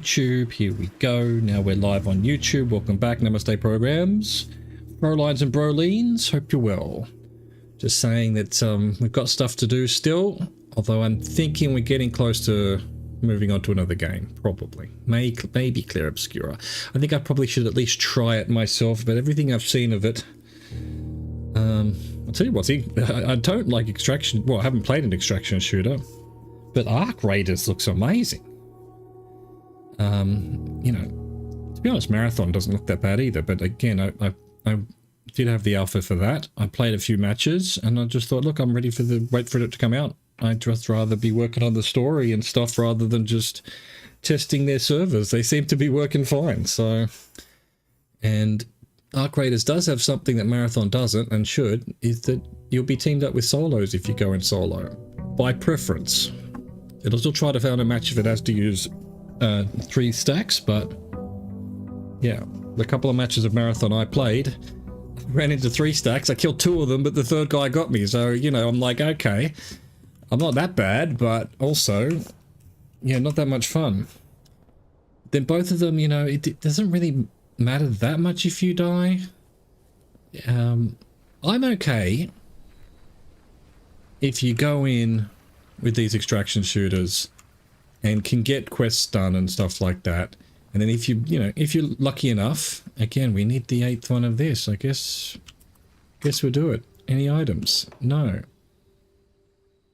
YouTube, here we go. Now we're live on YouTube. Welcome back, Namaste Programs. Brolines and Brolines, hope you're well. Just saying that we've got stuff to do still, although I'm thinking we're getting close to moving on to another game, probably. Maybe Clear Obscura. I think I probably should at least try it myself, but everything I've seen of it... I'll tell you what, I don't like Extraction... Well, I haven't played an Extraction shooter, but Arc Raiders looks amazing. You know, to be honest, Marathon doesn't look that bad either, but again, I did have the alpha for that. I played a few matches, and I just thought, look, I'm ready for wait for it to come out. I'd just rather be working on the story and stuff rather than just testing their servers. They seem to be working fine, so... And Arc Raiders does have something that Marathon doesn't, and should, is that you'll be teamed up with solos if you go in solo. By preference. It'll still try to find a match if it has to use 3 stacks, but yeah, the couple of matches of Marathon I played, ran into 3 stacks. I killed 2 of them, but the third guy got me, so you know, I'm like, okay, I'm not that bad, but also, yeah, not that much fun. Then both of them, you know, it doesn't really matter that much if you die. I'm okay if you go in with these extraction shooters and can get quests done and stuff like that. And then if if you're lucky enough, again, we need the 8th one of this. I guess we'll do it. Any items? No.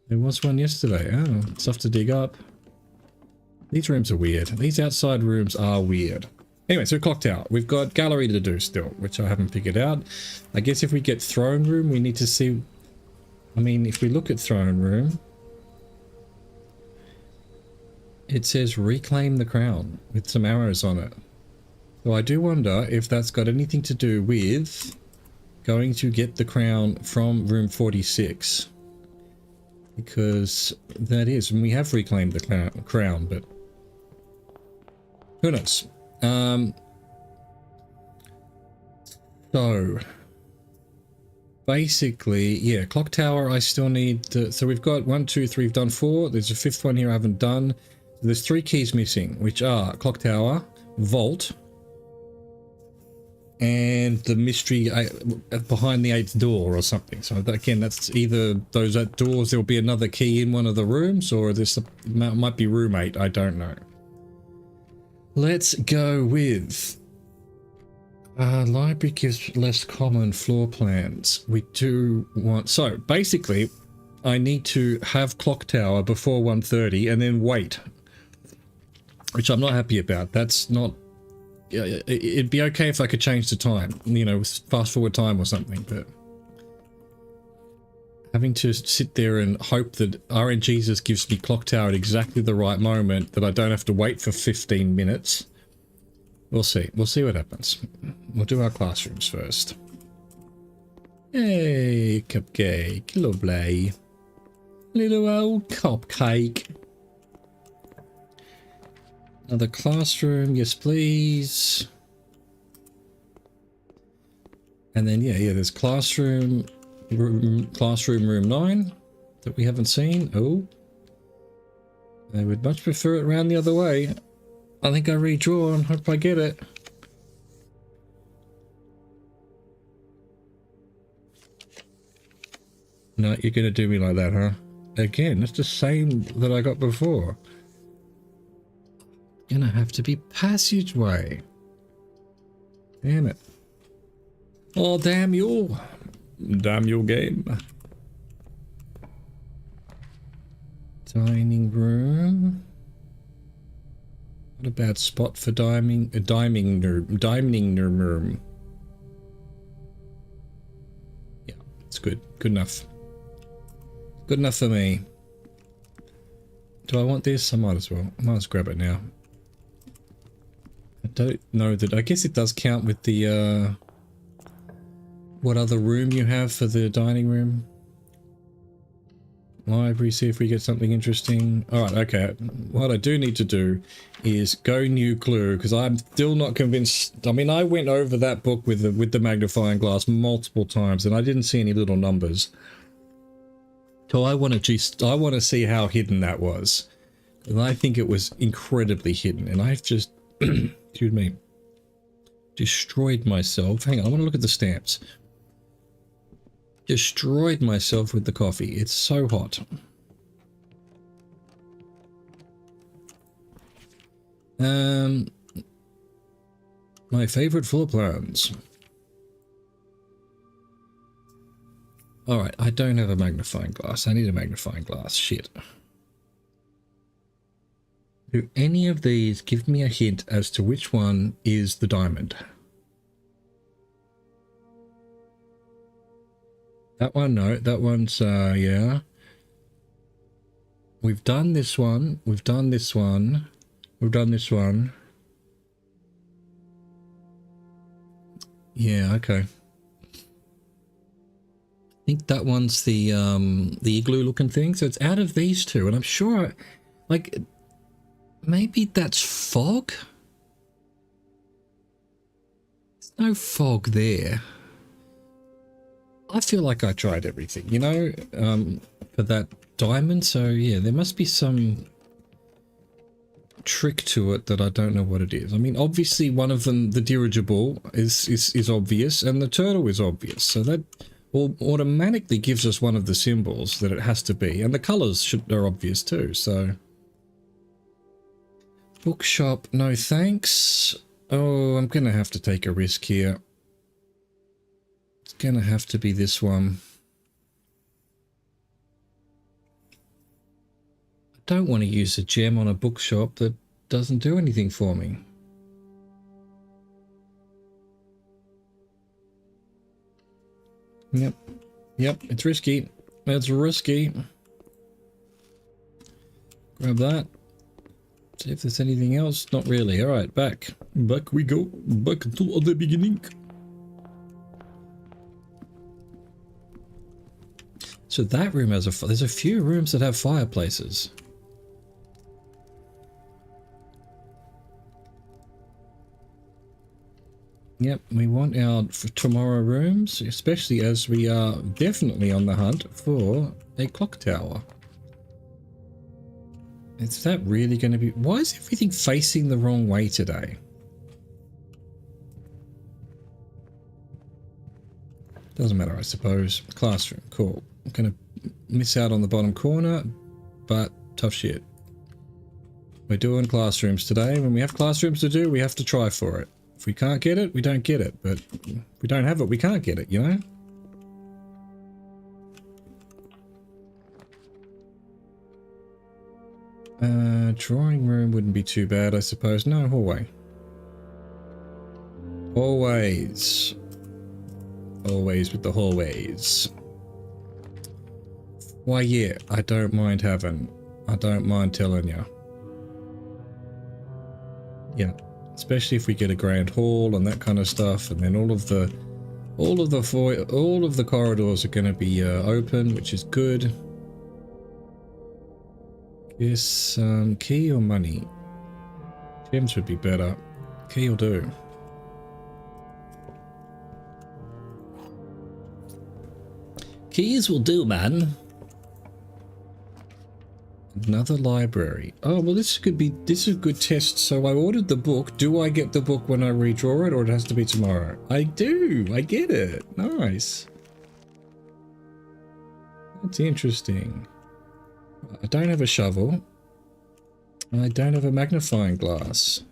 There was one yesterday. Oh, stuff to dig up. These rooms are weird. These outside rooms are weird. Anyway, so Clock Tower. We've got gallery to do still, which I haven't figured out. I guess if we get throne room, we need to see... I mean, if we look at throne room... It says reclaim the crown with some arrows on it. So I do wonder if that's got anything to do with going to get the crown from room 46. Because that is, and we have reclaimed the crown, but who knows? So basically, yeah, Clock Tower I still need to, so we've got 1, 2, 3, we've done 4. There's a 5th one here I haven't done. There's 3 keys missing, which are Clock Tower, Vault, and the mystery behind the 8th door or something. So again, that's either those doors, there'll be another key in one of the rooms, or this might be room 8, I don't know. Let's go with... library gives less common floor plans. We do want... So, basically, I need to have Clock Tower before 1:30 and then wait. Which I'm not happy about. That's not... It'd be okay if I could change the time. You know, fast forward time or something, but... Having to sit there and hope that RNGesus gives me Clock Tower at exactly the right moment, that I don't have to wait for 15 minutes. We'll see. We'll see what happens. We'll do our classrooms first. Hey, cupcake. Lovely. Little old cupcake. Another classroom. Yes, please. And then, yeah, there's classroom room 9 that we haven't seen. Oh. I would much prefer it round the other way. I think I redraw and hope I get it. No, you're gonna do me like that, huh? Again, it's the same that I got before. Gonna have to be passageway. Damn it. Oh, damn you. Damn your game. Dining room. What a bad spot for dining room. Yeah, it's good. Good enough. Good enough for me. Do I want this? I might as well. I might as well grab it now. I don't know that... I guess it does count with the, what other room you have for the dining room. Library, see if we get something interesting. Alright, okay. What I do need to do is go new clue, because I'm still not convinced. I mean, I went over that book with the magnifying glass multiple times, and I didn't see any little numbers. So I want to see how hidden that was. And I think it was incredibly hidden, and I've just, excuse me, destroyed myself. Hang on, I want to look at the stamps. Destroyed myself with the coffee. It's so hot. My favorite floor plans. Alright, I don't have a magnifying glass. I need a magnifying glass. Shit. Do any of these give me a hint as to which one is the diamond? That one, no. That one's, yeah. We've done this one. We've done this one. We've done this one. Yeah, okay. I think that one's the igloo looking thing. So it's out of these two, and I'm sure, like, maybe that's fog? There's no fog there. I feel like I tried everything, you know, for that diamond. So yeah, there must be some trick to it that I don't know what it is. I mean, obviously one of them, the dirigible, is obvious, and the turtle is obvious. So that automatically gives us one of the symbols that it has to be, and the colors are obvious too. So bookshop, no thanks. Oh, I'm gonna have to take a risk here. It's gonna have to be this one. I don't want to use a gem on a bookshop that doesn't do anything for me. Yep. Yep, it's risky. It's risky. Grab that. See if there's anything else. Not really. Alright, back. Back we go. Back to the beginning. So that room has there's a few rooms that have fireplaces. Yep, we want our tomorrow rooms, especially as we are definitely on the hunt for a clock tower. Is that really going to be... Why is everything facing the wrong way today? Doesn't matter, I suppose. Classroom, cool. I'm going to miss out on the bottom corner, but tough shit. We're doing classrooms today. When we have classrooms to do, we have to try for it. If we can't get it, we don't get it. But if we don't have it, we can't get it, you know? Drawing room wouldn't be too bad, I suppose. No, hallway. Always. Always with the hallways. Why, yeah, I don't mind having. I don't mind telling you. Yeah. Especially if we get a grand hall and that kind of stuff, and then all of the corridors are going to be open, which is good. Yes, key or money? Gems would be better. Key will do. Keys will do, man. Another library. Oh, well, this is a good test. So I ordered the book. Do I get the book when I redraw it, or it has to be tomorrow? I do. I get it. Nice. That's interesting. I don't have a shovel. I don't have a magnifying glass.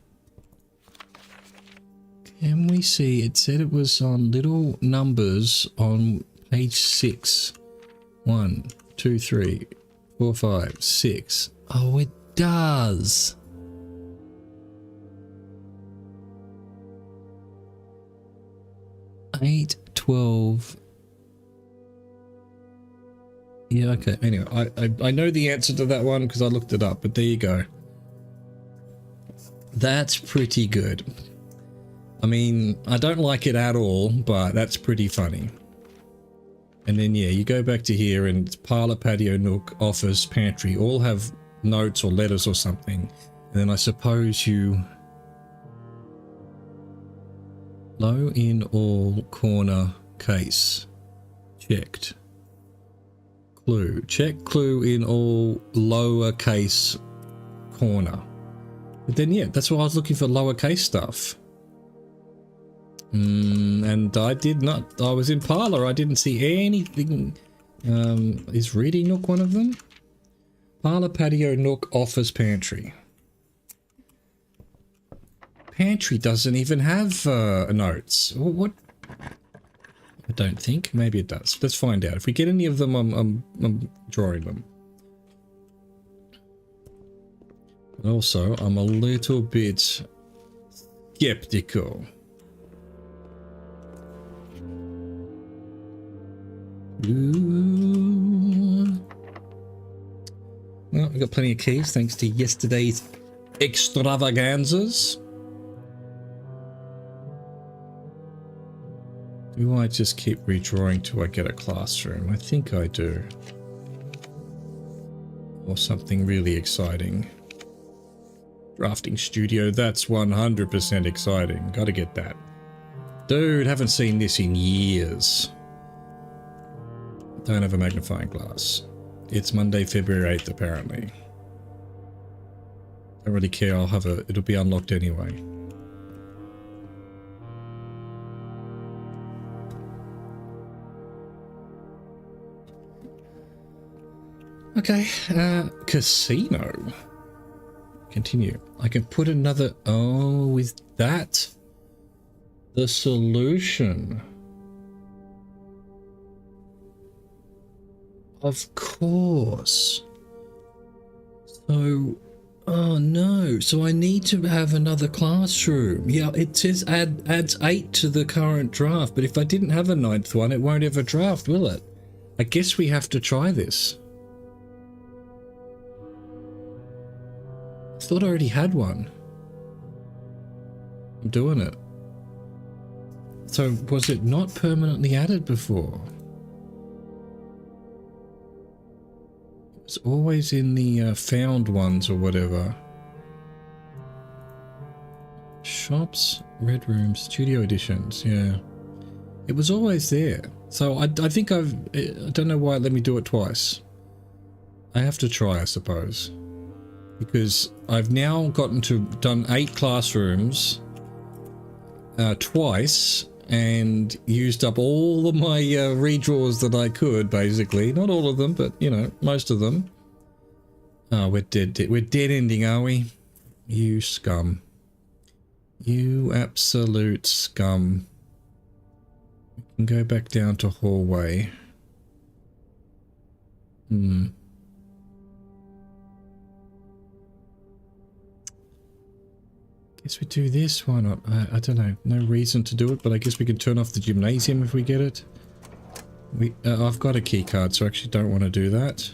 Can we see? It said it was on little numbers on page 6. 1, 2, 3, 4, 5, 6. Oh, it does. Eight, 12. Yeah, okay. Anyway, I know the answer to that one because I looked it up, but there you go. That's pretty good. I mean, I don't like it at all, but that's pretty funny. And then, yeah, you go back to here and it's parlor, patio, nook, office, pantry, all have notes or letters or something. And then I suppose you... Low in all corner case. Checked. Clue. Check clue in all lower case corner. But then, yeah, that's why I was looking for lowercase stuff. And I did not. I was in Parlour. I didn't see anything. Is Reading Nook one of them? Parlour, patio, nook, office, pantry. Pantry doesn't even have notes. What? I don't think. Maybe it does. Let's find out. If we get any of them, I'm drawing them. But also, I'm a little bit skeptical. Ooh. Well, we got plenty of keys thanks to yesterday's extravaganzas. Do I just keep redrawing till I get a classroom? I think I do. Or something really exciting. Drafting studio, that's 100% exciting. Gotta get that. Dude, haven't seen this in years. Don't have a magnifying glass. It's Monday, February 8th, apparently. Don't really care, it'll be unlocked anyway. Okay, casino. Continue. I can put another... Oh, is that the solution? Of course. So... Oh no, so I need to have another classroom. Yeah, it says adds 8 to the current draft, but if I didn't have a 9th one, it won't ever draft, will it? I guess we have to try this. I thought I already had one. I'm doing it. So was it not permanently added before? It's always in the found ones or whatever. Shops, red rooms, studio editions, yeah. It was always there. So I think I don't know why it let me do it twice. I have to try, I suppose. Because I've now done 8 classrooms twice and used up all of my redraws that I could, basically. Not all of them, but, you know, most of them. Oh, we're dead ending, are we? You scum. You absolute scum. We can go back down to hallway. Guess we do this, why not? I don't know, no reason to do it, but I guess we can turn off the gymnasium if we get it. I've got a key card, so I actually don't want to do that.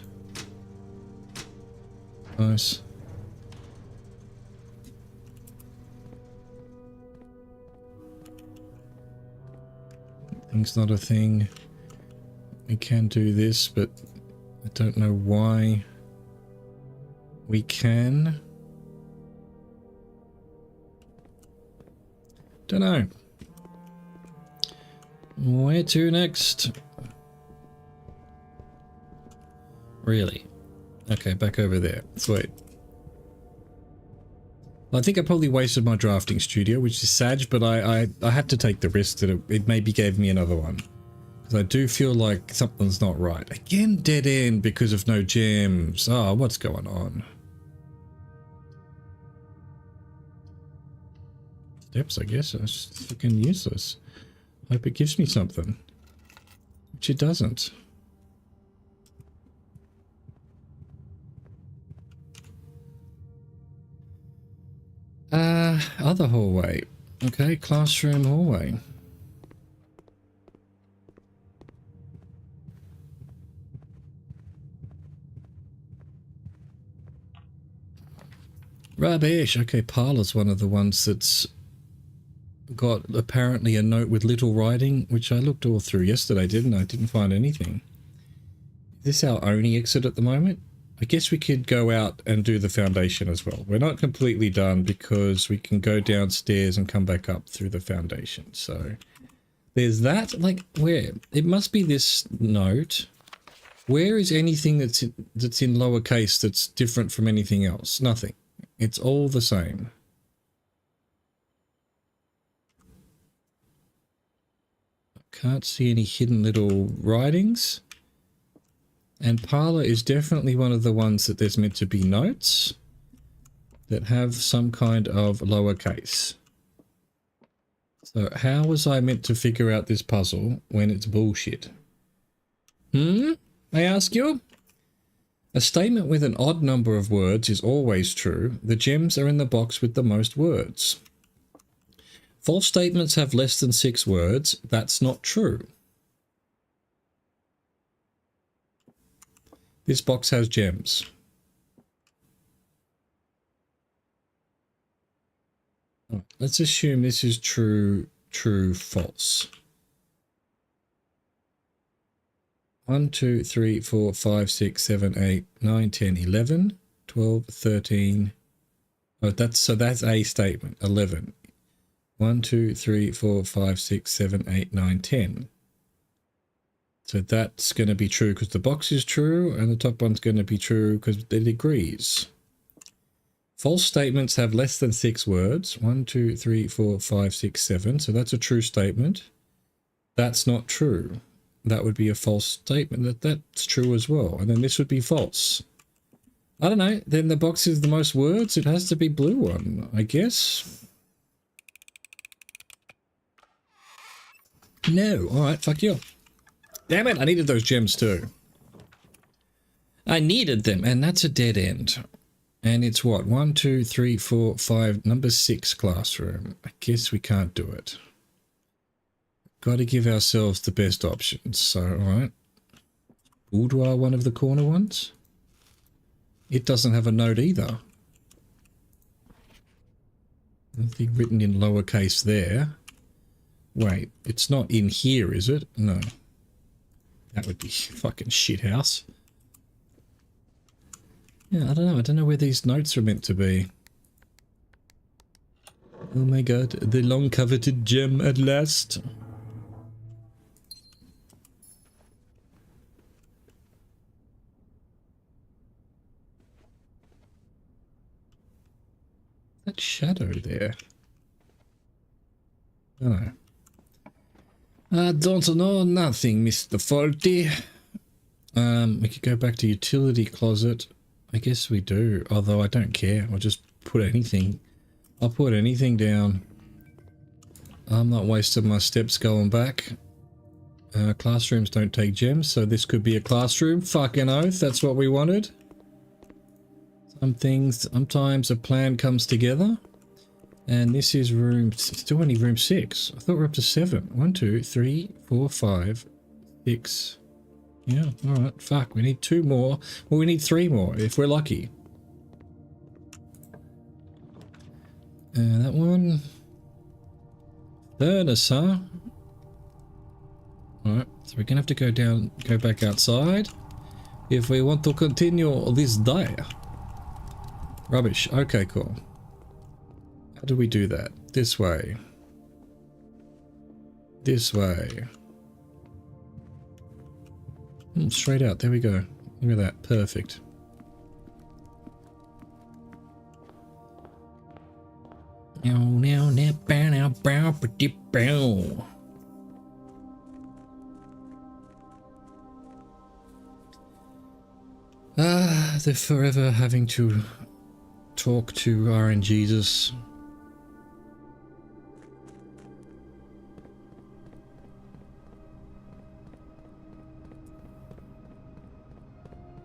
Nice. Thing's not a thing. We can do this, but I don't know why we can. Don't know. Where to next? Really? Okay, back over there. Sweet. I think I probably wasted my drafting studio, which is sad, but I had to take the risk that it maybe gave me another one. Because I do feel like something's not right. Again, dead end because of no gems. Oh, what's going on? Steps, I guess. It's just fucking useless. Hope it gives me something. Which it doesn't. Other hallway. Okay, classroom hallway. Rubbish. Okay, parlour's one of the ones that's got apparently a note with little writing, which I looked all through yesterday, didn't I? Didn't find anything. Is this our only exit at the moment? I guess we could go out and do the foundation as well. We're not completely done because we can go downstairs and come back up through the foundation. So there's that. Like, where? It must be this note. Where is anything that's in lowercase that's different from anything else? Nothing. It's all the same. Can't see any hidden little writings. And parlor is definitely one of the ones that there's meant to be notes that have some kind of lowercase. So how was I meant to figure out this puzzle when it's bullshit? I ask you? A statement with an odd number of words is always true. The gems are in the box with the most words. False statements have less than 6 words. That's not true. This box has gems. Let's assume this is true, true, false. 1, 2, 3, 4, 5, 6, 7, 8, 9, 10, 11, 12, 13. Oh, that's a statement. 11. 1, 2, 3, 4, 5, 6, 7, 8, 9, 10. So that's going to be true because the box is true, and the top one's going to be true because it agrees. False statements have less than 6 words. 1, 2, 3, 4, 5, 6, 7. So that's a true statement. That's not true. That would be a false statement. That's true as well. And then this would be false. I don't know. Then the box is the most words. It has to be blue one, I guess. No. All right. Fuck you. Damn it. I needed those gems too. I needed them. And that's a dead end. And it's what? 1, 2, 3, 4, 5. Number 6 classroom. I guess we can't do it. Got to give ourselves the best options. So, alright. Boudoir, one of the corner ones. It doesn't have a note either. Nothing written in lowercase there. Wait, it's not in here, is it? No. That would be fucking shit house. Yeah, I don't know. I don't know where these notes are meant to be. Oh my god, the long-coveted gem at last. That shadow there. I don't know. I don't know nothing, Mr. Faulty. We could go back to utility closet. I guess we do, although I don't care. I'll just put anything. I'll put anything down. I'm not wasting my steps going back. Classrooms don't take gems, so this could be a classroom. Fucking oath, that's what we wanted. Sometimes a plan comes together. And this is room, still only room 6. I thought we're up to 7. 1, 2, 3, 4, 5, 6. Yeah, alright, fuck, we need 2 more. Well, we need 3 more, if we're lucky. That one. Furnace, huh? Alright, so we're gonna have to go back outside if we want to continue this day. Rubbish, okay, cool. How do we do that? This way. This way. Straight out, there we go. Look at that, perfect. They're forever having to talk to RNGesus.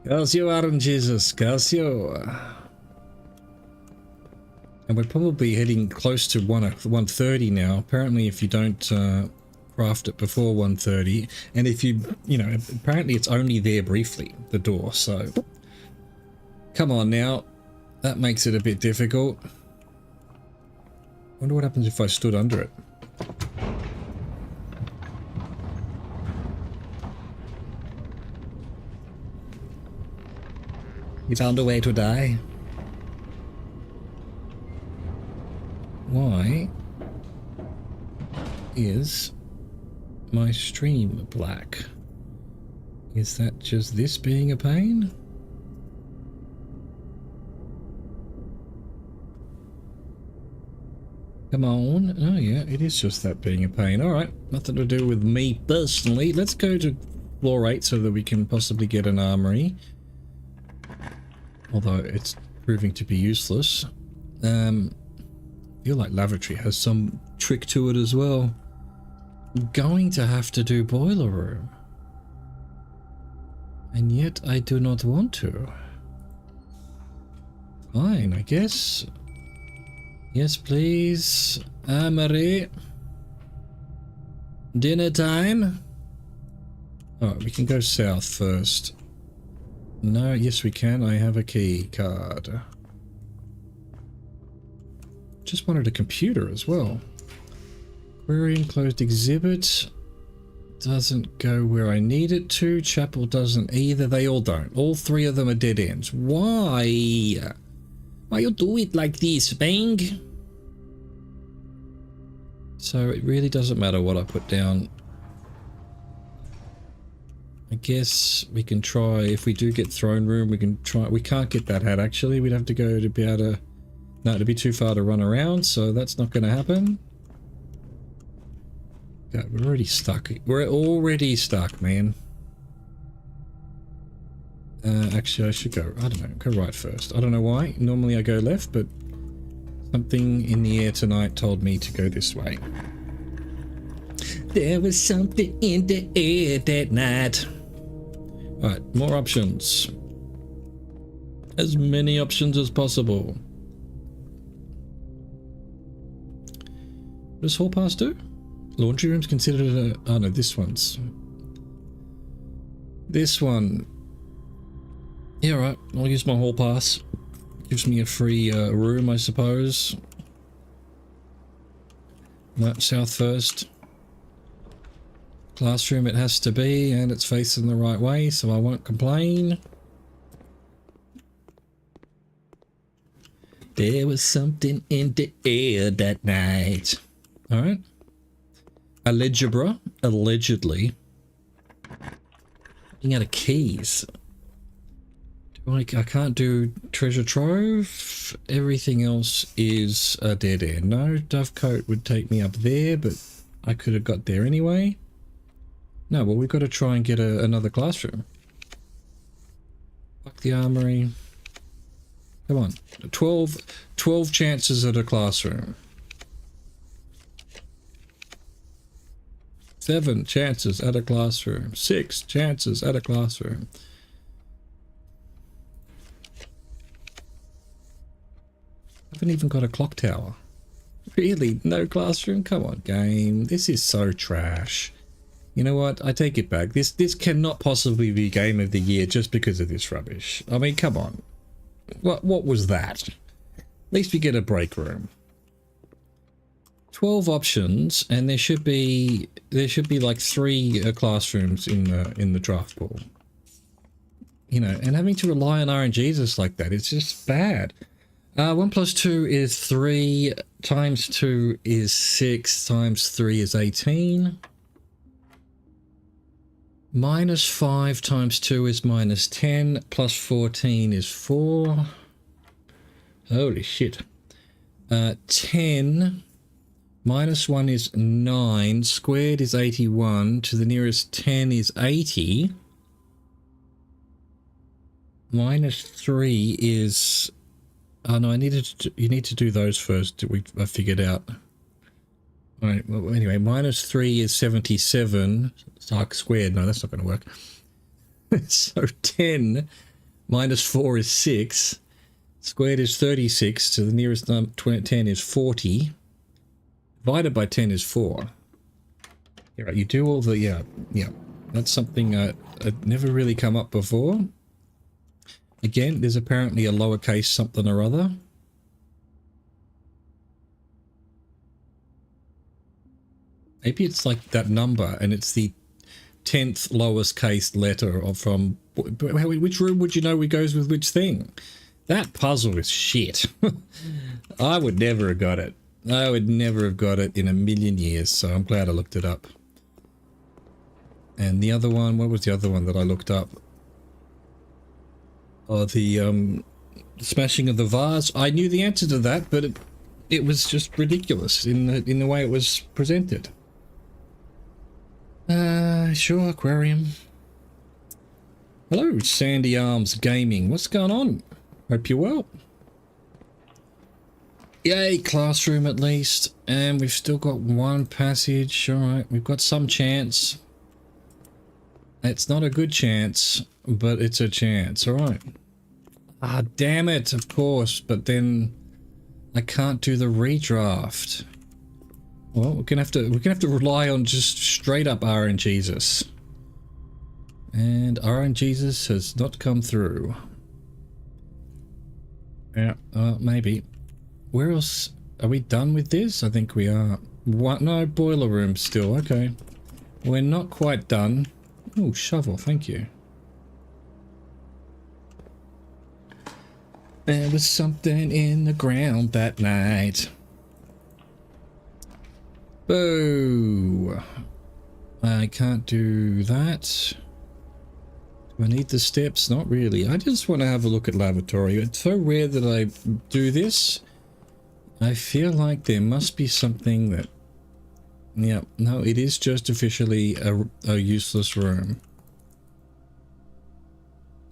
Curse you, RNGesus, curse you. And we're probably heading close to 1:30 now. Apparently, if you don't craft it before 1:30, and if you know, apparently it's only there briefly, the door, so... Come on now. That makes it a bit difficult. Wonder what happens if I stood under it. You found a way to die? Why is my stream black? Is that just this being a pain? Come on. Oh yeah, it is just that being a pain. Alright, nothing to do with me personally. Let's go to floor 8 so that we can possibly get an armory. Although it's proving to be useless. I feel like lavatory has some trick to it as well. I'm going to have to do boiler room. And yet I do not want to. Fine, I guess. Yes, please. Armory. Dinner time. Oh, we can go south first. No, yes we can. I have a key card. Just wanted a computer as well. Query enclosed exhibit. Doesn't go where I need it to. Chapel doesn't either. They all don't. All three of them are dead ends. Why? Why you do it like this, Bang? So it really doesn't matter what I put down. I guess we can try, if we do get throne room, we can try. We can't get that hat actually. We'd have to go to be able to. No, it'd be too far to run around, so that's not going to happen. God, we're already stuck. We're already stuck, man. Actually, I should go, I don't know, go right first. I don't know why. Normally I go left, but something in the air tonight told me to go this way. There was something in the air that night. Alright, more options. As many options as possible. What does hall pass do? Laundry room's considered a... Oh no, this one's... This one. Yeah, right. I'll use my hall pass. Gives me a free room, I suppose. No, south first. Classroom it has to be, and it's facing the right way, so I won't complain. There was something in the air that night. Alright. Algebra, allegedly. Looking out of keys. I can't do treasure trove. Everything else is a dead end. No, dovecote would take me up there, but I could have got there anyway. No, well, we've got to try and get another classroom. Fuck the armory. Come on. 12 chances at a classroom. 7 chances at a classroom. 6 chances at a classroom. I haven't even got a clock tower. Really? No classroom? Come on, game. This is so trash. You know what? I take it back. This cannot possibly be Game of the Year just because of this rubbish. I mean, come on. What was that? At least we get a break room. 12 options, and there should be like 3 classrooms in the draft pool. You know, and having to rely on RNGs just like that, it's just bad. 1 plus 2 is 3, times 2 is 6, times 3 is 18. Minus 5 times 2 is minus 10, plus 14 is 4. Holy shit. 10 minus 1 is 9, squared is 81, to the nearest 10 is 80. Minus 3 is... Oh no, you need to do those first. I figured out. Alright, well anyway, minus 3 is 77. Arc squared. No, that's not going to work. So 10 minus 4 is 6. Squared is 36. To the nearest 10 is 40. Divided by 10 is 4. Yeah, right, you do all the... Yeah. That's something I'd never really come up before. Again, there's apparently a lowercase something or other. Maybe it's like that number, and it's the 10th lowest case letter from... Which room would you know it goes with which thing? That puzzle is shit. I would never have got it. I would never have got it in a million years, so I'm glad I looked it up. And the other one, what was the other one that I looked up? Oh, the smashing of the vase. I knew the answer to that, but it was just ridiculous in the way it was presented. Sure, aquarium. Hello, Sandy Arms Gaming. What's going on? Hope you're well. Yay, classroom at least. And we've still got one passage. Alright, we've got some chance. It's not a good chance, but it's a chance. Alright. Ah, damn it, of course. But then I can't do the redraft. Well, we're gonna have to rely on just straight up RNGesus. And RNGesus has not come through. Yeah, maybe. Where else? Are we done with this? I think we are. What? No, boiler room still. Okay. We're not quite done. Oh, shovel, thank you. There was something in the ground that night. Boo! I can't do that. Do I need the steps? Not really. I just want to have a look at lavatory. It's so rare that I do this. I feel like there must be something that... Yeah, no, it is just officially a useless room.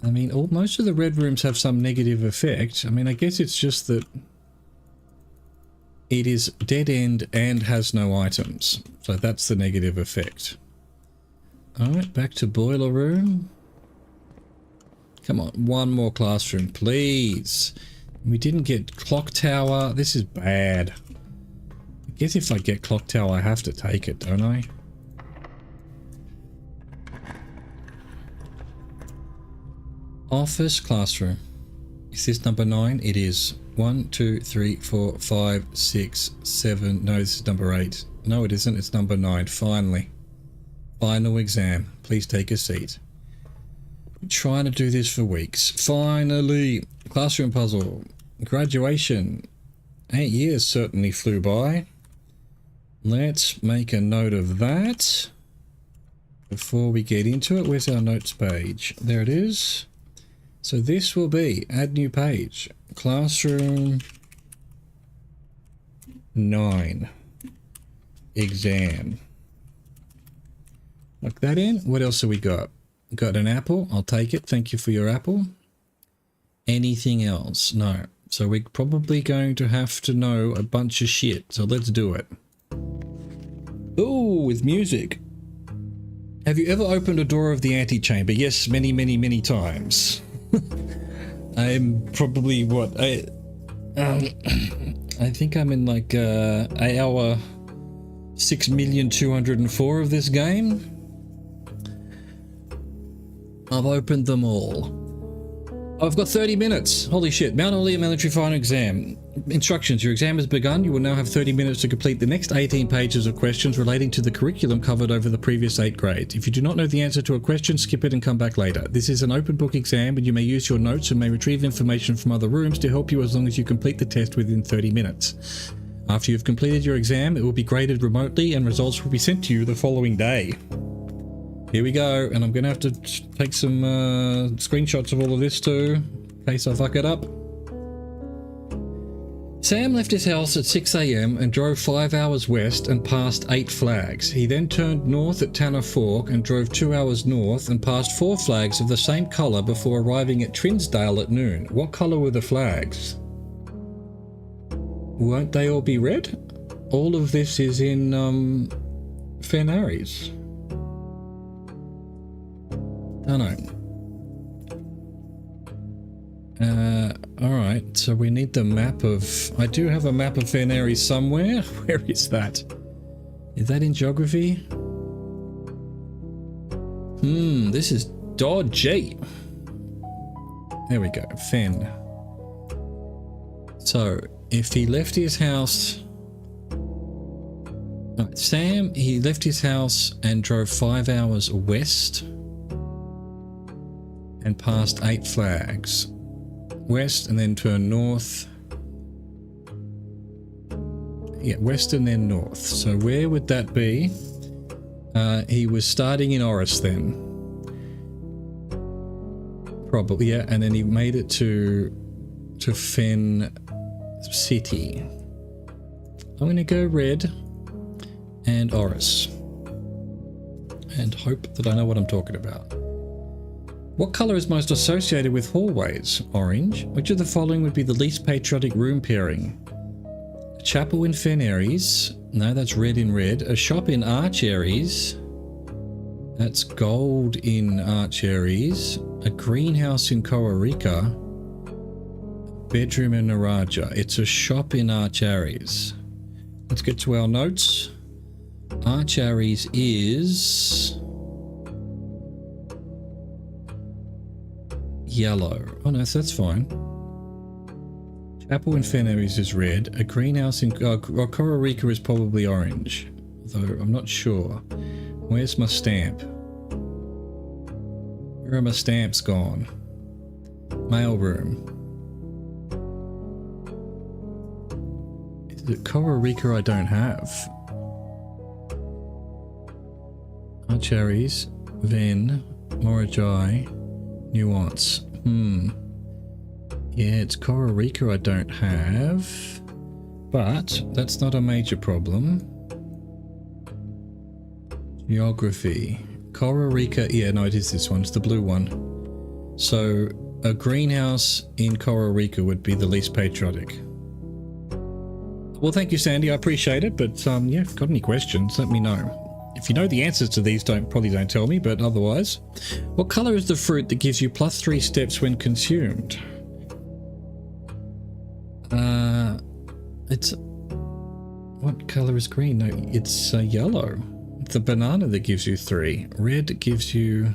I mean, most of the red rooms have some negative effect. I mean, I guess it's just that it is dead end and has no items. So that's the negative effect. Alright, back to boiler room. Come on, one more classroom, please. We didn't get clock tower. This is bad. I guess if I get clock tower, I have to take it, don't I? Office classroom. Is this number 9? It is. 1, 2, 3, 4, 5, 6, 7. No, this is number 8. No, it isn't. It's number 9. Finally. Final exam. Please take a seat. Been trying to do this for weeks. Finally. Classroom puzzle. Graduation. 8 years certainly flew by. Let's make a note of that. Before we get into it, where's our notes page? There it is. So this will be add new page. Classroom 9. Exam. Lock that in. What else have we got? Got an apple. I'll take it. Thank you for your apple. Anything else? No. So we're probably going to have to know a bunch of shit. So let's do it. Ooh, with music. Have you ever opened a door of the antechamber? Yes, many, many, many times. I'm probably what I think I'm in like hour 6,204,000 of this game. I've opened them all. I've got 30 minutes. Holy shit. Mount Olive Military Final Exam. Instructions. Your exam has begun. You will now have 30 minutes to complete the next 18 pages of questions relating to the curriculum covered over the previous 8 grades. If you do not know the answer to a question, skip it and come back later. This is an open book exam and you may use your notes and may retrieve information from other rooms to help you as long as you complete the test within 30 minutes. After you've completed your exam, it will be graded remotely and results will be sent to you the following day. Here we go, and I'm going to have to take some screenshots of all of this too, in case I fuck it up. Sam left his house at 6 AM and drove 5 hours west and passed 8 flags. He then turned north at Tanner Fork and drove 2 hours north and passed 4 flags of the same colour before arriving at Trinsdale at noon. What colour were the flags? Won't they all be red? All of this is in Fenaries. Oh no. Alright, so we need the map of... I do have a map of Fenaries somewhere. Where is that? Is that in geography? This is dodgy. There we go, Fen. So, if he left his house... Right, Sam, he left his house and drove 5 hours west and passed 8 flags. West and then turn north. Yeah, west and then north. So where would that be? He was starting in Oris then. Probably, yeah, and then he made it to Fen City. I'm going to go red and Oris. And hope that I know what I'm talking about. What colour is most associated with hallways? Orange. Which of the following would be the least patriotic room pairing? A chapel in Fen Aries. No, that's red in red. A shop in Arch Aries. That's gold in Arch Aries. A greenhouse in Kororika. Bedroom in Naraja. It's a shop in Arch Aries. Let's get to our notes. Arch Aries is yellow. Oh no, so that's fine. Chapel in Fen Aries is red. A greenhouse in Kororika is probably orange, though I'm not sure. Where's my stamp? Where are my stamps gone? Mailroom. Is it Kororika I don't have? Archeries, Ven, Morajai, Nuance. Yeah, it's Kororika I don't have. But that's not a major problem. Geography. Kororika, yeah, no, it is this one. It's the blue one. So a greenhouse in Kororika would be the least patriotic. Well, thank you, Sandy. I appreciate it. But yeah, if you've got any questions, let me know. If you know the answers to these, probably don't tell me, but otherwise. What colour is the fruit that gives you +3 steps when consumed? It's... What colour is green? No, it's yellow. It's the banana that gives you 3. Red gives you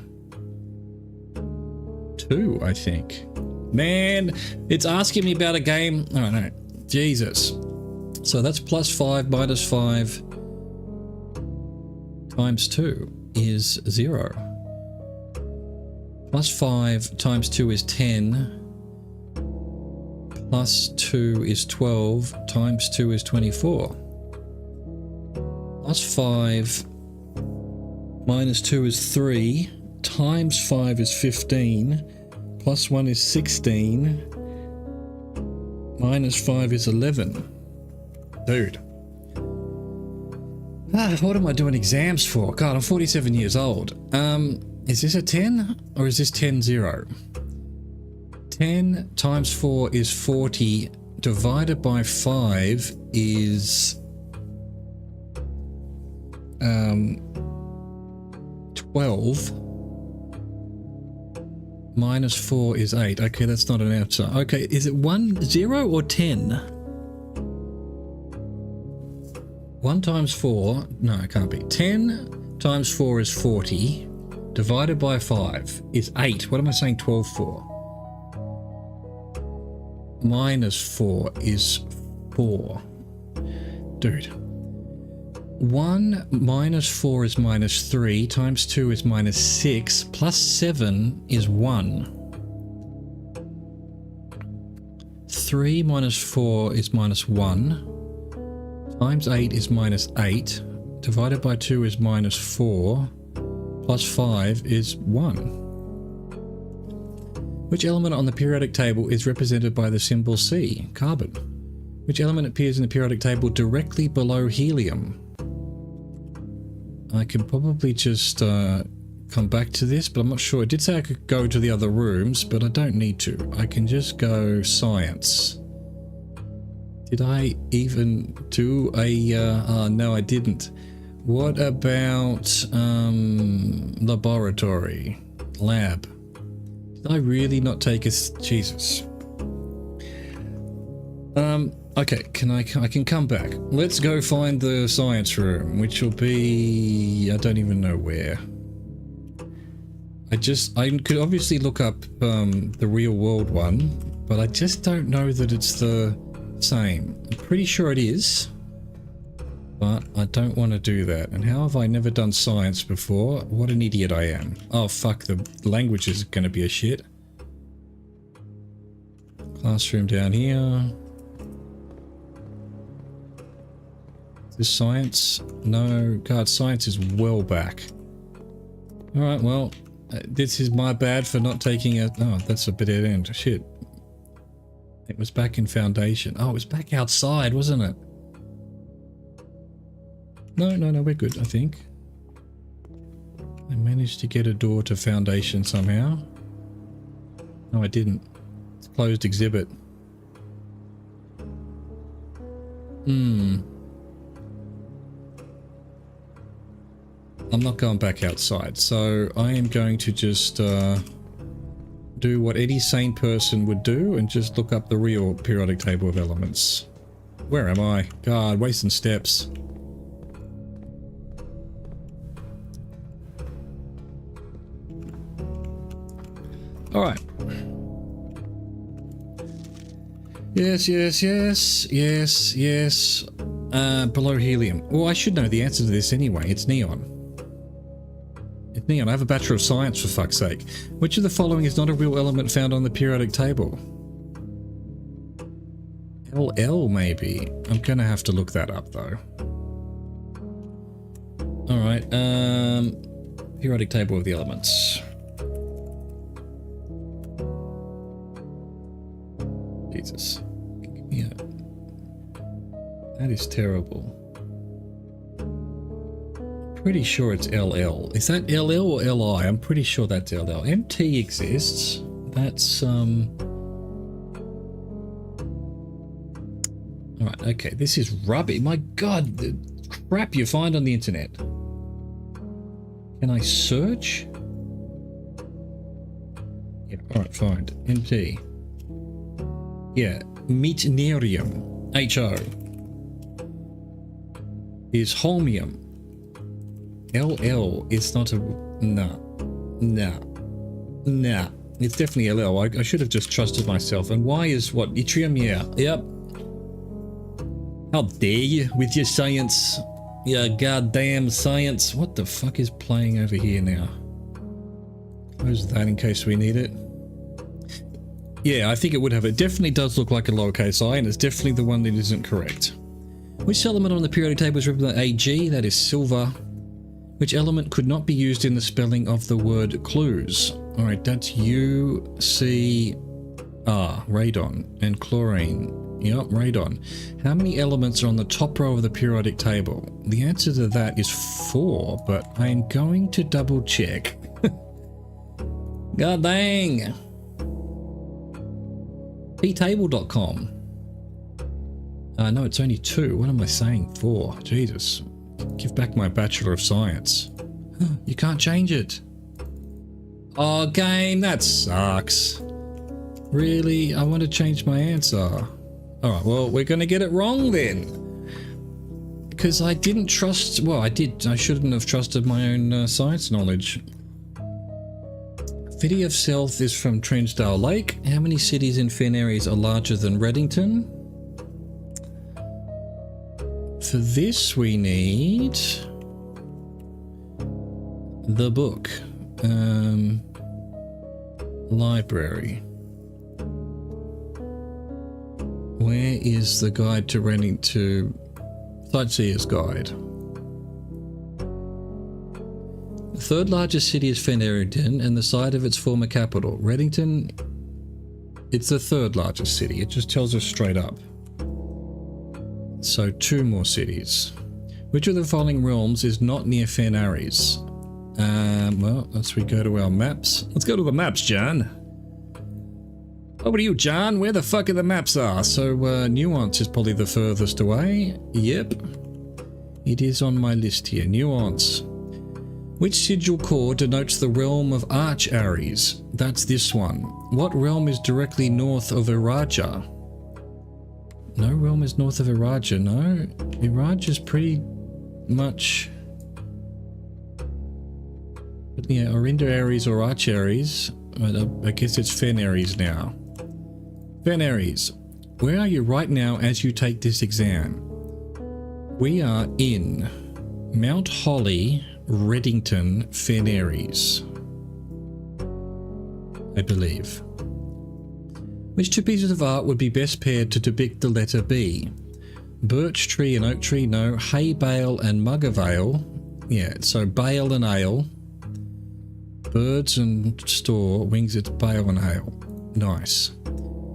2, I think. Man, it's asking me about a game. Oh no, Jesus. So that's +5 -5 times 2 is 0. +5 times 2 is 10. +2 is 12. Times 2 is 24. +5 -2 is 3. Times 5 is 15. +1 is 16. -5 is 11. Dude. What am I doing exams for? God, I'm 47 years old. Is this a 10 or is this 10-0? 10 times 4 is 40. Divided by 5 is 12. -4 is 8. Okay, that's not an answer. Okay, is it 1, 0 or 10? 1 times 4, no, it can't be. 10 times 4 is 40. Divided by 5 is 8. What am I saying 12 for? -4 is 4. Dude. 1 -4 is -3. Times 2 is -6. +7 is 1. 3 -4 is -1. Times 8 is -8. Divided by 2 is -4. +5 is 1. Which element on the periodic table is represented by the symbol C? Carbon. Which element appears in the periodic table directly below helium? I can probably just come back to this, but I'm not sure. It did say I could go to the other rooms, but I don't need to. I can just go science. Did I even do a... no, I didn't. What about laboratory? Lab. Did I really not take a... Jesus. Okay, I can come back. Let's go find the science room, which will be... I don't even know where. I could obviously look up the real world one, but I just don't know that it's the same. I'm pretty sure it is, but I don't want to do that. And how have I never done science before? What an idiot I am. Oh fuck, the language is going to be a shit. Classroom down here. Is this science? No, God, science is well back. Alright, well, this is my bad for not taking a... Oh, that's a bit dead end. Shit. It was back in Foundation. Oh, it was back outside, wasn't it? No, we're good, I think. I managed to get a door to foundation somehow. No, I didn't. It's closed exhibit. I'm not going back outside, so I am going to just do what any sane person would do and just look up the real periodic table of elements. Where am I? God, wasting steps. Alright. Yes. Below helium. Well, I should know the answer to this anyway. It's neon. It's neon. I have a Bachelor of Science, for fuck's sake. Which of the following is not a real element found on the periodic table? LL, maybe. I'm gonna have to look that up, though. Alright, periodic table of the elements. Jesus. Yeah. That is terrible. Pretty sure it's LL. Is that LL or LI? I'm pretty sure that's LL. MT exists. That's, Alright, okay. This is rubbish. My god, the crap you find on the internet. Can I search? Yeah, alright, find. MT. Yeah, meitnerium, HO, is holmium. LL is not a... Nah. It's definitely LL. I should have just trusted myself. And Y is what? Yttrium? Yeah. Yep. How dare you with your science? Your goddamn science. What the fuck is playing over here now? Close that in case we need it. Yeah, I think it would have. It definitely does look like a lowercase I, and it's definitely the one that isn't correct. Which element on the periodic table is represented by AG? That is silver. Which element could not be used in the spelling of the word clues? Alright, that's U, C, R, radon, and chlorine. Yep, radon. How many elements are on the top row of the periodic table? The answer to that is 4, but I'm going to double check. God dang! ptable.com. No, it's only 2. What am I saying? 4. Jesus. Give back my Bachelor of Science. You can't change it. Oh, game, that sucks. Really? I want to change my answer. Alright, well, we're going to get it wrong then. Because I didn't trust... Well, I did. I shouldn't have trusted my own science knowledge. City of South is from Trinsdale Lake. How many cities in Fen Areas are larger than Reddington? For this we need the book. Library. Where is the guide to Reddington? Sightseer's Guide. The third largest city is Fen Areas and the site of its former capital. Reddington, it's the third largest city. It just tells us straight up. So 2 more cities. Which of the following realms is not near Fen Areas? Well, let's go to our maps. Let's go to the maps, John. Over to you, John. Where the fuck are the maps are? So Nuance is probably the furthest away. Yep. It is on my list here. Nuance. Which sigil core denotes the realm of Arch Ares? That's this one. What realm is directly north of Iraja? No realm is north of Iraja, no. Iraja is pretty much... Yeah, Orinda Ares or Arch Ares. I guess it's Fen Areas now. Fen Areas. Where are you right now as you take this exam? We are in Mount Holly, Reddington, Fen Areas, I believe. Which 2 pieces of art would be best paired to depict the letter B? Birch tree and oak tree, no. Hay bale and mugger vale. Yeah, so bale and ale. Birds and store, wings, it's bale and ale. Nice.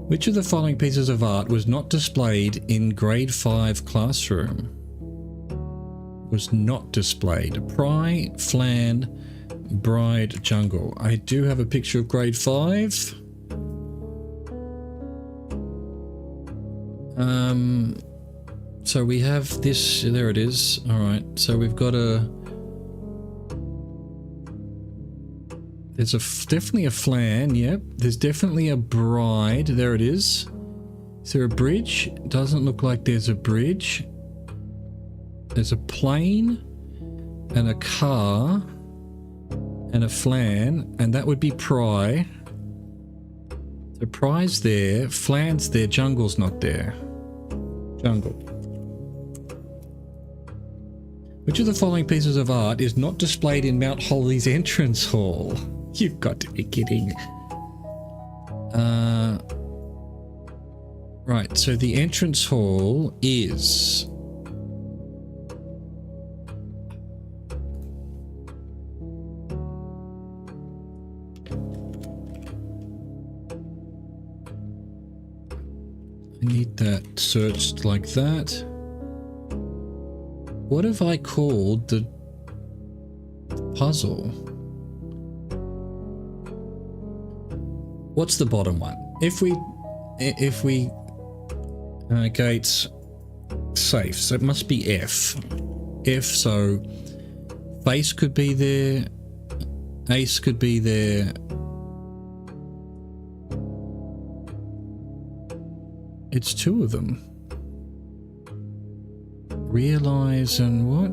Which of the following pieces of art was not displayed in grade 5 classroom? was not displayed. Pry, Flan, Bride, Jungle. I do have a picture of grade 5. So we have this, there it is. All right, so we've got there's definitely a Flan, yep. There's definitely a Bride, there it is. Is there a bridge? Doesn't look like there's a bridge. There's a plane and a car and a Flan, and that would be Pry. So Pry's there, Flan's there, Jungle's not there. Jungle. Which of the following pieces of art is not displayed in Mount Holly's entrance hall? You've got to be kidding. Right, so the entrance hall is... I need that searched like that. What have I called the puzzle? What's the bottom one? If we gates safe, so it must be F. F, so face could be there, ace could be there. It's two of them. Realize and what?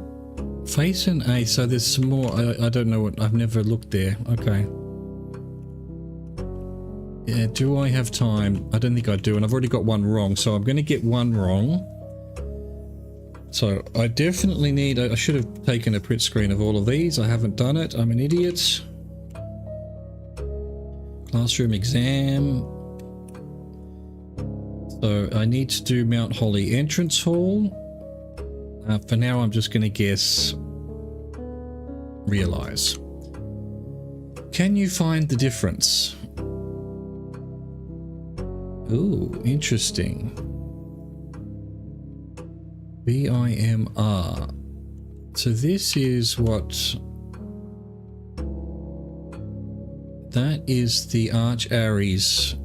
Face and ace. So there's some more. I don't know what. I've never looked there. Okay. Yeah, do I have time? I don't think I do, and I've already got one wrong, so I'm going to get one wrong. So I definitely need... I should have taken a print screen of all of these. I haven't done it. I'm an idiot. Classroom exam. So I need to do Mount Holly entrance hall. For now, I'm just going to guess realize. Can you find the difference? Ooh, interesting. BIMR. So this is what... That is the Arch Aries.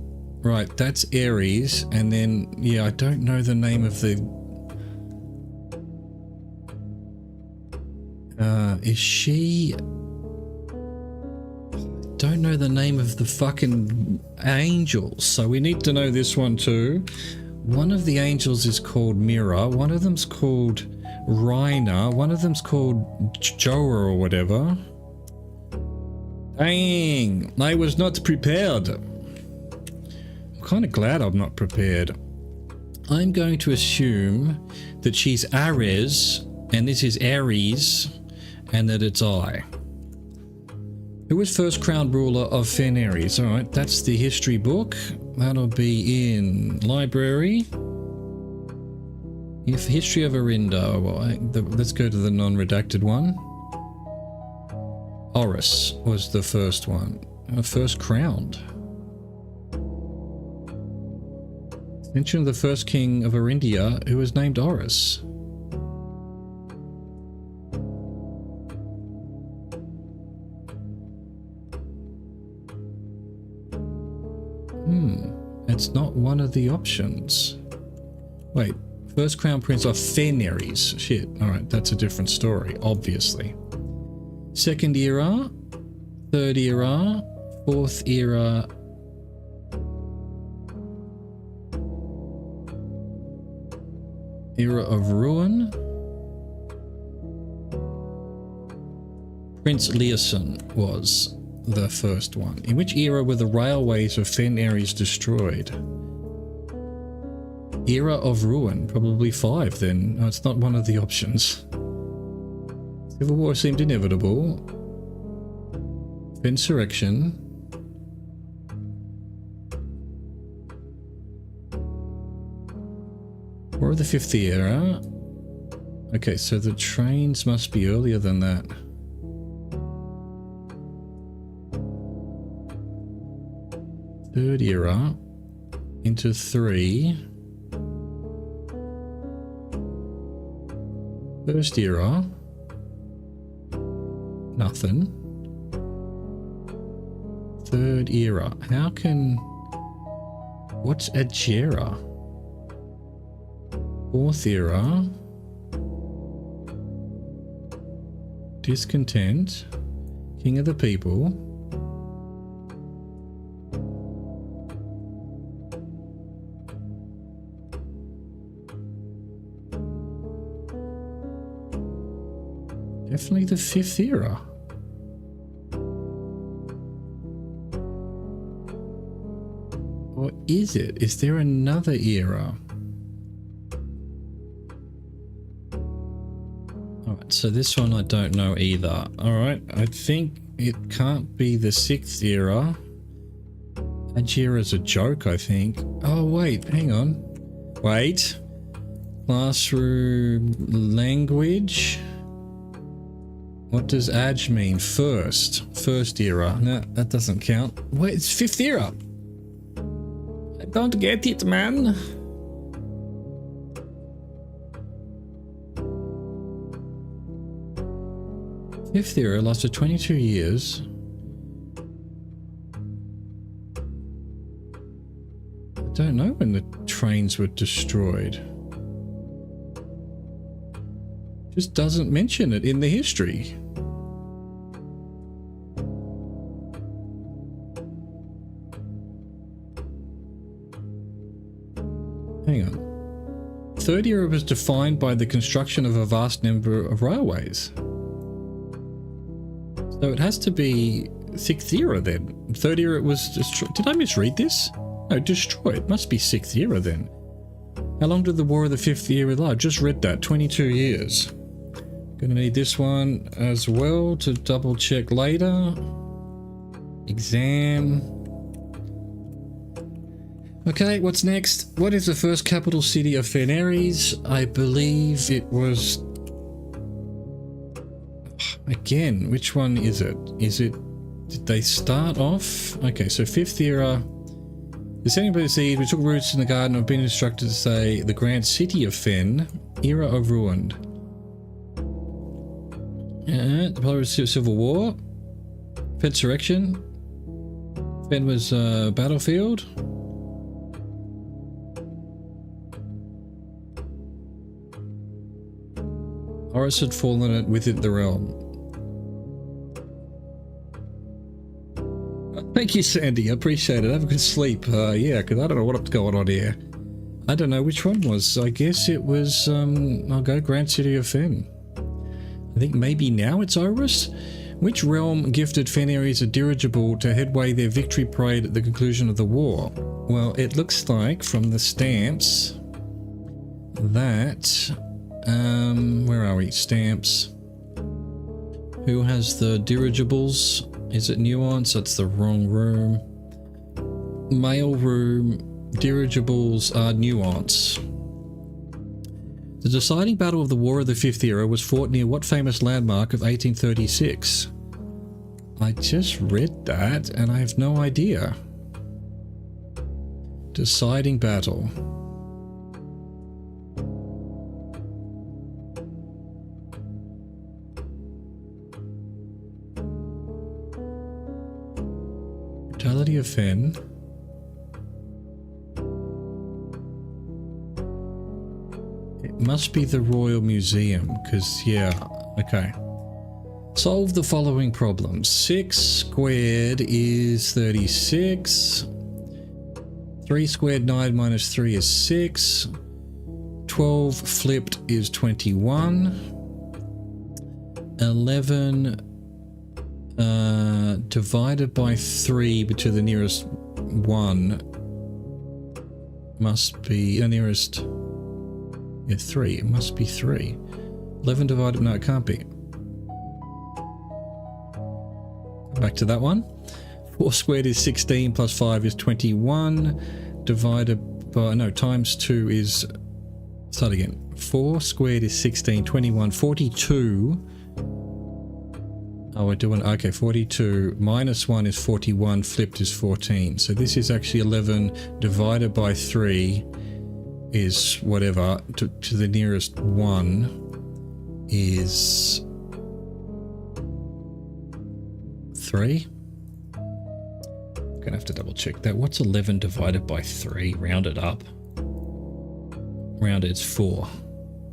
Right, that's Aries. And then, yeah, I don't know the name of the... is she... Don't know the name of the fucking angels, so we need to know this one too. One of the angels is called Mira, one of them's called Raina, one of them's called Joa or whatever. Dang, I was not prepared. I'm kind of glad I'm not prepared. I'm going to assume that she's Ares and this is Aries and that it's I. Who was first crowned ruler of Fenaries? Alright, that's the history book. That'll be in library. If history of Arinda, well, let's go to the non-redacted one. Horus was the first one. First crowned. Mention of the first king of Arindia who was named Horus. It's not one of the options. Wait, first crown prince of Fenaries. Shit, alright, that's a different story, obviously. Second era, third era, fourth era. Era of ruin. Prince Leosin was the first one. In which era were the railways of Fenaries destroyed? Era of ruin, probably 5 then. No, it's not one of the options. Civil war seemed inevitable. Insurrection. War of the 5th era. Okay, so the trains must be earlier than that. Third era into 3. First era. Nothing. Third era. How can... What's Agera? Fourth era. Discontent. King of the people. Definitely the fifth era. Or is it? Is there another era? Alright, so this one I don't know either. Alright, I think it can't be the sixth era. Agera's a joke, I think. Oh, wait, hang on. Wait. Classroom language. What does Ag mean? First era. No, that doesn't count. Wait, it's fifth era. I don't get it, man. Fifth era lasted 22 years. I don't know when the trains were destroyed. Just doesn't mention it in the history. Hang on. Third era was defined by the construction of a vast number of railways. So it has to be sixth era then. Third era was destroyed. Did I misread this? No, destroyed. Must be sixth era then. How long did the War of the Fifth Era last? Just read that. 22 years. Gonna need this one as well to double check later. Exam. Okay, what's next? What is the first capital city of Feneres? I believe it was... Again, which one is it? Did they start off? Okay, so fifth era. Descending by the seed, we took roots in the garden. I've been instructed to say the grand city of Fen, era of ruined. The Polish Civil War. Fedsurrection. Fen was battlefield. Horus had fallen within the realm. Thank you, Sandy. I appreciate it. Have a good sleep. Yeah, because I don't know what's going on here. I don't know which one was. I guess it was, I'll go Grand City of Fen. I think maybe now it's Horus? Which realm gifted Feneres a dirigible to headway their victory parade at the conclusion of the war? Well, it looks like from the stamps that... where are we? Stamps. Who has the dirigibles? Is it Nuance? That's the wrong room. Mail room. Dirigibles are Nuance. The deciding battle of the War of the Fifth Era was fought near what famous landmark of 1836? I just read that and I have no idea. Deciding battle. Brutality of Fen. It must be the Royal Museum, because, yeah, okay. Solve the following problems. 6 squared is 36. 3 squared 9 minus 3 is 6. 12 flipped is 21. 11 divided by 3 to the nearest 1 must be the nearest... Yeah, 3. It must be 3. 11 divided... No, it can't be. Back to that one. 4 squared is 16 plus 5 is 21. Divided by... No, times 2 is... Start again. 4 squared is 16, 21, 42. Oh, we're doing... Okay, 42 minus 1 is 41, flipped is 14. So this is actually 11 divided by 3 is whatever, to the nearest 1 is 3. Gonna have to double check that. What's 11 divided by 3? Round it up. Round it's 4.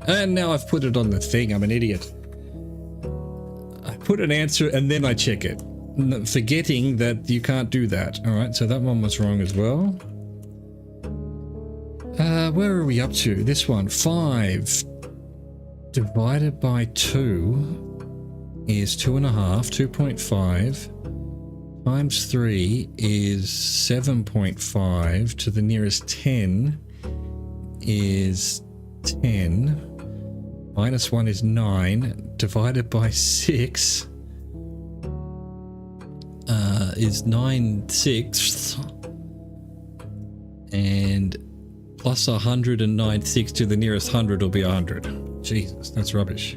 And now I've put it on the thing. I'm an idiot. I put an answer and then I check it, forgetting that you can't do that. All right, so that one was wrong as well. Where are we up to? This one, 5 divided by 2 is 2.5. 2.5 times 3 is 7.5. To the nearest 10 is 10. Minus 1 is 9. Divided by 6 is 9/6. And plus 109/6 to the nearest 100 will be 100. Jesus, that's rubbish.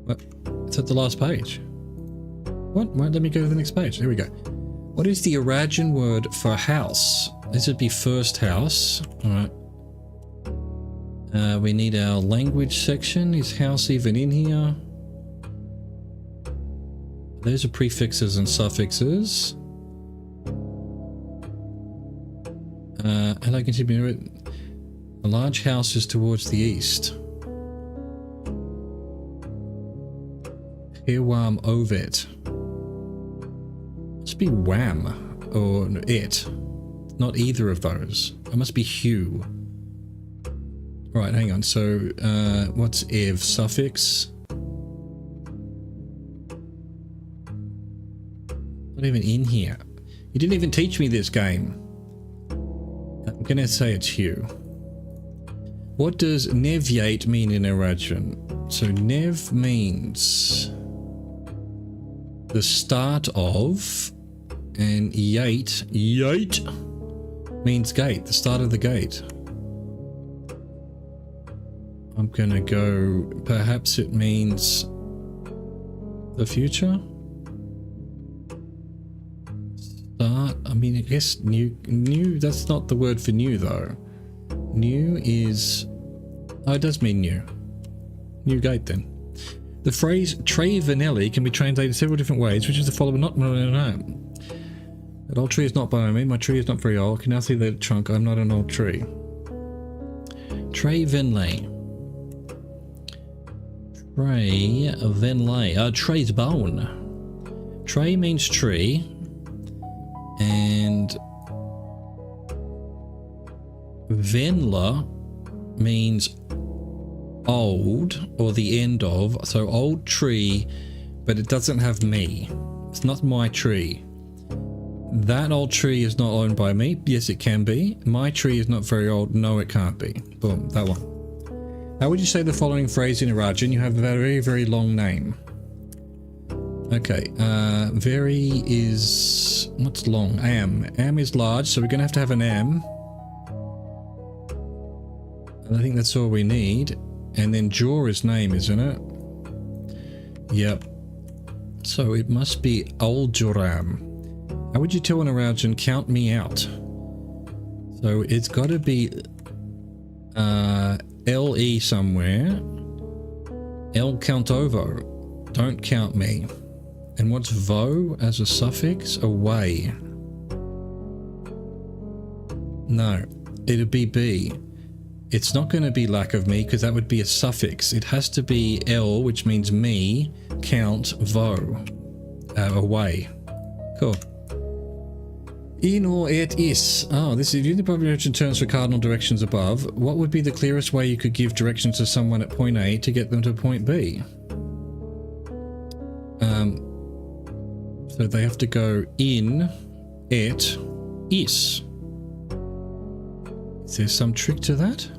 What? It's at the last page. What? Won't let me go to the next page. Here we go. What is the Arabian word for house? This would be first house. All right. We need our language section. Is house even in here? Those are prefixes and suffixes. And I continue it. A large house is towards the east. Hirwam Ovet. Must be Wham or it. Not either of those. It must be Hugh. Right, hang on. So, what's Ev? Suffix? Not even in here. You didn't even teach me this game. I'm gonna say it's Hugh. What does Nevyate mean in Arabian? So Nev means the start of, and Yate means gate, the start of the gate. I'm gonna go, perhaps it means the future? Start, I mean, I guess new, that's not the word for new though. New is, oh, it does mean new. New gate then. The phrase Tre Vanelli can be translated several different ways, which is the following, not, no. That old tree is not by me, my tree is not very old, can now see the trunk, I'm not an old tree. Tre Venley. Tre Venley. Tre's bone. Tre means tree, and Venla means old, or the end of, so old tree, but it doesn't have me. It's not my tree. That old tree is not owned by me. Yes, it can be. My tree is not very old. No, it can't be. Boom, that one. How would you say the following phrase in Arabian? You have a very, very long name. Okay, very is, what's long? Am. Am is large, so we're going to have an am. And I think that's all we need. And then Jor is name, isn't it? Yep. So it must be Al Joram. How would you tell an Arabian, count me out? So it's got to be LE somewhere. El Countovo. Don't count me. And what's vo as a suffix? Away. No, it'd be B. It's not going to be lack of me because that would be a suffix. It has to be L, which means me, count, vo. Away. Cool. In or et is. Oh, this is the population terms for cardinal directions above. What would be the clearest way you could give directions to someone at point A to get them to point B? So they have to go in, et, is. Is there some trick to that?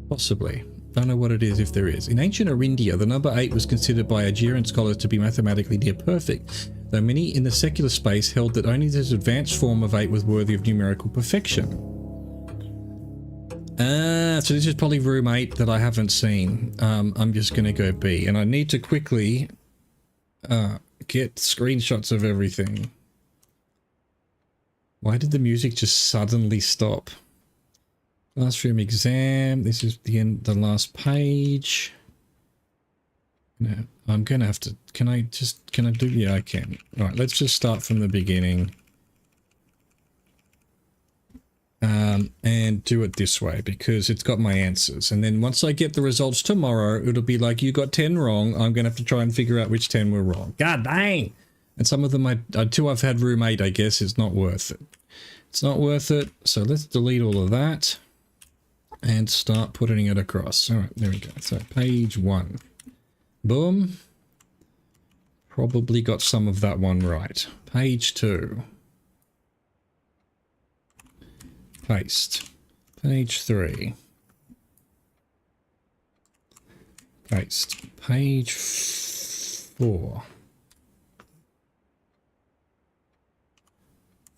Possibly. Don't know what it is if there is. In ancient Arindia, the number 8 was considered by Algerian scholars to be mathematically near perfect, though many in the secular space held that only this advanced form of 8 was worthy of numerical perfection. So this is probably room 8 that I haven't seen. I'm just going to go B, and I need to quickly get screenshots of everything. Why did the music just suddenly stop? Classroom exam. This is the end, the last page. No, I'm gonna have to, can I do, yeah, I can. All right, let's just start from the beginning. And do it this way because it's got my answers. And then once I get the results tomorrow, it'll be like, you got 10 wrong. I'm going to have to try and figure out which 10 were wrong. God dang. And some of them, two I've had room 8, I guess, is not worth it. It's not worth it. So let's delete all of that and start putting it across. All right, there we go. So page 1. Boom. Probably got some of that one right. Page 2. Paste. Page 3. Paste. Page 4.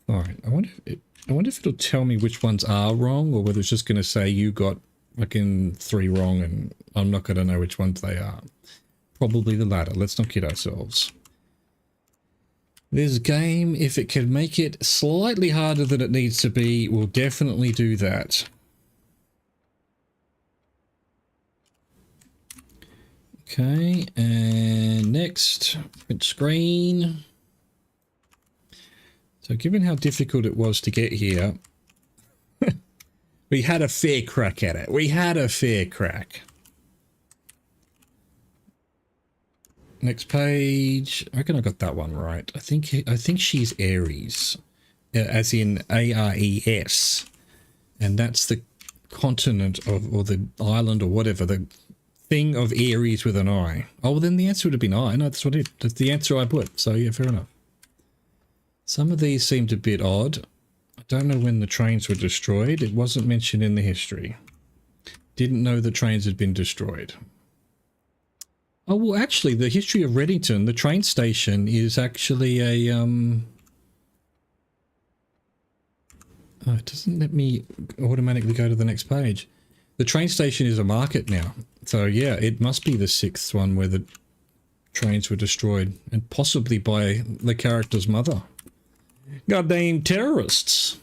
Alright, I wonder if it'll tell me which ones are wrong, or whether it's just going to say you got fucking 3 wrong and I'm not going to know which ones they are. Probably the latter. Let's not kid ourselves. This game, if it can make it slightly harder than it needs to be, will definitely do that. Okay, and next, print screen. So given how difficult it was to get here, we had a fair crack at it. We had a fair crack. Next page. I reckon I got that one right. I think she's Aries, as in Ares, and that's the continent of, or the island or whatever, the thing of Aries with an I. Oh, well, then the answer would have been I. No, that's the answer I put. So yeah, fair enough. Some of these seemed a bit odd. I don't know when the trains were destroyed. It wasn't mentioned in the history. Didn't know the trains had been destroyed. Oh, well, actually, the history of Reddington, the train station, is actually a, oh, it doesn't let me automatically go to the next page. The train station is a market now. So, yeah, it must be the 6th one where the trains were destroyed, and possibly by the character's mother. Goddamn terrorists!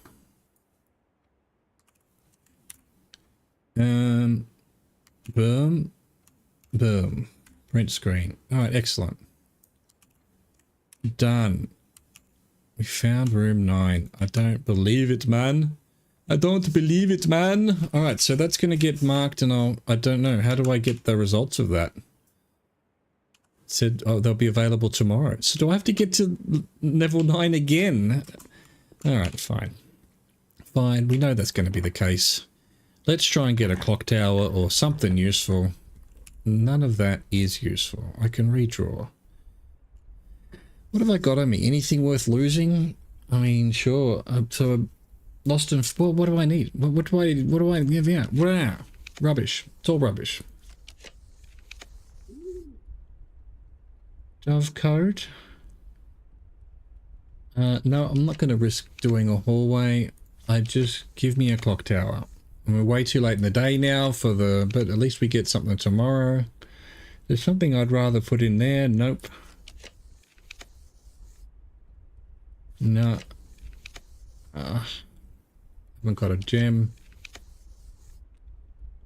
Boom. Boom. Print screen. Alright, excellent. Done. We found room 9. I don't believe it, man. I don't believe it, man. Alright, so that's going to get marked, and I don't know. How do I get the results of that? It said, oh, they'll be available tomorrow. So do I have to get to level 9 again? Alright, fine. Fine, we know that's going to be the case. Let's try and get a clock tower or something useful. None of that is useful. I can redraw. What have I got on me? Anything worth losing? I mean, sure. So I'm lost in... What do I need? What do I give out? Rubbish. It's all rubbish. Dove code? No, I'm not going to risk doing a hallway. Just give me a clock tower. We're way too late in the day now for the... But at least we get something tomorrow. There's something I'd rather put in there. Nope. No. Haven't got a gem.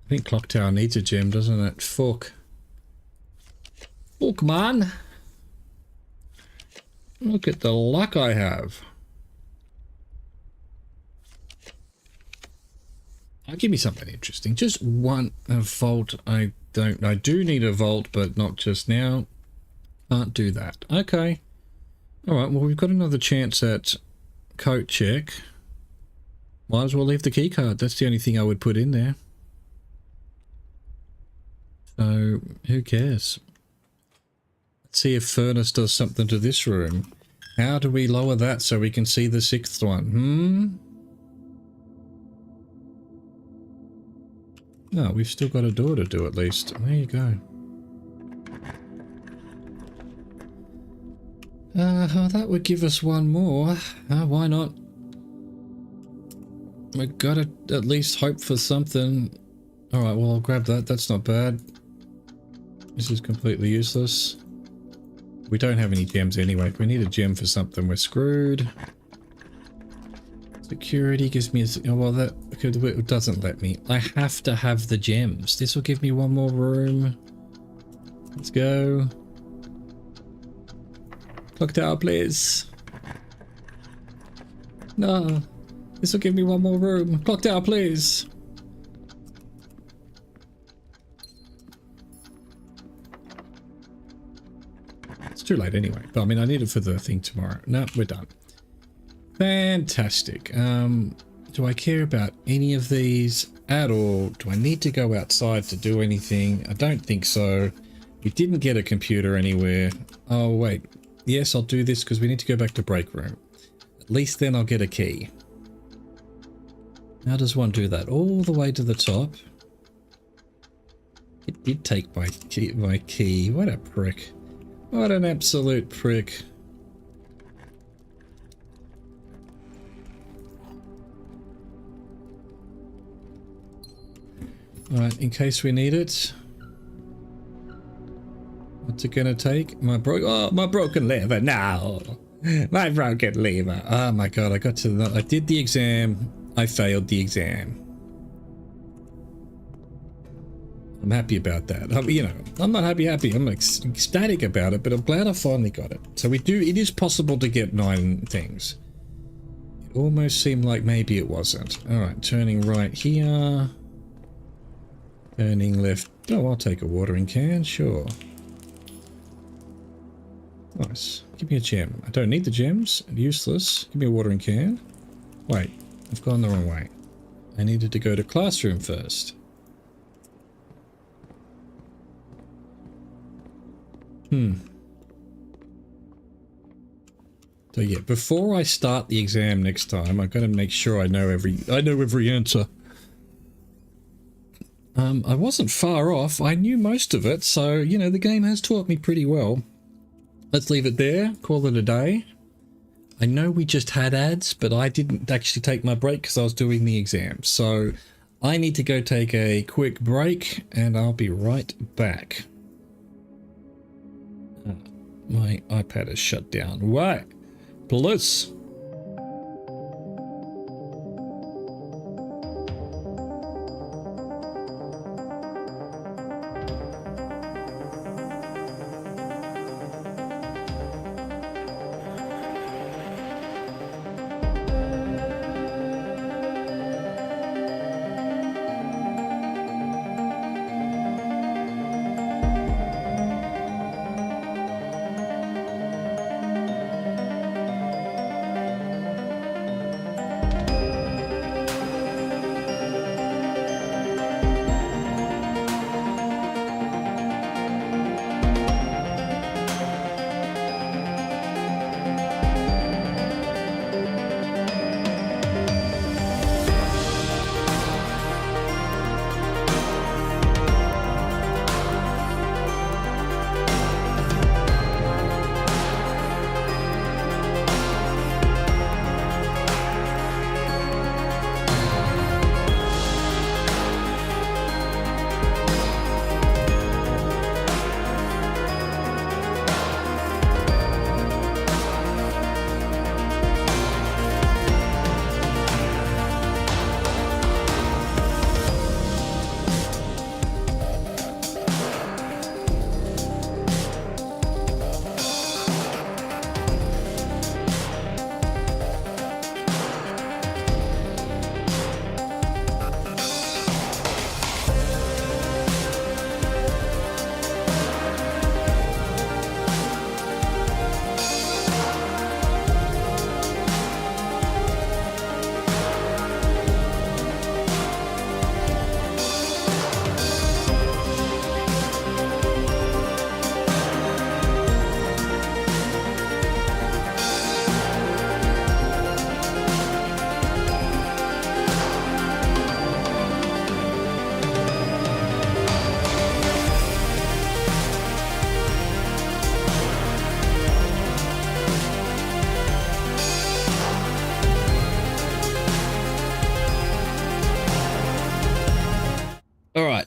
I think clock tower needs a gem, doesn't it? Fuck. Fuck, man. Look at the luck I have. Give me something interesting. Just one vault. I do need a vault, but not just now. Can't do that. Okay. Alright, well, we've got another chance at coat check. Might as well leave the key card. That's the only thing I would put in there. So, who cares? Let's see if furnace does something to this room. How do we lower that so we can see the 6th one? No, we've still got a door to do at least. There you go. That would give us one more. Why not? We gotta at least hope for something. Alright, well, I'll grab that. That's not bad. This is completely useless. We don't have any gems anyway. If we need a gem for something, we're screwed. Security gives me a... Oh, well, that it doesn't let me. I have to have the gems. This will give me one more room. Let's go. Clock tower, please. No. This will give me one more room. Clock tower, please. It's too late anyway. But I mean, I need it for the thing tomorrow. No, we're done. Fantastic. Do I care about any of these at all? Do I need to go outside to do anything? I don't think so. We didn't get a computer anywhere. Oh, wait. Yes, I'll do this because we need to go back to break room. At least then I'll get a key. How does one do that? All the way to the top. It did take my key. What a prick. What an absolute prick. Alright, in case we need it. What's it gonna take? My broken lever. No! My broken lever. Oh my god, I did the exam. I failed the exam. I'm happy about that. You know, I'm not happy. I'm ecstatic about it, but I'm glad I finally got it. So it is possible to get 9 things. It almost seemed like maybe it wasn't. Alright, turning right here. Turning left. Oh, I'll take a watering can, sure. Nice. Give me a gem. I don't need the gems. Useless. Give me a watering can. Wait, I've gone the wrong way. I needed to go to classroom first. So yeah, before I start the exam next time, I've got to make sure I know every answer. I wasn't far off. I knew most of it, so, you know, the game has taught me pretty well. Let's leave it there. Call it a day. I know we just had ads, but I didn't actually take my break because I was doing the exam. So I need to go take a quick break, and I'll be right back. My iPad is shut down. Why? Plus.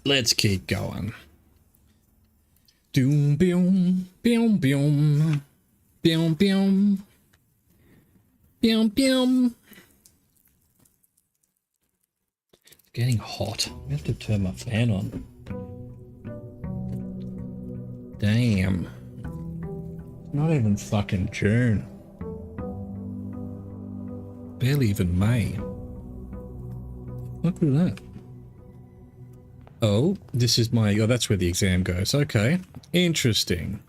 Let's keep going. Doom, boom, boom, boom, boom, boom, boom, boom. It's getting hot. I have to turn my fan on. Damn. Not even fucking June. Barely even May. Look at that. Oh, this is my... Oh, that's where the exam goes. Okay. Interesting.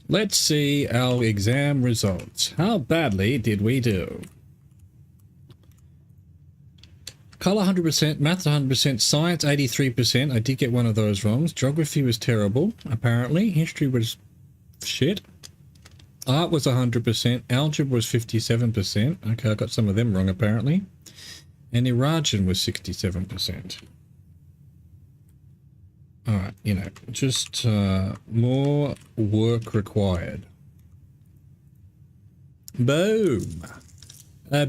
Let's see our exam results. How badly did we do? Colour 100%, math 100%, science 83%. I did get one of those wrong. Geography was terrible, apparently. History was shit. Art was 100%. Algebra was 57%. Okay, I got some of them wrong, apparently. And Irajan was 67%. Alright, you know, just more work required. Boom!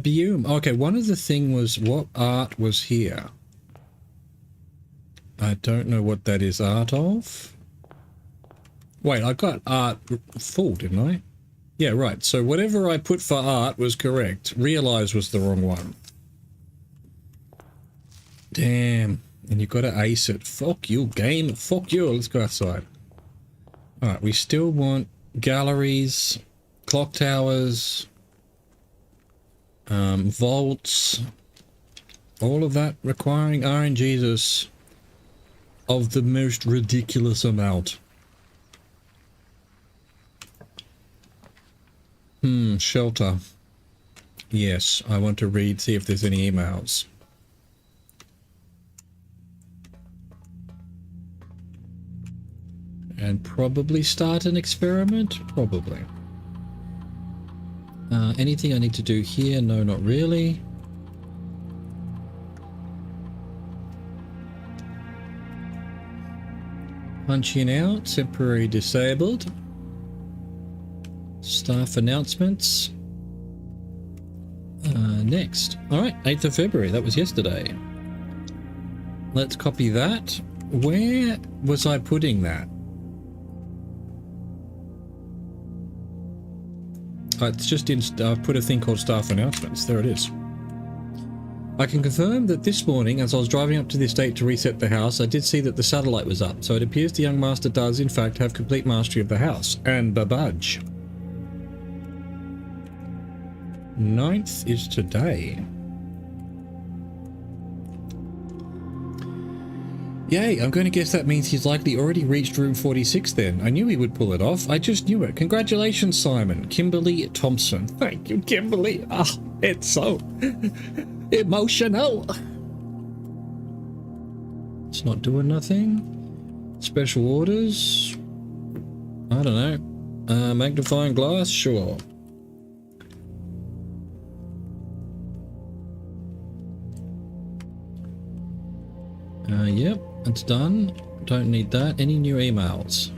Boom. Okay, one of the thing was what art was here. I don't know what that is art of. Wait, I got art full, didn't I? Yeah, right. So whatever I put for art was correct. Realize was the wrong one. Damn. And you got to ace it. Fuck you, game. Fuck you. Let's go outside. Alright, we still want galleries, clock towers, vaults, all of that requiring RNGs of the most ridiculous amount. Shelter. Yes, I want to read, see if there's any emails. And probably start an experiment? Probably. Anything I need to do here? No, not really. Punching out, temporary disabled. Staff announcements. Next. Alright, 8th of February, that was yesterday. Let's copy that. Where was I putting that? It's just in, I've put a thing called staff announcements. There it is. I can confirm that this morning, as I was driving up to the estate to reset the house, I did see that the satellite was up, so it appears the young master does, in fact, have complete mastery of the house. And babudge. 9th is today. Yay, I'm going to guess that means he's likely already reached room 46 then. I knew he would pull it off. I just knew it. Congratulations, Simon. Kimberly Thompson. Thank you, Kimberly. Ah, it's so emotional. It's not doing nothing. Special orders. I don't know. Magnifying glass? Sure. Yep. It's done. Don't need that. Any new emails?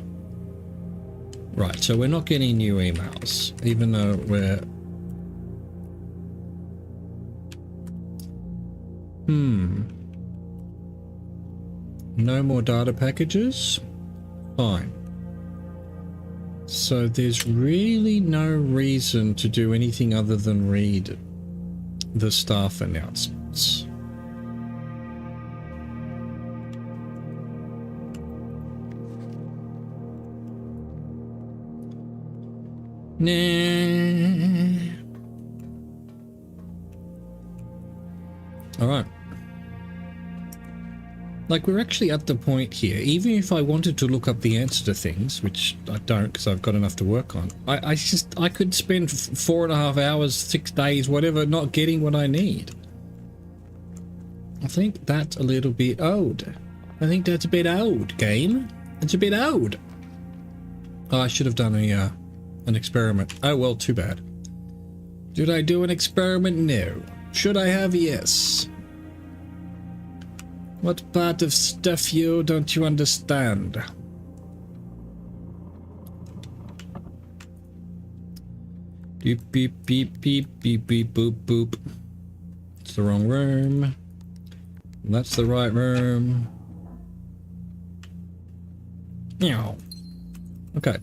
Right, so we're not getting new emails, even though we're... No more data packages? Fine. So there's really no reason to do anything other than read the staff announcements. Nah. Alright. Like, we're actually at the point here, even if I wanted to look up the answer to things, which I don't because I've got enough to work on, I could spend 4.5 hours, 6 days, whatever, not getting what I need. I think that's a little bit old. I think that's a bit old, game. It's a bit old. Oh, I should have done an experiment. Oh, well, too bad. Did I do an experiment? No. Should I have? Yes. What part of stuff don't you understand? Beep, beep, beep, beep, beep, beep, boop, boop. It's the wrong room. That's the right room. Meow. Okay.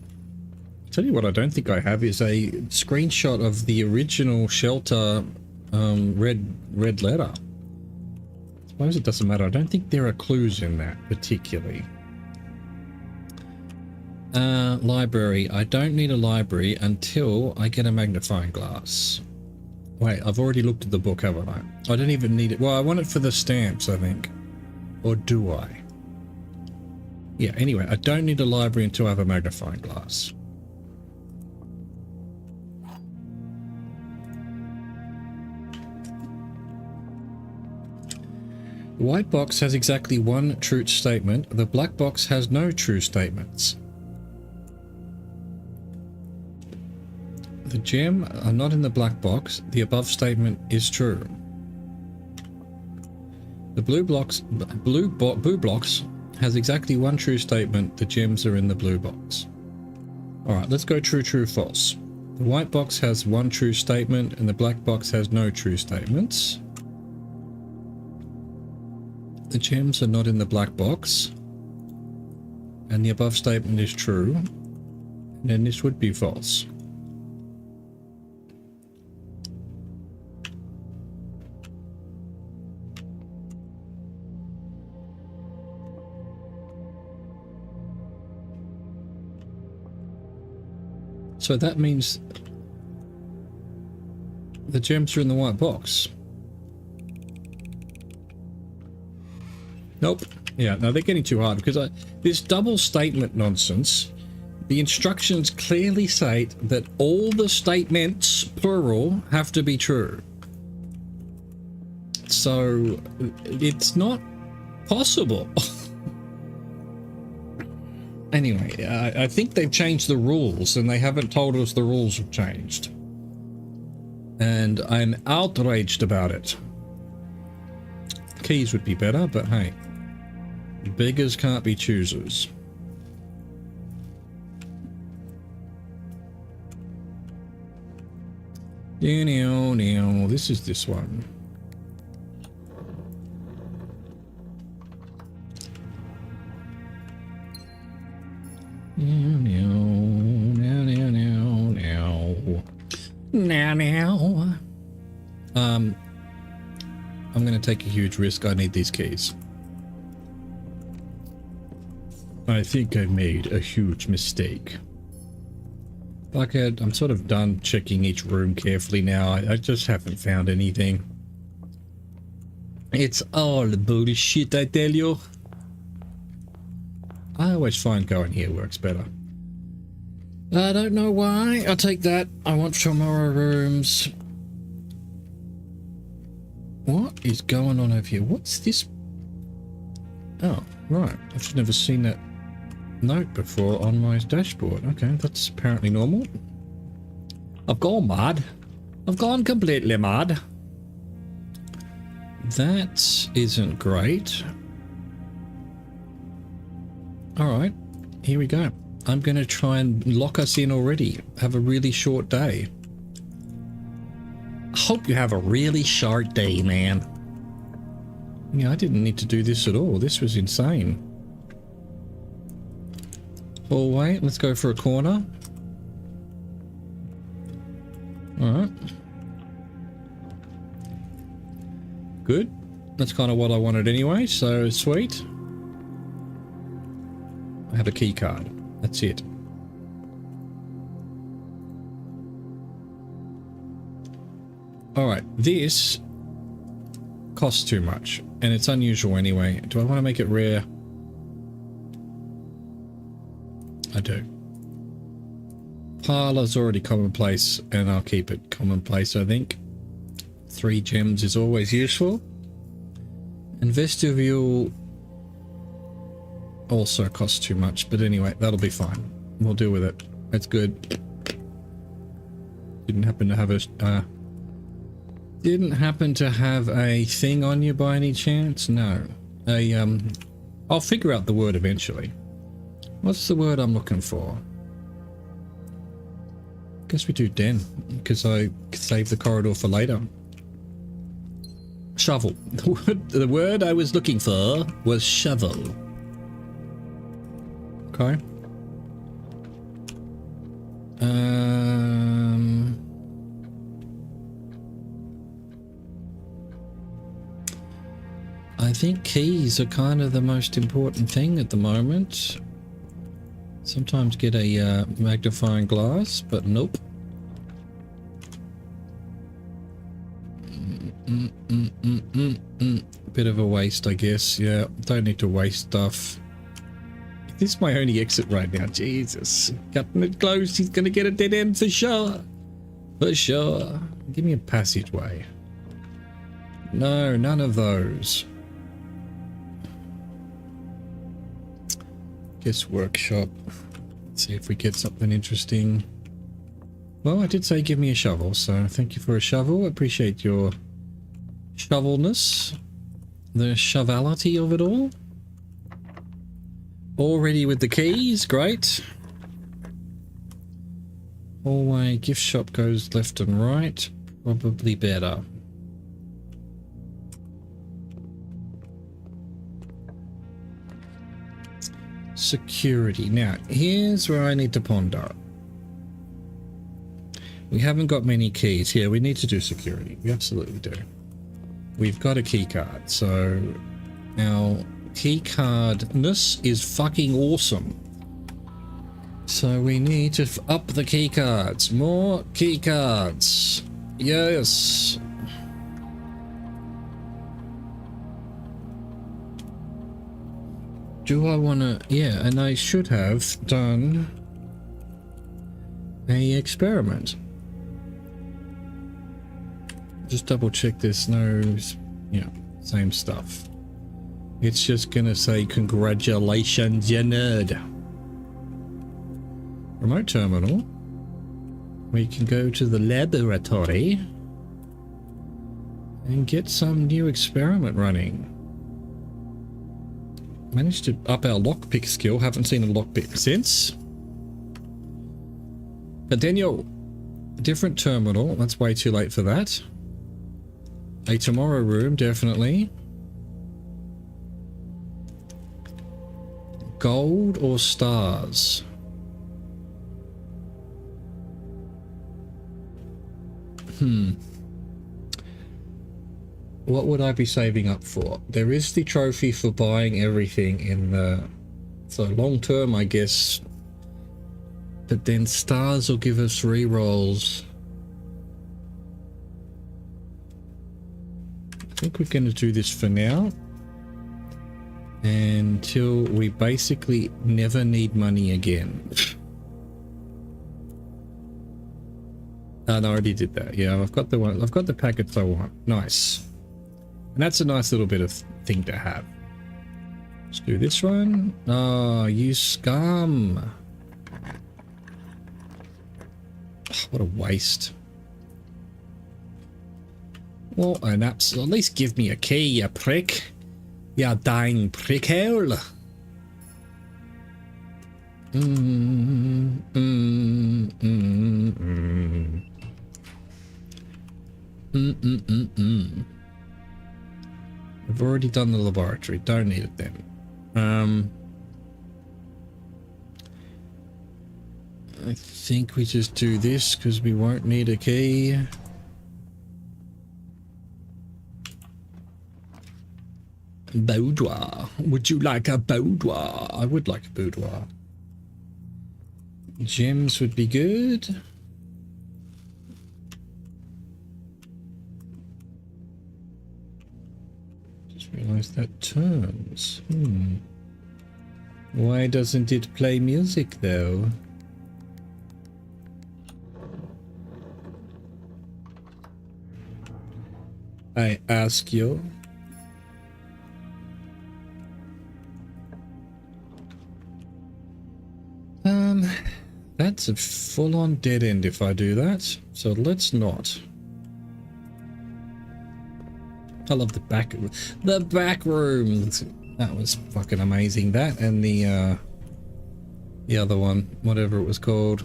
Tell you what I don't think I have is a screenshot of the original shelter red letter. Suppose it doesn't matter. I don't think there are clues in that particularly. Library. I don't need a library until I get a magnifying glass. Wait, I've already looked at the book, haven't I? I don't even need it. Well, I want it for the stamps, I think. Or do I? Yeah, anyway, I don't need a library until I have a magnifying glass. The white box has exactly one true statement. The black box has no true statements. The gem are not in the black box. The above statement is true. The blue blocks has exactly one true statement. The gems are in the blue box. Alright, let's go true, true, false. The white box has one true statement and the black box has no true statements. The gems are not in the black box. And the above statement is true. And then this would be false. So that means the gems are in the white box. Nope. Yeah, no, they're getting too hard because this double statement nonsense, the instructions clearly state that all the statements, plural, have to be true. So it's not possible. Anyway, I think they've changed the rules and they haven't told us the rules have changed. And I'm outraged about it. Keys would be better, but hey. Beggars can't be choosers. This is this one. Now. I'm going to take a huge risk. I need these keys. I think I made a huge mistake. Bucket, I'm sort of done checking each room carefully now. I just haven't found anything. It's all bullshit, I tell you. I always find going here works better. I don't know why. I'll take that. I want tomorrow rooms. What is going on over here? What's this? Oh, right. I've just never seen that note before on my dashboard. Okay, that's apparently normal. I've gone mad. I've gone completely mad. That isn't great. Alright, here we go. I'm going to try and lock us in already. Have a really short day. I hope you have a really short day, man. Yeah, I didn't need to do this at all. This was insane. Hallway, let's go for a corner. Alright. Good. That's kind of what I wanted anyway, so sweet. I have a key card. That's it. Alright, this costs too much, and it's unusual anyway. Do I want to make it rare? I do. Parlor's already commonplace, and I'll keep it commonplace, I think. 3 gems is always useful. And vestibule also costs too much, but anyway, that'll be fine. We'll deal with it. That's good. Didn't happen to have a thing on you by any chance? No. I'll figure out the word eventually. What's the word I'm looking for? Guess we do den, because I saved the corridor for later. Shovel. The word I was looking for was shovel. Okay. I think keys are kind of the most important thing at the moment. Sometimes get a magnifying glass, but nope. Bit of a waste, I guess. Yeah, don't need to waste stuff. This is my only exit right now. Jesus. Cutting it close. He's going to get a dead end for sure. For sure. Give me a passageway. No, none of those. Guess workshop. Let's see if we get something interesting. Well, I did say give me a shovel, so thank you for a shovel. Appreciate your shovelness. The shovality of it all. Already with the keys, great. Hallway, gift shop goes left and right. Probably better. Security. Now, here's where I need to ponder. We haven't got many keys. Yeah, we need to do security. We absolutely do. We've got a key card, so our key cardness is fucking awesome. So we need to up the key cards. More key cards. Yes. Do I want to... Yeah, and I should have done a experiment. Just double check there's no... Yeah, same stuff. It's just gonna say, congratulations, you nerd. Remote terminal. We can go to the laboratory and get some new experiment running. Managed to up our lockpick skill. Haven't seen a lockpick since. Continue. Different terminal. That's way too late for that. A tomorrow room, definitely. Gold or stars? What would I be saving up for? There is the trophy for buying everything in the... So long term, I guess. But then stars will give us re-rolls. I think we're going to do this for now. Until we basically never need money again. Oh, no, I already did that. Yeah, I've got the one. I've got the packets I want. Nice. And that's a nice little bit of thing to have. Let's do this one. Oh, you scum. What a waste. Well, and at least give me a key, you prick. You dang prickhole. I've already done the laboratory. Don't need it then. I think we just do this because we won't need a key. Boudoir. Would you like a boudoir? I would like a boudoir. Gems would be good. Just realized that turns. Why doesn't it play music though? I ask you. That's a full-on dead end if I do that, so let's not. I love the back rooms. That was fucking amazing. That and the other one, whatever it was called.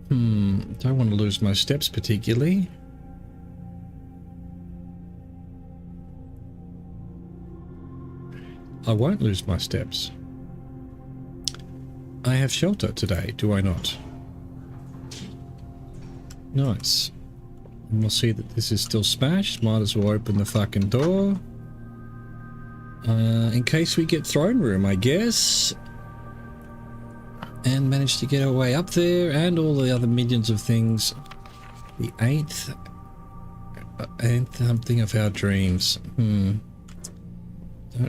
Don't want to lose my steps particularly. I won't lose my steps. I have shelter today, do I not? Nice. And we'll see that this is still smashed. Might as well open the fucking door. In case we get throne room, I guess. And manage to get our way up there and all the other millions of things. The eighth something of our dreams. Don't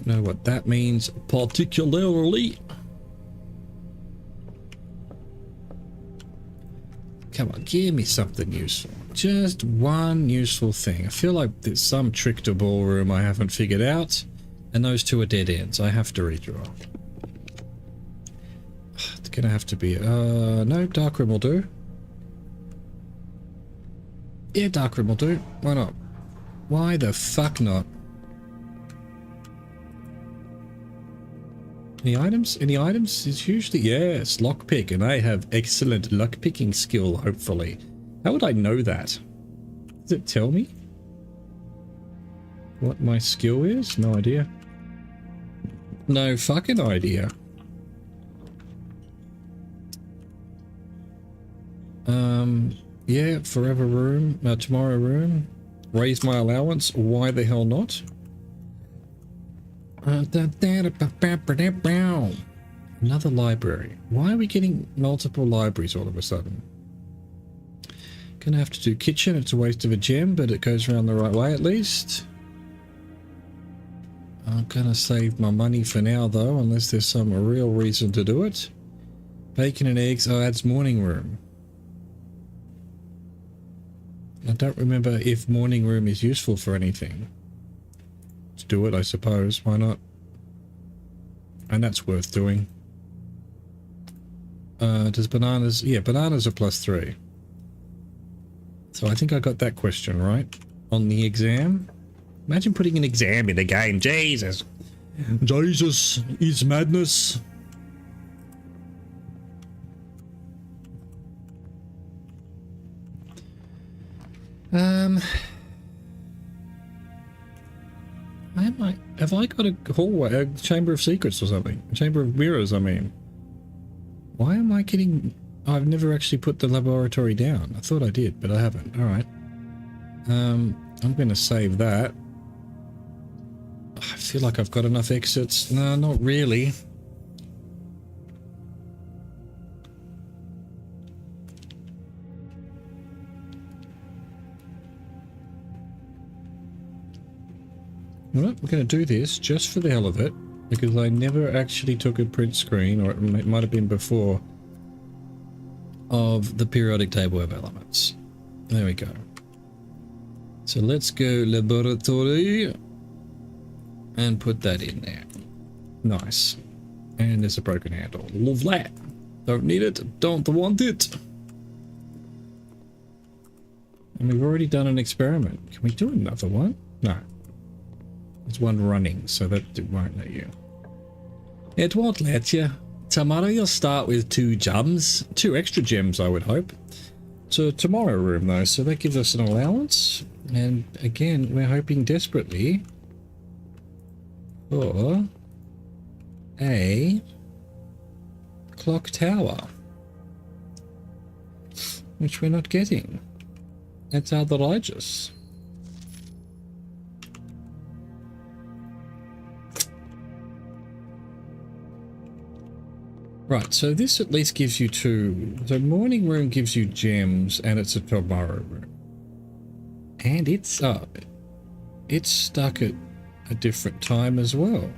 know what that means particularly. Come on, give me something useful. Just one useful thing. I feel like there's some trick to ballroom I haven't figured out. And those two are dead ends. I have to redraw. It's gonna have to be... no, darkroom will do. Yeah, darkroom will do. Why not? Why the fuck not? Any items? Any items? It's usually... Yes, lockpick. And I have excellent lockpicking skill, hopefully. How would I know that? Does it tell me what my skill is? No idea. No fucking idea. Yeah, forever room, tomorrow room. Raise my allowance. Why the hell not? Another library. Why are we getting multiple libraries all of a sudden? Gonna have to do kitchen. It's a waste of a gem, but it goes around the right way at least. I'm gonna save my money for now though, unless there's some real reason to do it. Bacon and eggs. Oh, adds morning room. I don't remember if morning room is useful for anything. Let's do it, I suppose. Why not? And that's worth doing. Does bananas... Yeah, bananas are +3. So I think I got that question right on the exam. Imagine putting an exam in a game. Jesus. Jesus is madness. Have I got a hallway, a chamber of secrets or something? A chamber of mirrors, I mean. Why am I getting... I've never actually put the laboratory down. I thought I did, but I haven't. Alright. I'm going to save that. I feel like I've got enough exits. No, not really. Well, we're going to do this just for the hell of it, because I never actually took a print screen, or it might have been before, of the periodic table of elements. There we go. So let's go laboratory and put that in there. Nice. And there's a broken handle. Love that. Don't need it. Don't want it. And we've already done an experiment. Can we do another one? No. There's one running, so that won't let you. It won't let you. Tomorrow you'll start with 2 gems. 2 extra gems, I would hope. So tomorrow room, though, so that gives us an allowance. And again, we're hoping desperately for a clock tower, which we're not getting. That's outrageous. Right, so this at least gives you 2. So morning room gives you gems, and it's a tomorrow room. And it's stuck at a different time as well.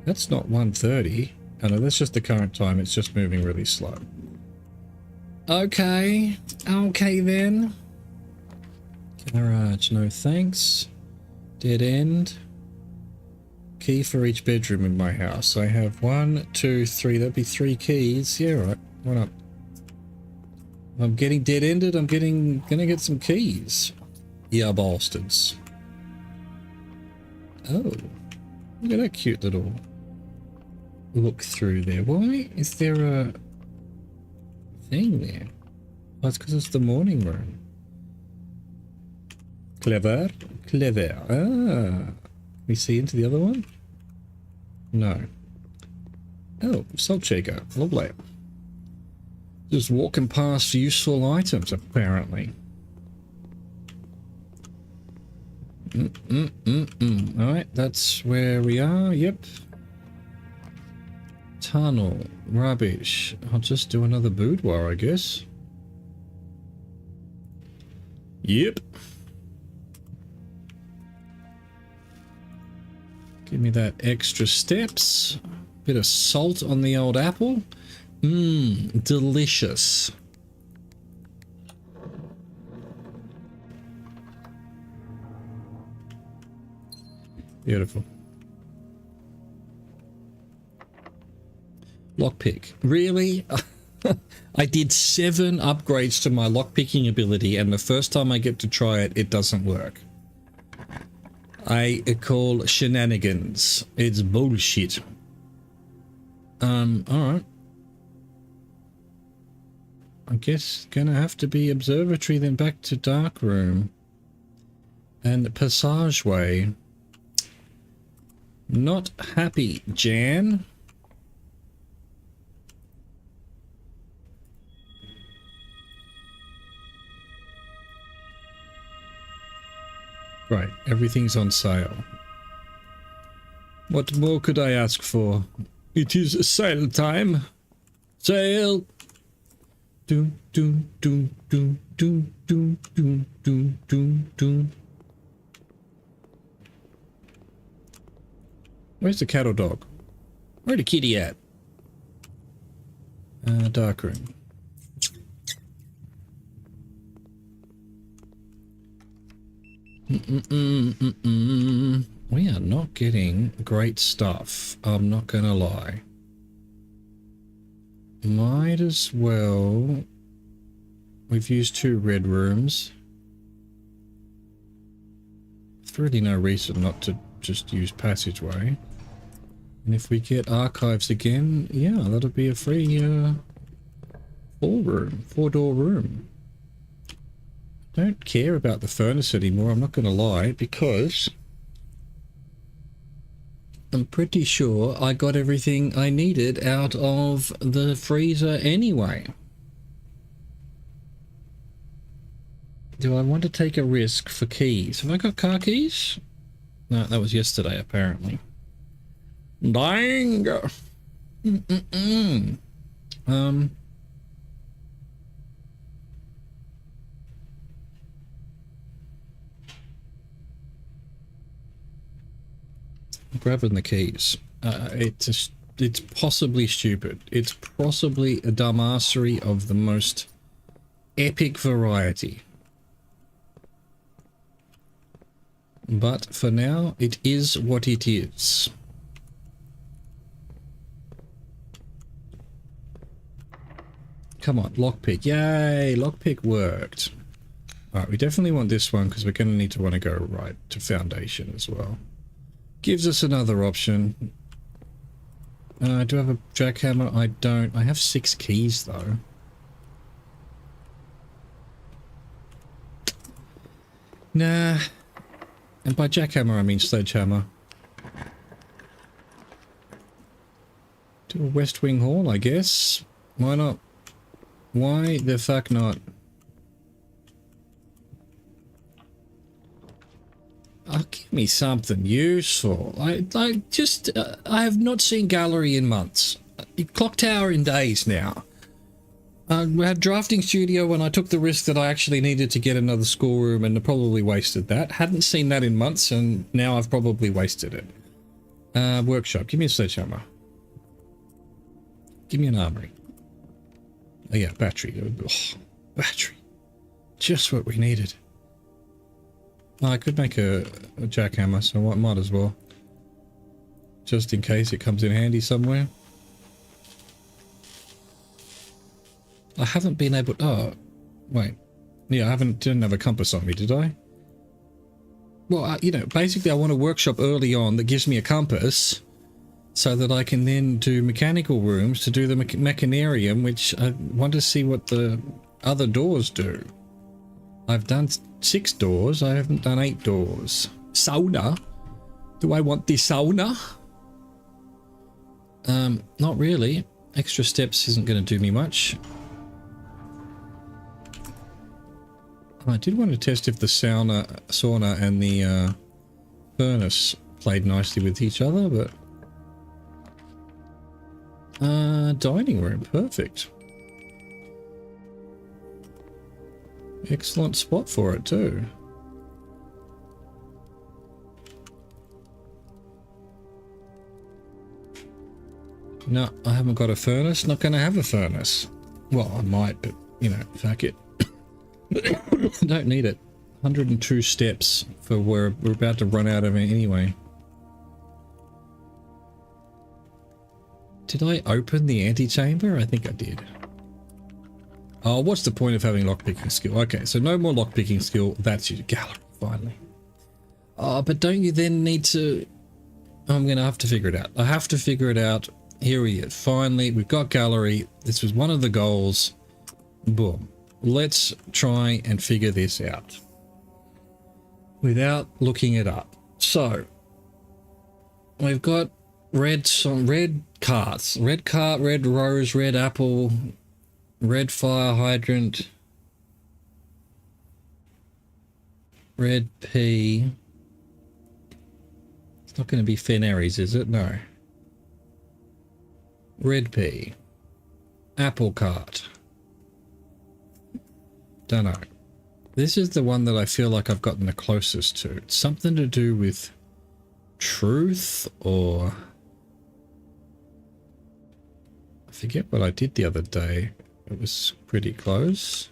That's not 1:30. Oh no, that's just the current time. It's just moving really slow. Okay. Okay then. Garage, no thanks. Dead end. Key for each bedroom in my house. I have 1, 2, 3. That'd be 3 keys. Yeah, right. Why not? If I'm getting dead-ended, I'm gonna get some keys. Yeah, bastards. Oh. Look at that cute little look through there. Why is there a thing there? Oh, it's because it's the morning room. Clever. Clever. Ah. Can we see into the other one? No. Oh, salt shaker. Lovely. Just walking past useful items, apparently. Alright, that's where we are. Yep. Tunnel. Rubbish. I'll just do another boudoir, I guess. Yep. Give me that extra steps. Bit of salt on the old apple. Mmm, delicious. Beautiful. Lockpick. Really? I did 7 upgrades to my lockpicking ability, and the first time I get to try it, it doesn't work. I call shenanigans. It's bullshit. Alright. I guess gonna have to be observatory, then back to dark room. And passageway. Not happy, Jan. Right, everything's on sale. What more could I ask for? It is sale time. Sale. Do do do do do do do do do do. Where's the cat or dog? Where's the kitty at? Dark room. We are not getting great stuff. I'm not gonna lie. Might as well. We've used 2 red rooms. There's really no reason not to just use passageway. And if we get archives again, yeah, that'll be a free 4-door room. Don't care about the furnace anymore, I'm not going to lie, because I'm pretty sure I got everything I needed out of the freezer anyway. Do I want to take a risk for keys? Have I got car keys? No, that was yesterday, apparently. Dang! Grabbing the keys. It's possibly stupid. It's possibly a dumbassery of the most epic variety. But for now, it is what it is. Come on, lockpick. Yay, lockpick worked. Alright, we definitely want this one because we're going to need to want to go right to foundation as well. Gives us another option. Do I have a jackhammer? I don't. I have 6 keys though. Nah. And by jackhammer I mean sledgehammer. To a West Wing Hall, I guess. Why not? Why the fuck not? Oh, give me something useful. I have not seen gallery in months. Clock tower in days now. We had drafting studio when I took the risk that I actually needed to get another schoolroom and I probably wasted that. Hadn't seen that in months and now I've probably wasted it. Workshop. Give me a sledgehammer. Give me an armory. Oh yeah, battery. Oh, battery. Just what we needed. Oh, I could make a jackhammer, so I might as well. Just in case it comes in handy somewhere. I haven't been able... Oh, wait. Yeah, didn't have a compass on me, did I? Well, you know, basically I want a workshop early on that gives me a compass so that I can then do mechanical rooms to do the mechanarium, which I want to see what the other doors do. I've done 6 doors, I haven't done 8 doors. Sauna? Do I want the sauna? Not really. Extra steps isn't going to do me much. I did want to test if the sauna and the furnace played nicely with each other, but dining room, perfect. Excellent spot for it too. No, I haven't got a furnace. Not going to have a furnace. Well, I might, but, you know, fuck it. Don't need it. 102 steps for we're about to run out of it anyway. Did I open the antechamber? I think I did. Oh, what's the point of having lockpicking skill? Okay, so no more lockpicking skill. That's your gallery, finally. Oh, but don't you then need to... I'm going to have to figure it out. I have to figure it out. Here we are. Finally, we've got gallery. This was one of the goals. Boom. Let's try and figure this out without looking it up. So, we've got red carts. Red cart, red rose, red apple, red fire hydrant, red pea. It's not going to be Fenaries, is it? No. Red pea. Apple cart. Dunno. This is the one that I feel like I've gotten the closest to. It's something to do with truth, or... I forget what I did the other day. It was pretty close.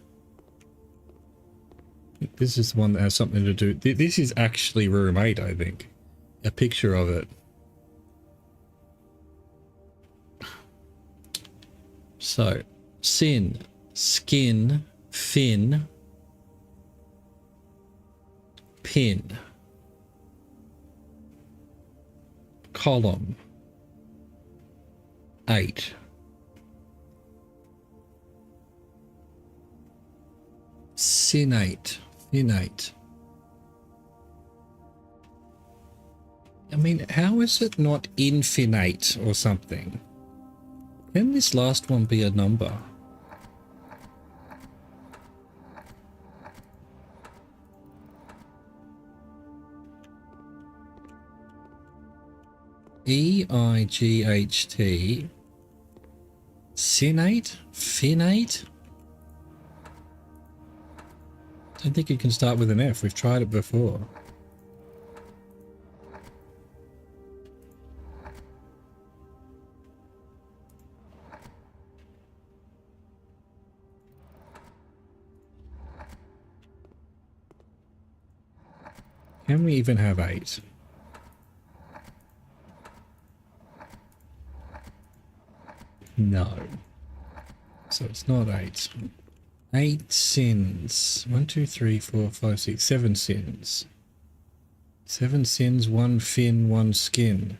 This is the one that has something to do... This is actually room 8, I think. A picture of it. So, sin, skin, fin, pin, column, 8. Sinate, finate. I mean, how is it not infinite or something? Can this last one be a number? E-I-G-H-T. Sinate? Finate? I don't think it can start with an F. We've tried it before. Can we even have 8? No. So it's not 8. 8 sins. 1, 2, 3, 4, 5, 6, 7 sins. 7 sins, 1 fin, 1 skin.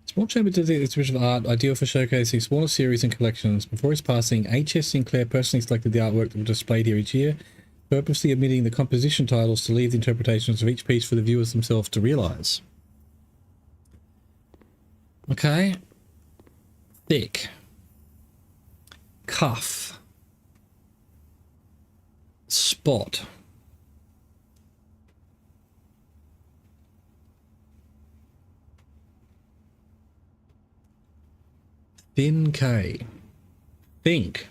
Small chamber to the exhibition of art, ideal for showcasing smaller series and collections. Before his passing, H.S. Sinclair personally selected the artwork that was displayed here each year, purposely omitting the composition titles to leave the interpretations of each piece for the viewers themselves to realise. Okay. Thick. Cuff. Spot. Thin K. Think.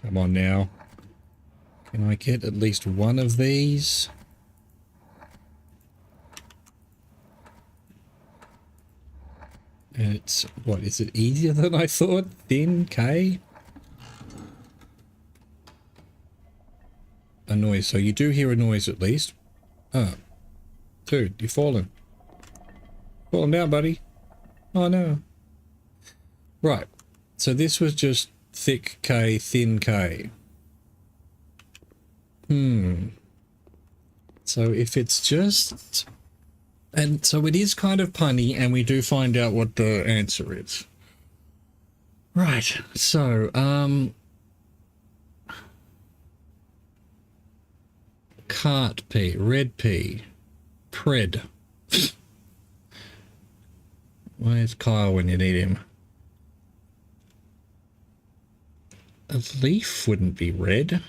Come on now. Can I get at least one of these? And it's, what, is it easier than I thought? Thin K? A noise. So you do hear a noise at least. Oh. Dude, you're falling. Falling down, buddy. Oh no. Right. So this was just thick K, thin K. So if it's just... And so it is kind of punny, and we do find out what the answer is. Right. Cart P, red P, pred. Where's Kyle when you need him? A leaf wouldn't be red.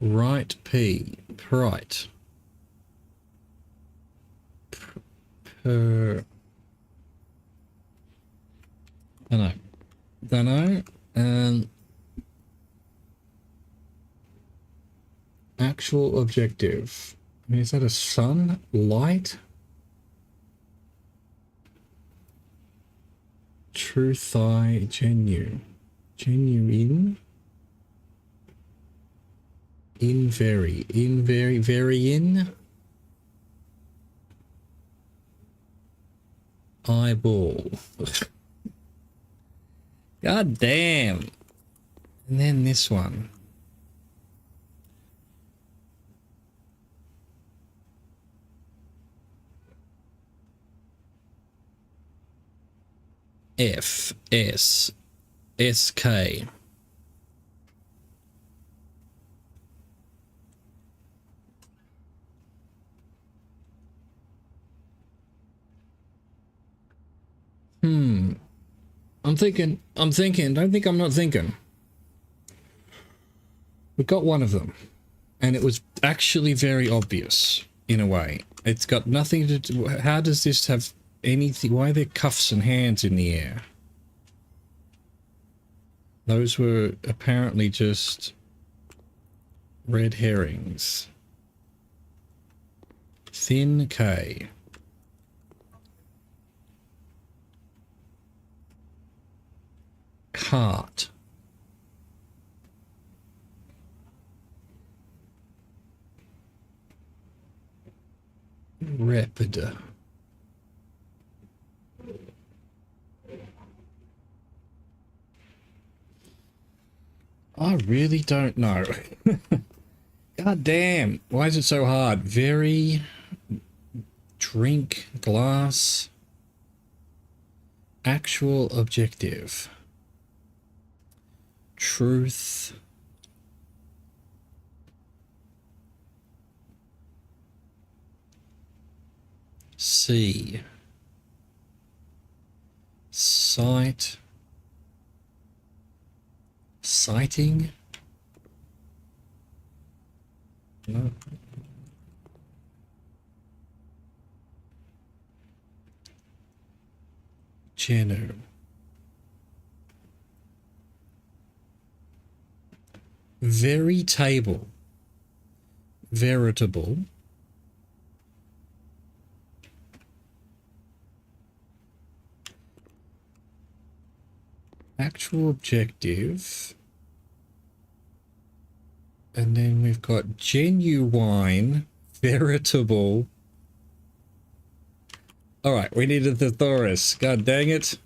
Right P, right. Don't know. Actual objective. I mean, is that a sun? Light? True thigh, genuine. Genuine? In very, very in? Eyeball. God damn. And then this one. F S S K. I'm thinking, don't think I'm not thinking. We got one of them, and it was actually very obvious in a way. It's got nothing to do. How does this have anything? Why are there cuffs and hands in the air? Those were apparently just red herrings. Thin K. Cart. Rapid. I really don't know. God damn. Why is it so hard? Very. Drink. Glass. Actual objective. Truth. See. Sight. Sighting. No. Genu. Very table. Veritable. Actual objective. And then we've got genuine, veritable. All right, we need a thesaurus. God dang it.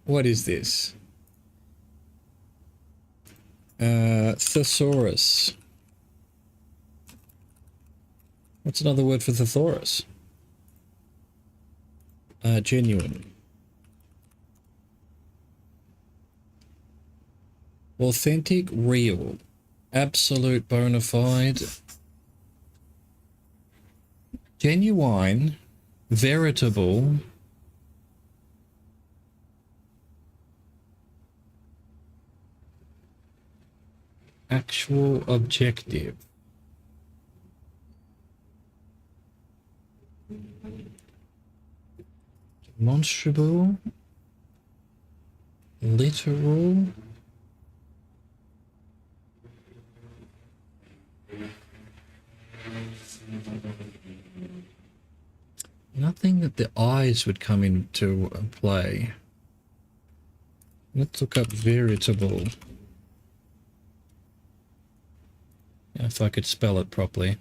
What is this? Thesaurus. What's another word for thesaurus? Genuine. Authentic, real. Absolute, bona fide. Genuine, veritable. Actual objective. Demonstrable. Literal. Nothing that the eyes would come into play. Let's look up veritable. If I could spell it properly.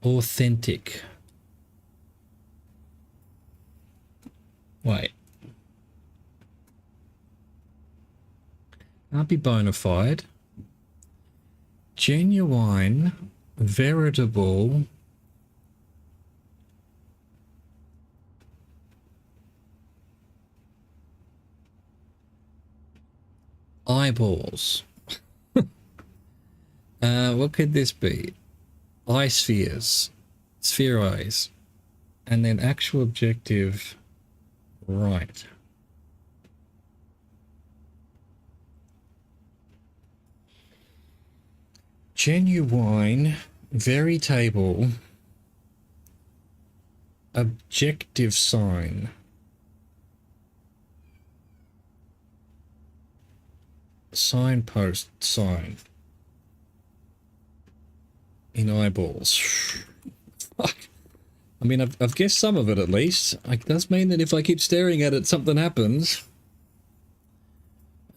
Authentic. Wait. Can't be bona fide. Genuine, veritable. Eyeballs. What could this be? Eye spheres. Sphere eyes. And then actual objective. Right. Genuine, veritable, objective sign. Signpost sign. In eyeballs. Fuck. I mean, I've guessed some of it at least. It does mean that if I keep staring at it, something happens.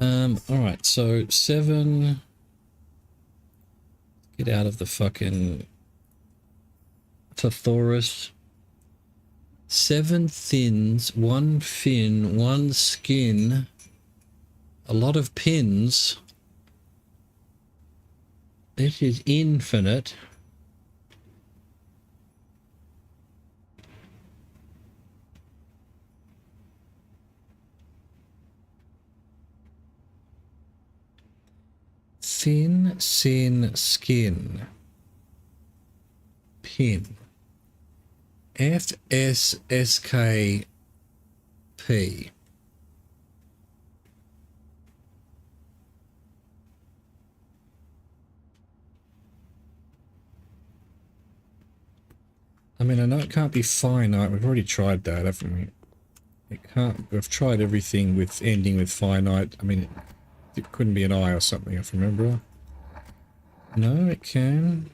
Alright, so 7... Get out of the fucking thesaurus. 7 thins, 1 fin, 1 skin, a lot of pins. This is infinite. Thin, sin, skin. Pin. FSSKP. I mean, I know it can't be finite. We've already tried that, haven't we? It can't. We've tried everything with ending with finite. I mean, it couldn't be an I or something, if I remember. No, it can.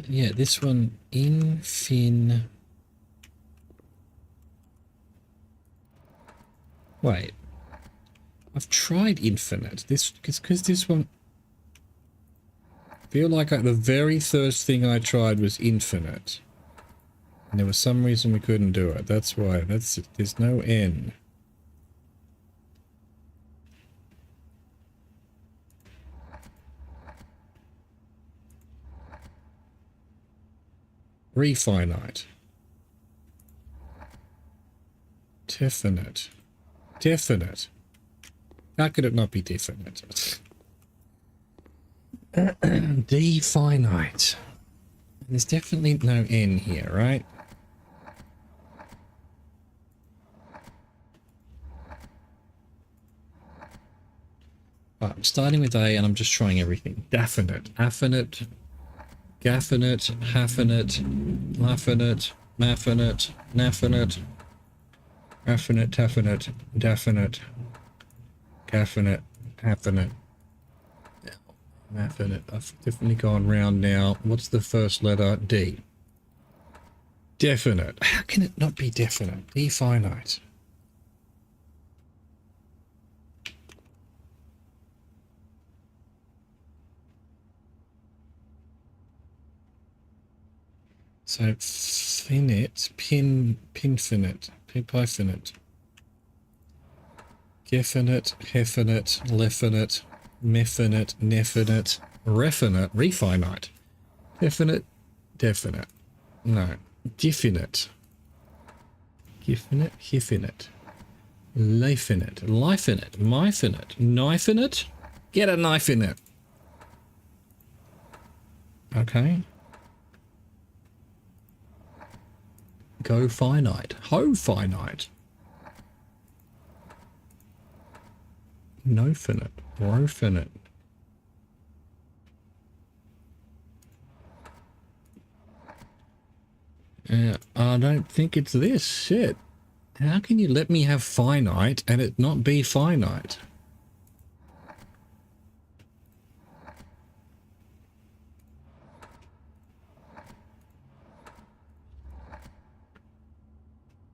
Yeah, this one, infin. Wait. I've tried infinite. Because this one... I feel like the very first thing I tried was infinite. And there was some reason we couldn't do it. That's why. There's no N. Refinite. Definite. Definite. How could it not be definite? Definite. There's definitely no N here, right? Right, I'm starting with A and I'm just trying everything. Definite. Affinite. Gaffinite. Haffinite. Laffinite. Maffinite. Naffinite. Affinite. Taffinite. Definite. Gaffinite. Affinite. Maffinite. I've definitely gone round now. What's the first letter? D. Definite. How can it not be definite? Definite. So finite, pinfinite, pinfinite, gefinite, heffinite, leffinite, meffinite, neffinite, refinite, refinite, definite, definite, no, definite, gifinite, hiffinite, liffinite, liffinite, myfinite, knifeinite, get a knife in it. Okay. Go finite. Ho finite. No finite. Ro finite. I don't think it's this. Shit. How can you let me have finite and it not be finite?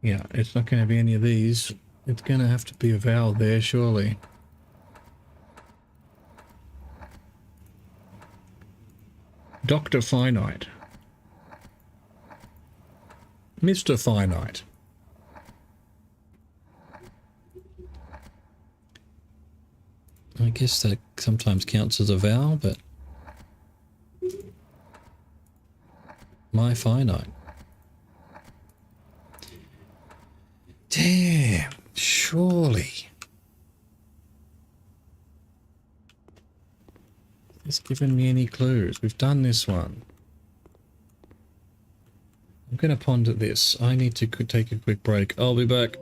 Yeah, it's not going to be any of these. It's going to have to be a vowel there, surely. Dr. Finite. Mr. Finite. I guess that sometimes counts as a vowel, but... my finite. Damn, surely. It's given me any clues. We've done this one. I'm going to ponder this. I need to take a quick break. I'll be back.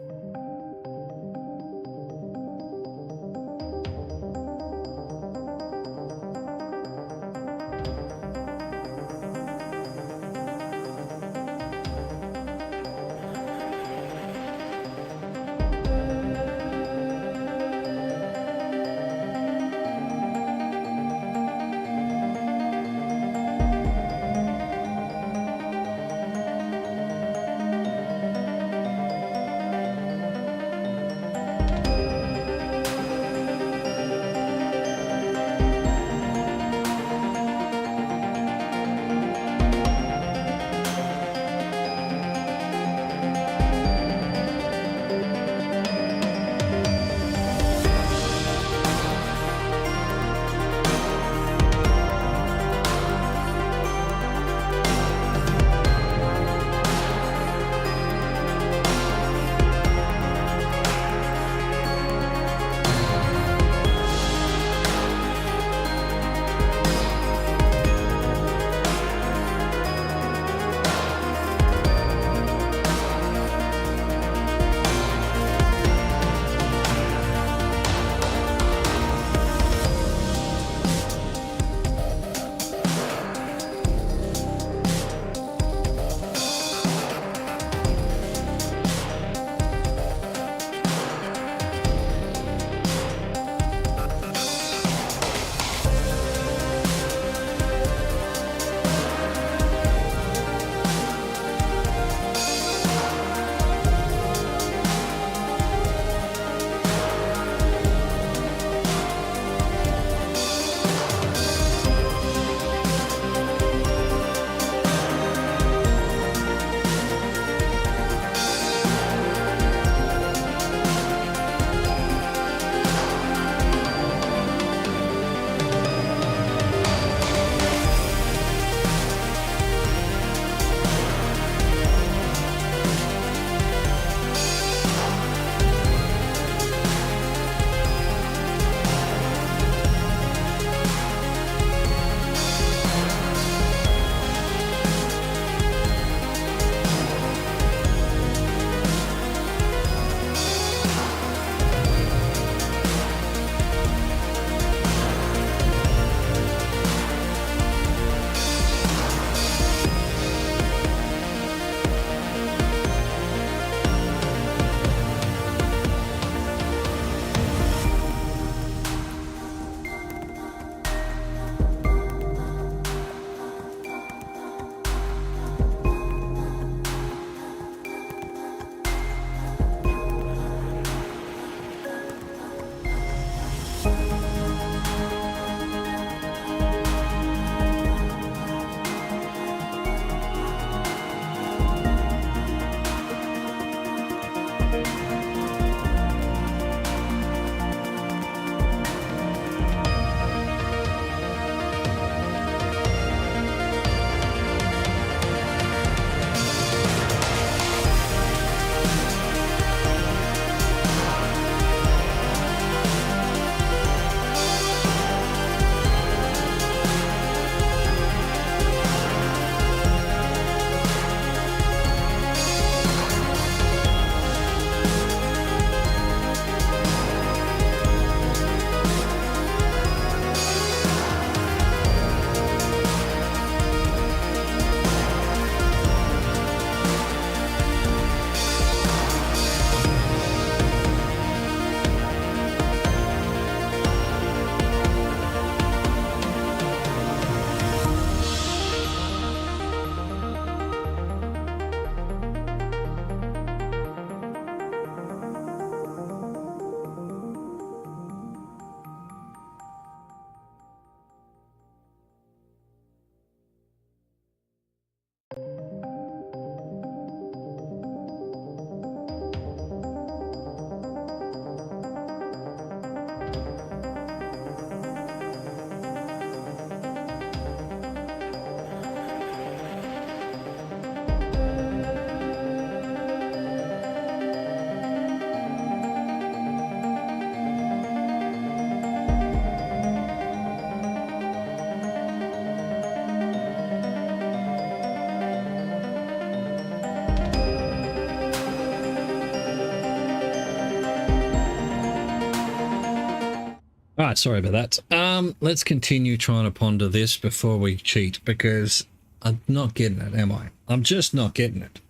All right, sorry about that. Let's continue trying to ponder this before we cheat, because I'm not getting it, am I? I'm just not getting it.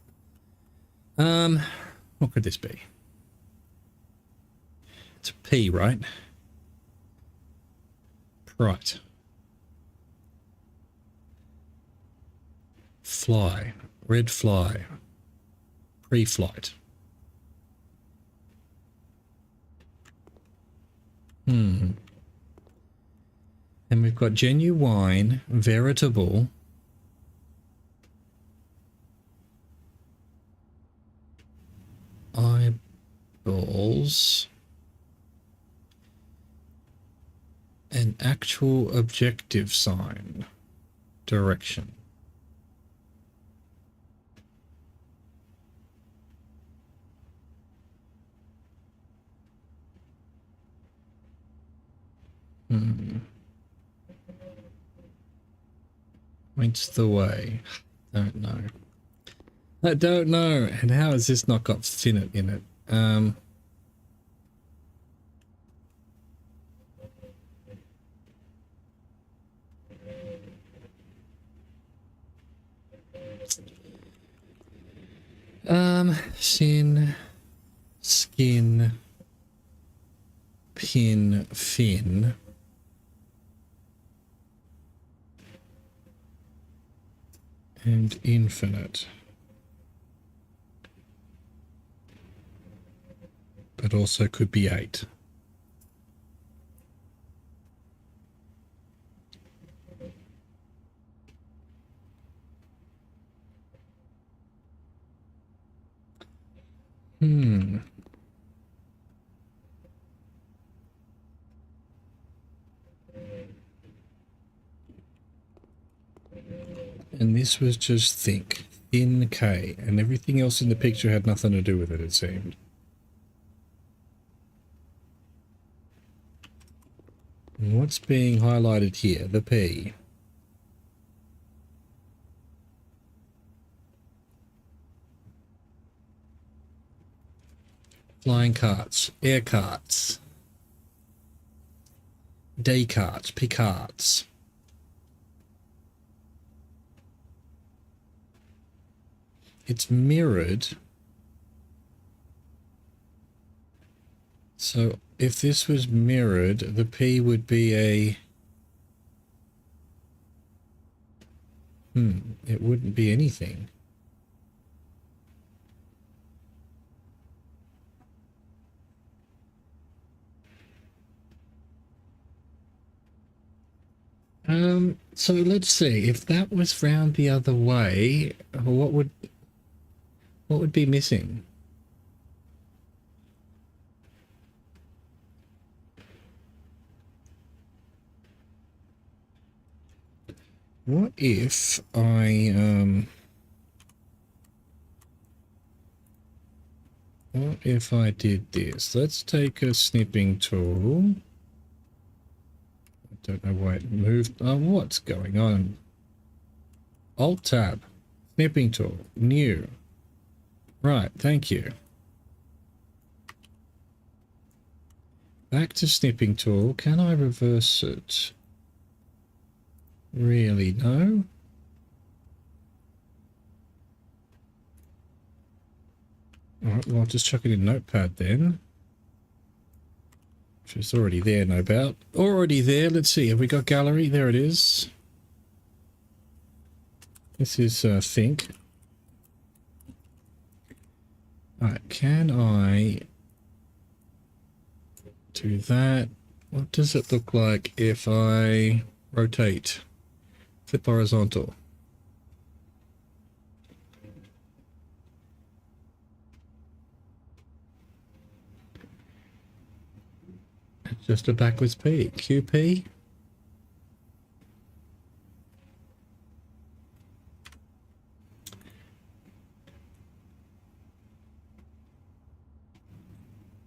What could this be? It's a P, right? Right. Fly. Red fly. Pre-flight. And we've got genuine, veritable, eyeballs, an actual objective sign, direction. Points the way. Don't know. I don't know. And how has this not got finite in it? Sin, skin, pin, fin. And infinite. But also could be 8. And this was just think. Thin K. And everything else in the picture had nothing to do with it, it seemed. And what's being highlighted here? The P. Flying carts. Air carts. Day carts. Picarts. It's mirrored. So if this was mirrored, the P would be a... it wouldn't be anything. So let's see, if that was round the other way, what would be missing? What if I what if I did this? Let's take a snipping tool. I don't know why it moved. Oh, what's going on? Alt tab, snipping tool, new. Right, thank you. Back to snipping tool. Can I reverse it? Really, no? Alright, well, I'll just chuck it in Notepad then. Which is already there, no doubt. Already there. Let's see, have we got gallery? There it is. This is think. Alright, can I do that? What does it look like if I rotate? Flip horizontal. It's just a backwards P. QP?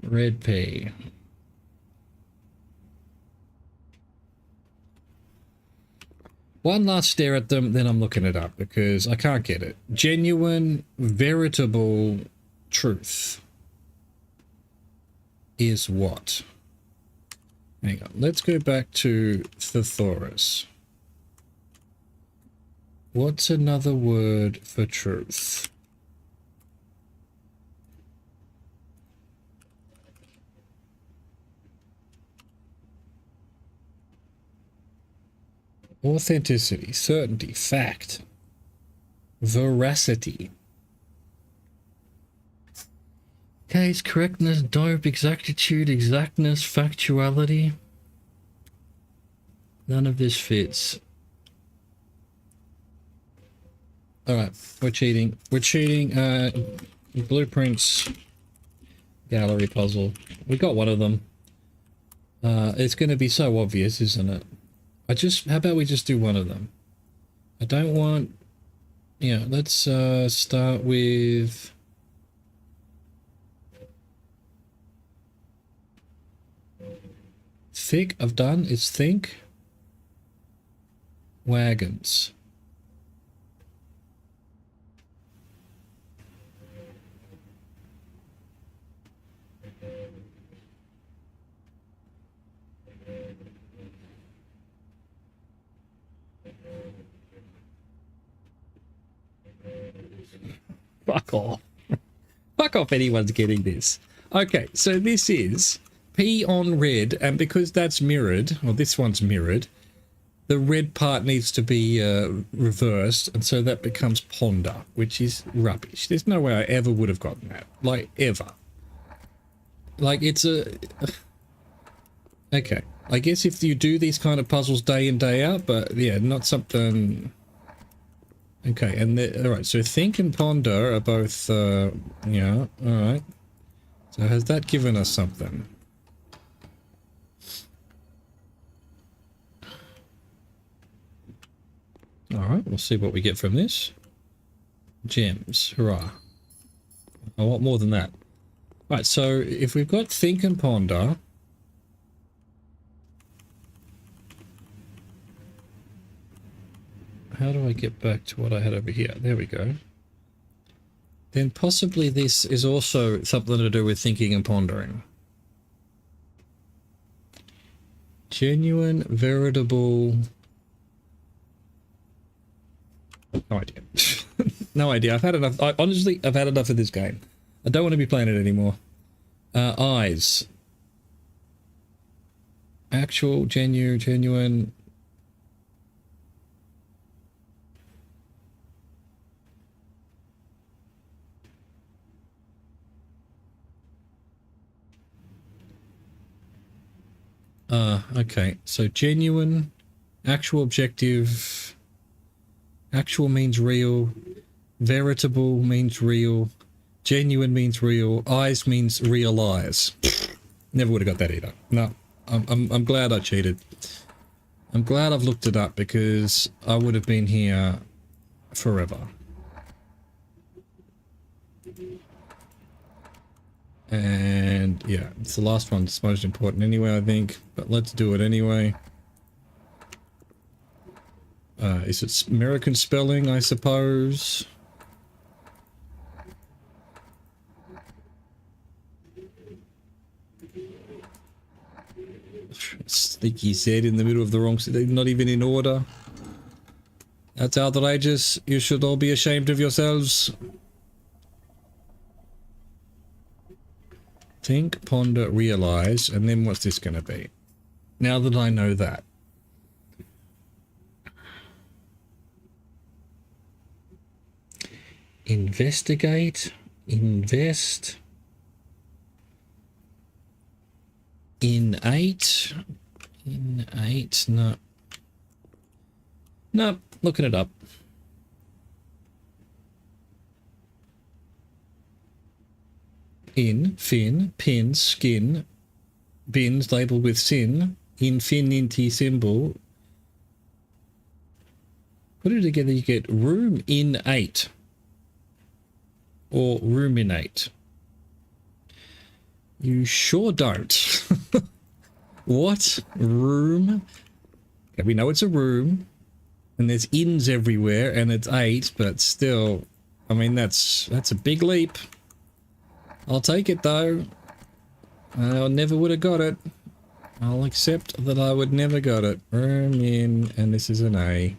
Red P. One last stare at them, then I'm looking it up because I can't get it. Genuine, veritable truth is what? Hang on, let's go back to Thesaurus. What's another word for truth? Authenticity, certainty, fact, veracity. Case, correctness, dope, exactitude, exactness, factuality. None of this fits. Alright, we're cheating. We're cheating. Blueprints. Gallery puzzle. We got one of them. It's going to be so obvious, isn't it? How about we just do one of them? I don't want... Yeah, let's start with... Thick, I've done. It's think. Wagons. Fuck off. Fuck off, anyone's getting this. Okay, so this is P on red, and because that's mirrored, or this one's mirrored, the red part needs to be reversed, and so that becomes ponder, which is rubbish. There's no way I ever would have gotten that. Like, ever. Like, it's a... Okay. I guess if you do these kind of puzzles day in, day out, but yeah, not something... Okay, and alright, so think and ponder are both, yeah, alright. So has that given us something? Alright, we'll see what we get from this. Gems, hurrah. I want more than that. Alright, so if we've got think and ponder... How do I get back to what I had over here? There we go. Then possibly this is also something to do with thinking and pondering. Genuine, veritable... No idea. No idea. I've had enough. Honestly, I've had enough of this game. I don't want to be playing it anymore. Eyes. Actual, genuine... Okay, so genuine, actual objective, actual means real, veritable means real, genuine means real, eyes means real eyes. Never would have got that either. No, I'm glad I cheated. I'm glad I've looked it up because I would have been here forever. And yeah, it's the last one that's most important anyway, I think, but let's do it anyway. Is it American spelling, I suppose? Sneaky Z in the middle of the wrong, not even in order. That's outrageous. You should all be ashamed of yourselves. Think, ponder, realize, and then what's this going to be? Now that I know that. Investigate, invest, innate, no. No, looking it up. In, fin, pin, skin, bins labeled with sin, infinity symbol. Put it together, you get room in 8. Or ruminate. You sure don't. What? Room? Okay, we know it's a room. And there's inns everywhere, and it's 8, but still, I mean, that's a big leap. I'll take it though. I never would have got it. I'll accept that I would never got it. Room in, and this is an A.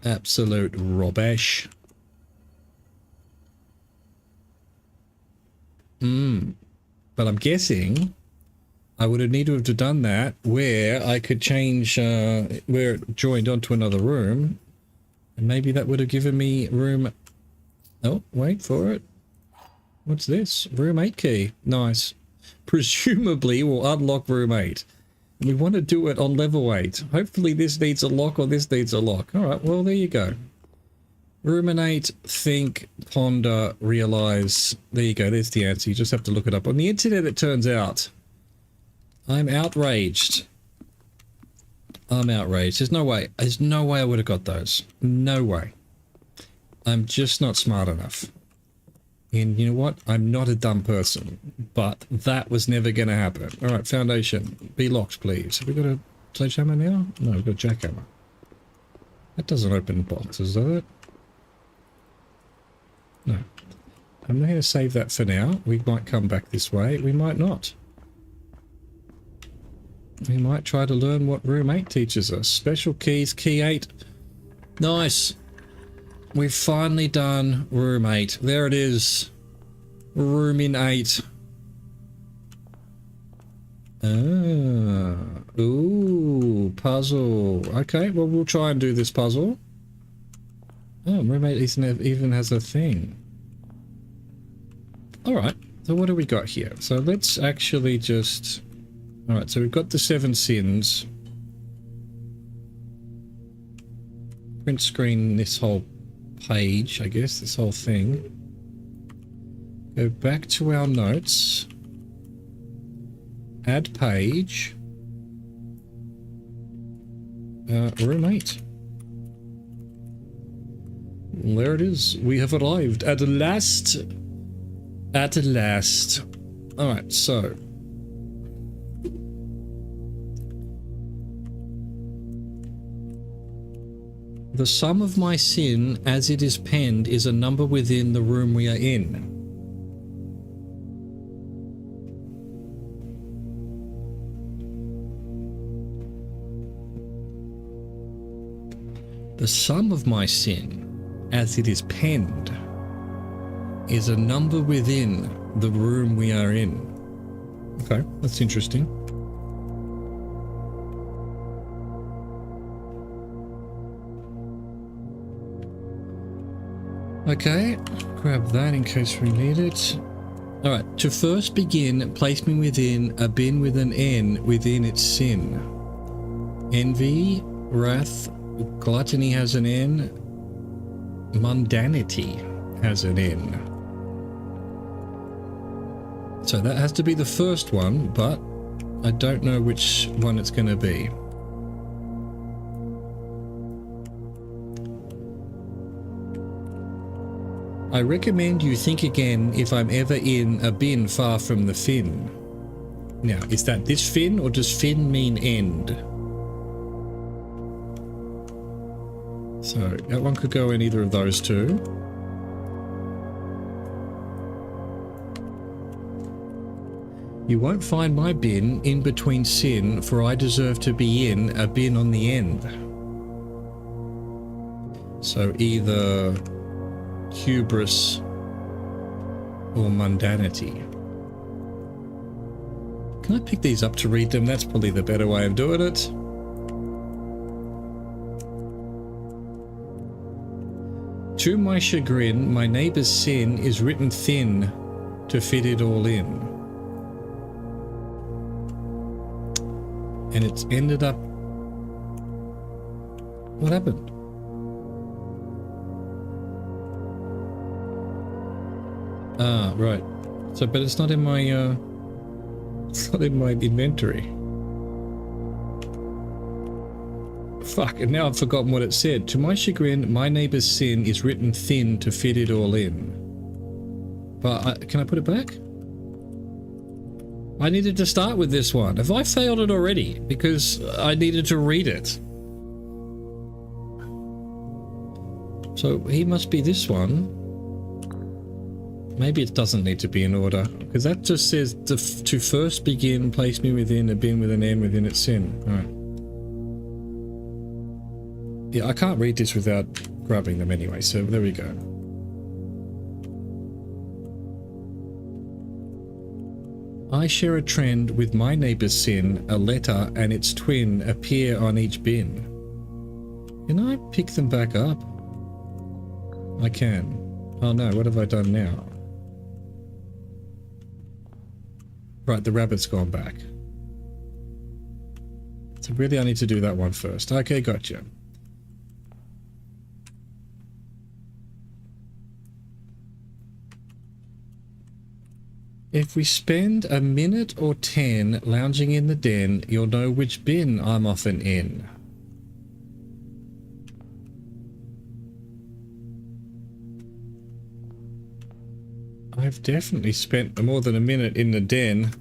Absolute rubbish. But I'm guessing I would have needed to have done that where I could change where it joined onto another room. And maybe that would have given me room... Oh, wait for it. What's this? Room 8 key. Nice. Presumably we'll unlock room 8. We want to do it on level 8. Hopefully this needs a lock or this needs a lock. Alright, well there you go. Ruminate, think, ponder, realize. There you go, there's the answer. You just have to look it up. On the internet it turns out. I'm outraged. I'm outraged. There's no way. There's no way I would have got those. No way. I'm just not smart enough. And you know what? I'm not a dumb person. But that was never going to happen. Alright, foundation. Be locked, please. Have we got a sledgehammer now? No, we've got a jackhammer. That doesn't open boxes, does it? No. I'm going to save that for now. We might come back this way. We might not. We might try to learn what room 8 teaches us. Special keys, key 8. Nice. We've finally done room 8. There it is. Room in 8. Ah. Ooh, puzzle. Okay, well, we'll try and do this puzzle. Oh, room 8 even has a thing. Alright, so what do we got here? So let's actually just... Alright, so we've got the 7 sins. Print screen this whole page, I guess, this whole thing. Go back to our notes. Add page. Room 8. There it is. We have arrived at last. At last. Alright, so. The sum of my sin as it is penned is a number within the room we are in. The sum of my sin as it is penned is a number within the room we are in. Okay, that's interesting. Okay, grab that in case we need it. Alright, to first begin, place me within a bin with an N within its sin. Envy, wrath, gluttony has an N, mundanity has an N. So that has to be the first one, but I don't know which one it's going to be. I recommend you think again if I'm ever in a bin far from the fin. Now, is that this fin or does fin mean end? So that one could go in either of those two. You won't find my bin in between sin, for I deserve to be in a bin on the end. So either hubris or mundanity. Can I pick these up to read them? That's probably the better way of doing it. To my chagrin, my neighbour's sin is written thin to fit it all in. And it's ended up... What happened? Ah, right. So, but it's not in my, it's not in my inventory. Fuck, and now I've forgotten what it said. To my chagrin, my neighbour's sin is written thin to fit it all in. But, can I put it back? I needed to start with this one. Have I failed it already? Because I needed to read it. So, he must be this one. Maybe it doesn't need to be in order, because that just says to first begin, place me within a bin with an N within its sin. Alright. Yeah, I can't read this without grabbing them anyway, so there we go. I share a trend with my neighbour's sin. A letter and its twin appear on each bin. Can I pick them back up? I can. Oh no, what have I done now? Right, the rabbit's gone back. So really I need to do that one first. Okay, gotcha. If we spend a minute or 10 lounging in the den, you'll know which bin I'm often in. I've definitely spent more than a minute in the den.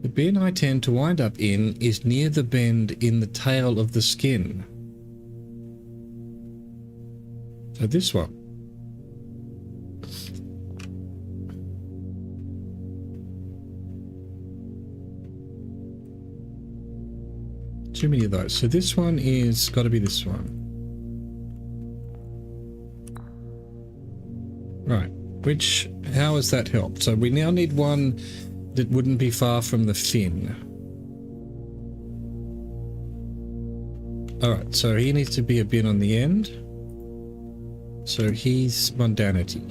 The bin I tend to wind up in is near the bend in the tail of the skin. So this one. Too many of those. So this one is got to be this one. Right. Which, how has that helped? So we now need one that wouldn't be far from the fin. Alright, so he needs to be a bin on the end. So he's mundanity.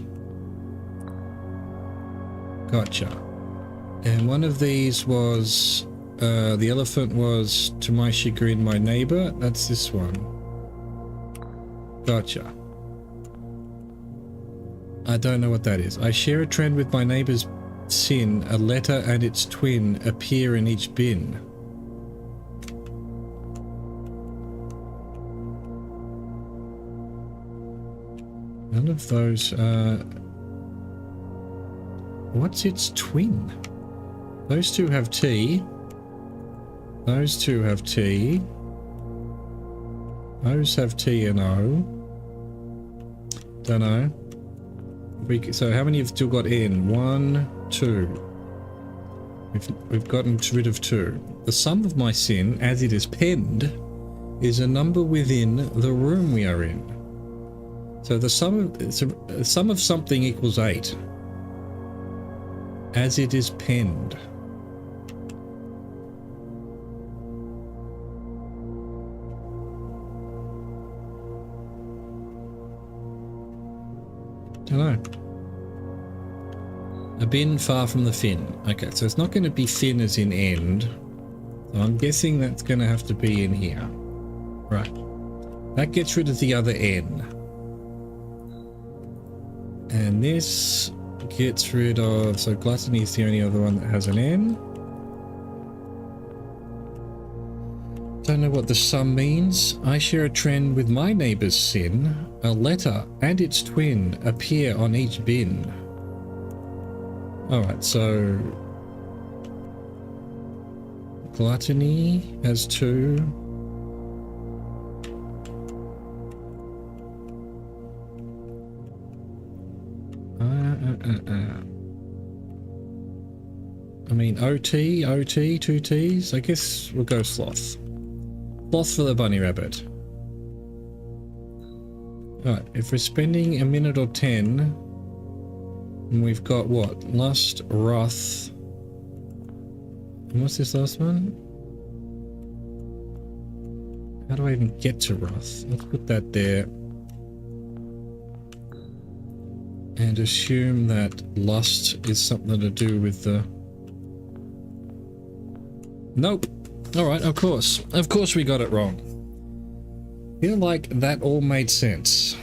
Gotcha. And one of these was, the elephant was to my chagrin, my neighbor. That's this one. Gotcha. I don't know what that is. I share a trend with my neighbor's sin. A letter and its twin appear in each bin. None of those, what's its twin? Those two have T. Those two have T. Those have T and O. Don't know. So how many have still got N? 1, 2. We've gotten rid of 2. The sum of my sin, as it is penned, is a number within the room we are in. So the sum of something equals 8, as it is penned. Don't know. A bin far from the fin. Okay, so it's not going to be fin as in end. So I'm guessing that's going to have to be in here. Right. That gets rid of the other N. And this gets rid of... So gluttony is the only other one that has an N. Don't know what the sum means. I share a trend with my neighbor's sin. A letter and its twin appear on each bin. Alright, so... Gluttony has 2. I mean, OT, 2 T's. I guess we'll go sloth. Sloth for the bunny rabbit. Alright, if we're spending a minute or 10, and we've got what? Lust, wrath. And what's this last one? How do I even get to wrath? Let's put that there. And assume that lust is something to do with the... Nope. Alright, of course. Of course we got it wrong. Feel like that all made sense.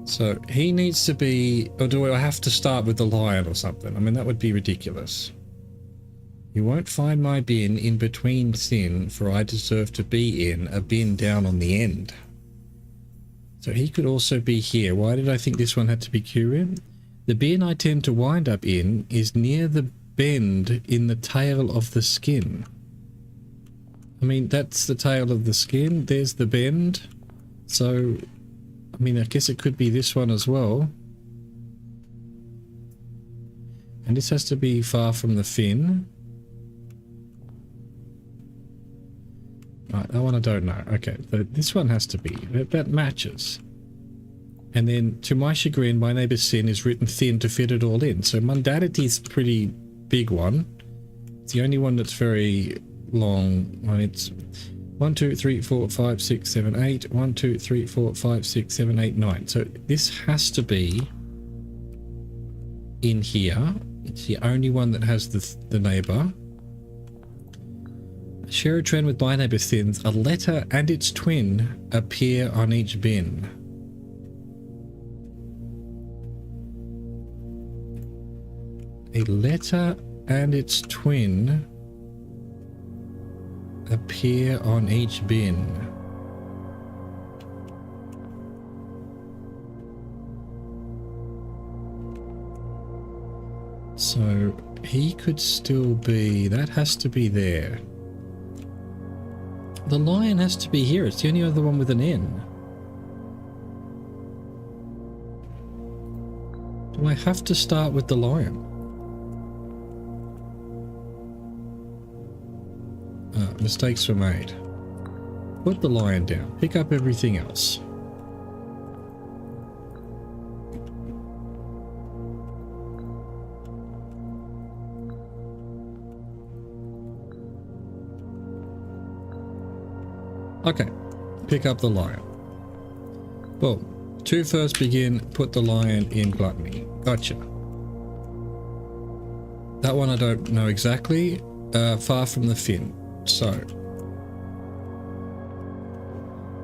So, he needs to be... Or do I have to start with the lion or something? I mean, that would be ridiculous. You won't find my bin in between sin, for I deserve to be in a bin down on the end. So he could also be here. Why did I think this one had to be Q? The bin I tend to wind up in is near the bend in the tail of the skin. I mean, that's the tail of the skin. There's the bend. So, I mean, I guess it could be this one as well. And this has to be far from the fin. Right, that one I don't know. Okay, this one has to be. That matches. And then, to my chagrin, my neighbour's sin is written thin to fit it all in. So mundanity's a pretty big one. It's the only one that's very long. Well, it's 1, 2, 3, 4, 5, 6, 7, 8. 1, 2, 3, 4, 5, 6, 7, 8, 9. So this has to be in here. It's the only one that has the neighbour. Share a trend with my neighbour's sins. A letter and its twin appear on each bin. A letter and its twin appear on each bin. So he could still be, that has to be there. The lion has to be here. It's the only other one with an N. Do I have to start with the lion? Mistakes were made. Put the lion down. Pick up everything else. Okay, pick up the lion. Boom. 2 first begin, put the lion in gluttony. Gotcha. That one I don't know exactly. Far from the fin. So,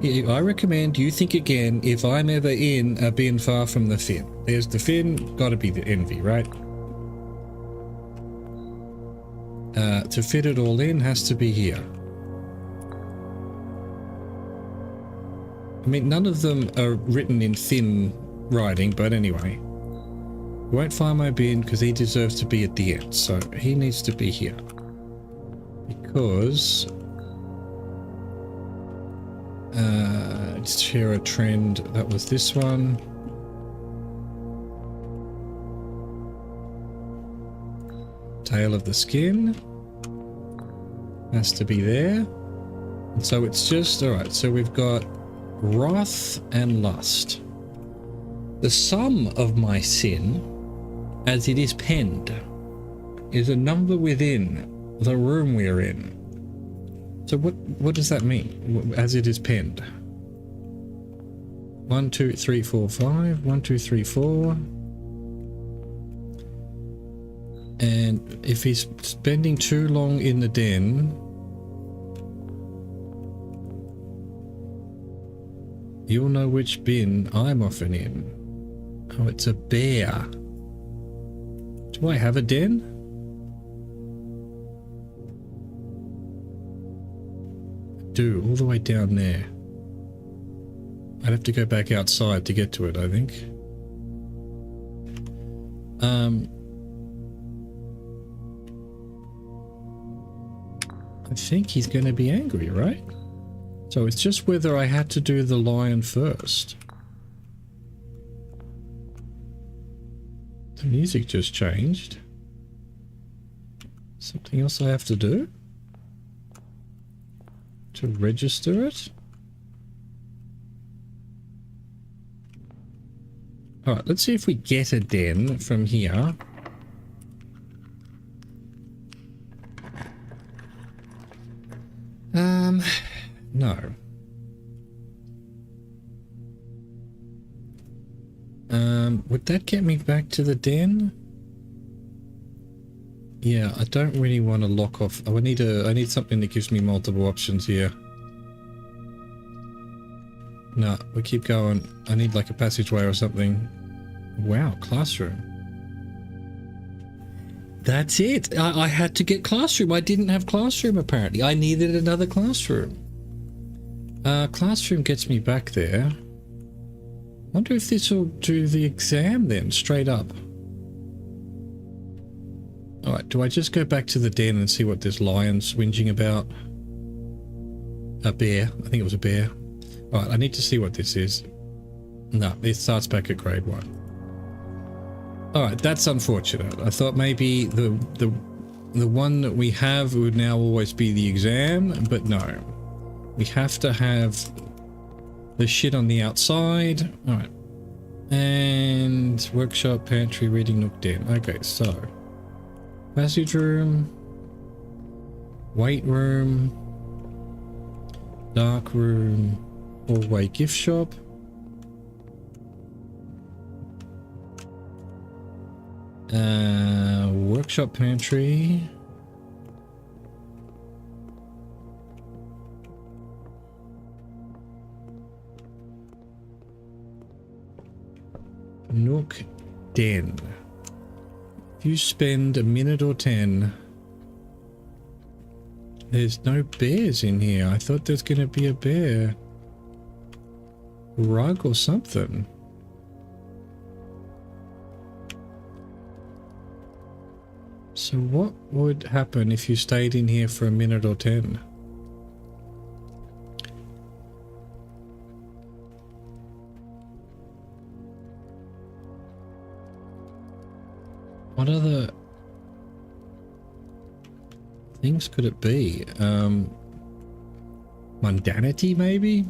I recommend you think again if I'm ever in a bin far from the fin. There's the fin, gotta be the envy, right? To fit it all in has to be here. I mean, none of them are written in thin writing, but anyway. Won't find my bin because he deserves to be at the end, so he needs to be here. Because share a trend, that was this one. Tail of the skin has to be there. And so it's just, all right, so we've got wrath and lust. The sum of my sin, as it is penned, is a number within the room we're in. So what does that mean? As it is penned. 1, 2, 3, 4, 5. 1, 2, 3, 4. And if he's spending too long in the den, you'll know which bin I'm often in. Oh, it's a bear. Do I have a den? I do, all the way down there. I'd have to go back outside to get to it, I think. I think he's going to be angry, right? So it's just whether I had to do the lion first. The music just changed. Something else I have to do? To register it? Alright, let's see if we get a den from here. No. Would that get me back to the den? Yeah, I don't really want to lock off. Oh, I need something that gives me multiple options here. No, we keep going. I need like a passageway or something. Wow, classroom. That's it. I had to get classroom. I didn't have classroom apparently. I needed another classroom. Classroom gets me back there. Wonder if this will do the exam then, straight up. Alright, do I just go back to the den and see what this lion's whinging about? A bear. I think it was a bear. Alright, I need to see what this is. No, it starts back at grade 1. Alright, that's unfortunate. I thought maybe the one that we have would now always be the exam, but no. We have to have the shit on the outside. Alright. And workshop, pantry, reading nook, den. Okay, so passage room, weight room, dark room, hallway gift shop. Workshop, pantry. Nook, den. If you spend a minute or 10... There's no bears in here. I thought there's going to be a bear. Rug or something. So what would happen if you stayed in here for a minute or 10? What other things could it be? Mundanity, maybe?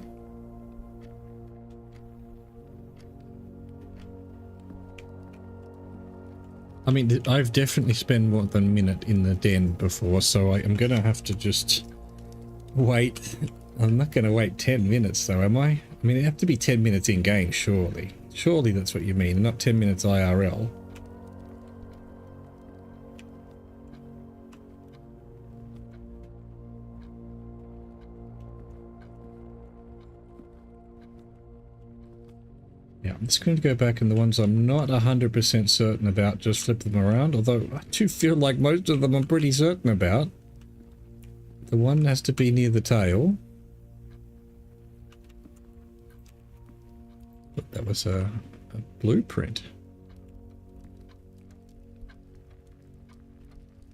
I mean, I've definitely spent more than a minute in the den before, so I'm gonna have to just wait. I'm not gonna wait 10 minutes though, am I? I mean, it have to be 10 minutes in game, surely. Surely that's what you mean, not 10 minutes IRL. Yeah, I'm just going to go back and the ones I'm not 100% certain about, just flip them around. Although I do feel like most of them I'm pretty certain about. The one has to be near the tail. But that was a blueprint.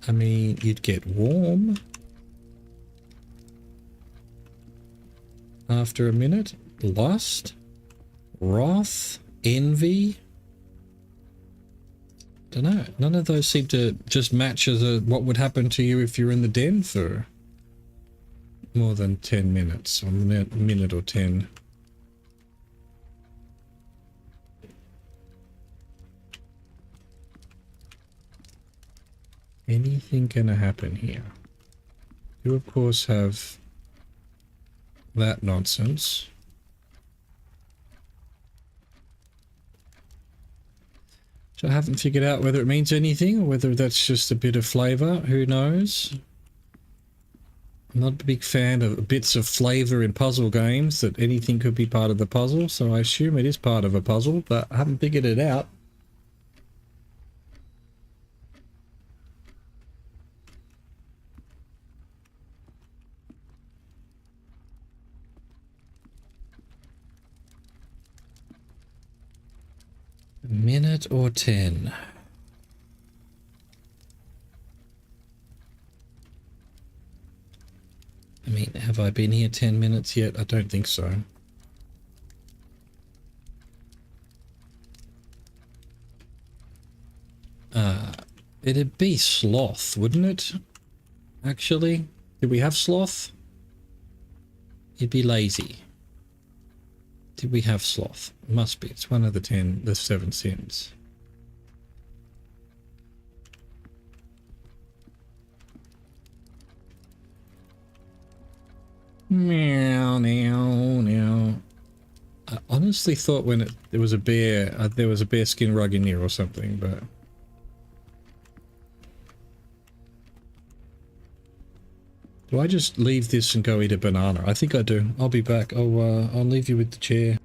I mean, you'd get warm after a minute. Lust. Wrath, envy. Don't know. None of those seem to just match as what would happen to you if you're in the den for more than 10 minutes, or a minute or 10. Anything gonna happen here? You of course have that nonsense. So I haven't figured out whether it means anything or whether that's just a bit of flavour. Who knows? I'm not a big fan of bits of flavour in puzzle games, that anything could be part of the puzzle, so I assume it is part of a puzzle, but I haven't figured it out. A minute or 10. I mean, have I been here 10 minutes yet? I don't think so. It'd be sloth, wouldn't it? Actually, did we have sloth? It'd be lazy. Did we have sloth? It must be. It's one of the 7 sins. Meow, meow, meow. I honestly thought when there was a bear, there was a bear skin rug in here or something, but... Do I just leave this and go eat a banana? I think I do. I'll be back. I'll leave you with the chair.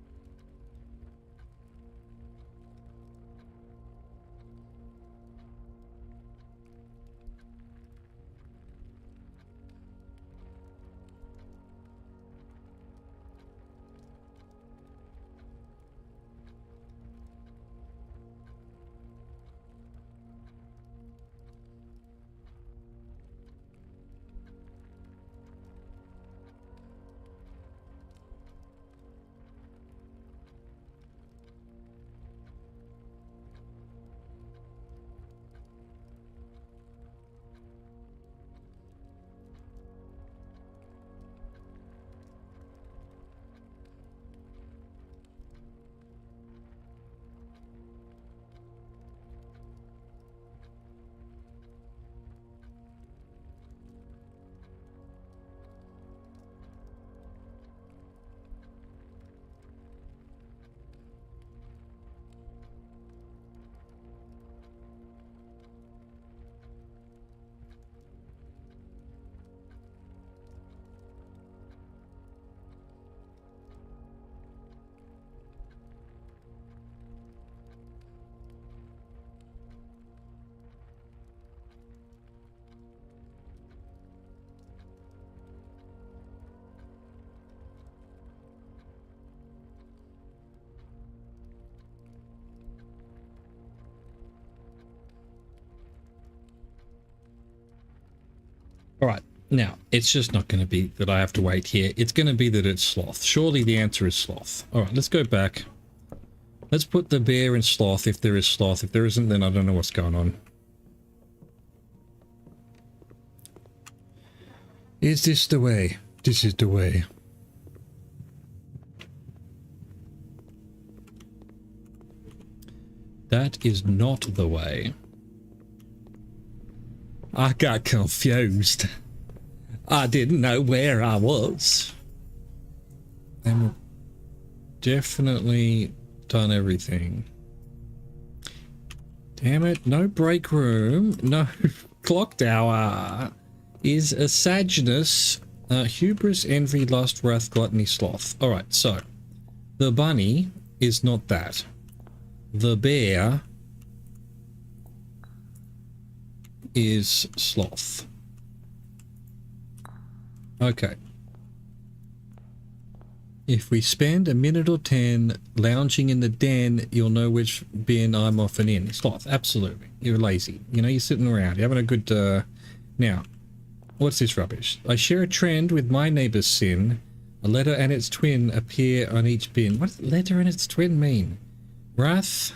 All right. Now, it's just not going to be that I have to wait here. It's going to be that it's sloth. Surely the answer is sloth. All right, let's go back. Let's put the bear in sloth if there is sloth. If there isn't, then I don't know what's going on. Is this the way? This is the way. That is not the way. I got confused. I didn't know where I was. And we've definitely done everything. Damn it, no break room, no clock tower. Is a Saginus, hubris, envy, lust, wrath, gluttony, sloth. Alright, so the bunny is not that. The bear is sloth. Okay. If we spend a minute or 10 lounging in the den, you'll know which bin I'm often in. Sloth, absolutely. You're lazy. You know, you're sitting around. You're having a good... Now, what's this rubbish? I share a trend with my neighbour's sin. A letter and its twin appear on each bin. What does letter and its twin mean? Wrath?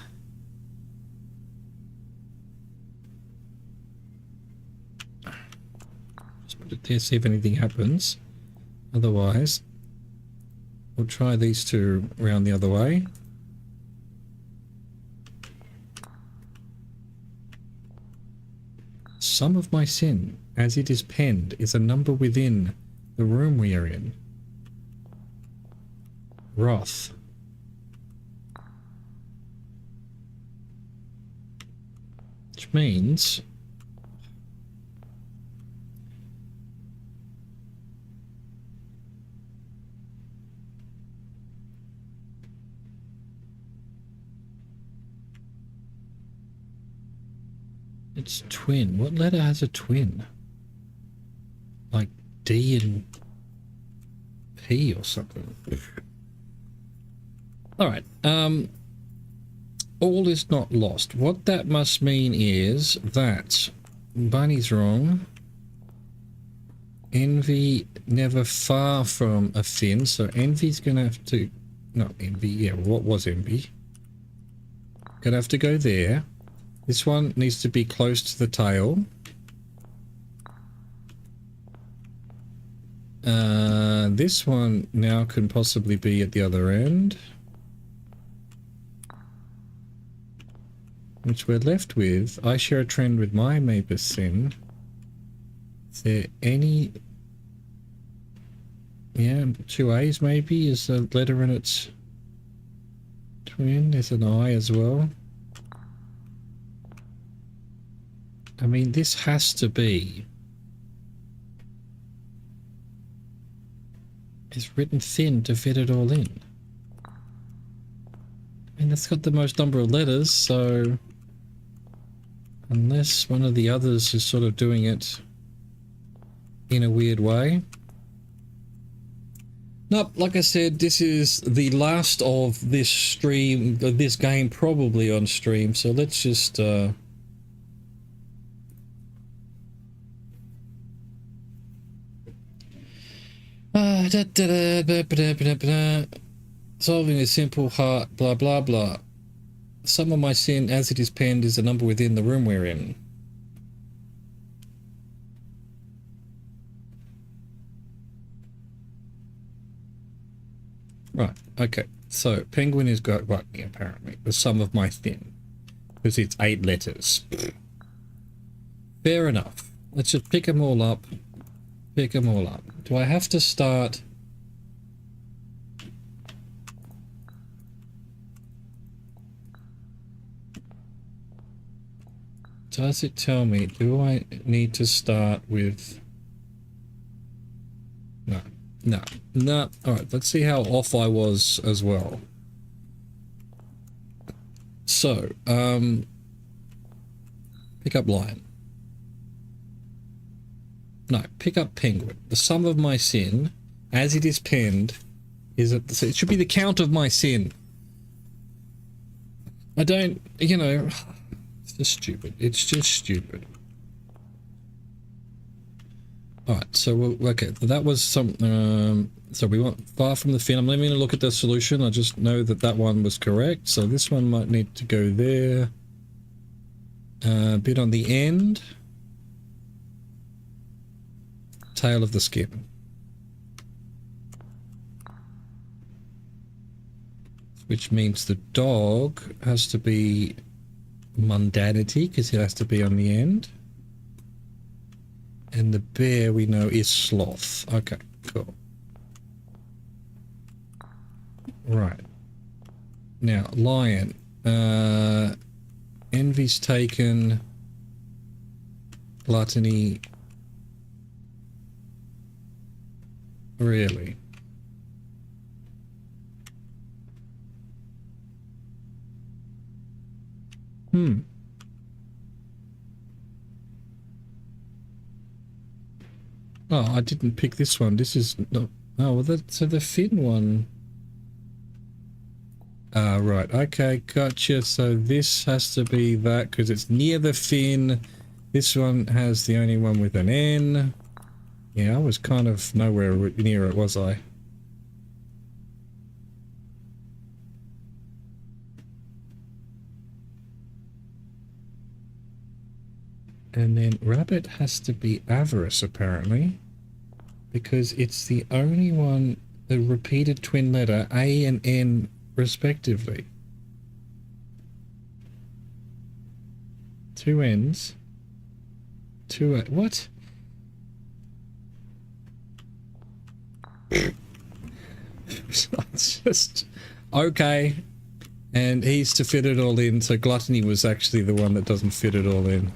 Just put it there, see if anything happens. Otherwise, we'll try these two round the other way. Sum of my sin, as it is penned, is a number within the room we are in. Wrath. Which means... It's twin. What letter has a twin? Like D and P or something. Alright, all is not lost. What that must mean is that Bunny's wrong. Envy never far from a fin, so envy's gonna have to... Not envy, yeah, what was envy? Gonna have to go there. This one needs to be close to the tail. This one now can possibly be at the other end. Which we're left with. I share a trend with my neighbour's sin. Is there any... Yeah, 2 A's maybe is a letter in its twin. There's an I as well. I mean, this has to be... It's written thin to fit it all in. I mean, that's got the most number of letters, so... Unless one of the others is sort of doing it in a weird way. Nope, like I said, this is the last of this stream, of this game probably on stream, so let's just... Solving a simple heart, blah blah blah. Sum of my sin, as it is penned, is a number within the room we're in. Right, okay. So, penguin is got gluttony, apparently. The sum of my sin. Because it's 8 letters. Fair enough. Let's just pick them all up. Pick them all up. Do I have to start... Does it tell me, do I need to start with... No, no, no. Alright, let's see how off I was as well. So, pick up lion. No, pick up penguin. The sum of my sin, as it is penned, is at the... It should be the count of my sin. I don't, you know... It's just stupid. It's just stupid. Alright, so okay, that was some, so we want far from the fin. I'm not even gonna look at the solution, I just know that that one was correct, so this one might need to go there. A bit on the end. Tail of the skin. Which means the dog has to be mundanity, because it has to be on the end. And the bear we know is sloth. Okay, cool. Right. Now, lion. Envy's taken. Gluttony. Really? Oh, I didn't pick this one. This is not... Oh, well, so the fin one... Ah, right. Okay, gotcha. So this has to be that because it's near the fin. This one has the only one with an N. Yeah, I was kind of nowhere near it, was I? And then rabbit has to be avarice, apparently, because it's the only one, the repeated twin letter, A and N, respectively. Two N's. Two A. What? It's just... Okay. And he's to fit it all in, so gluttony was actually the one that doesn't fit it all in.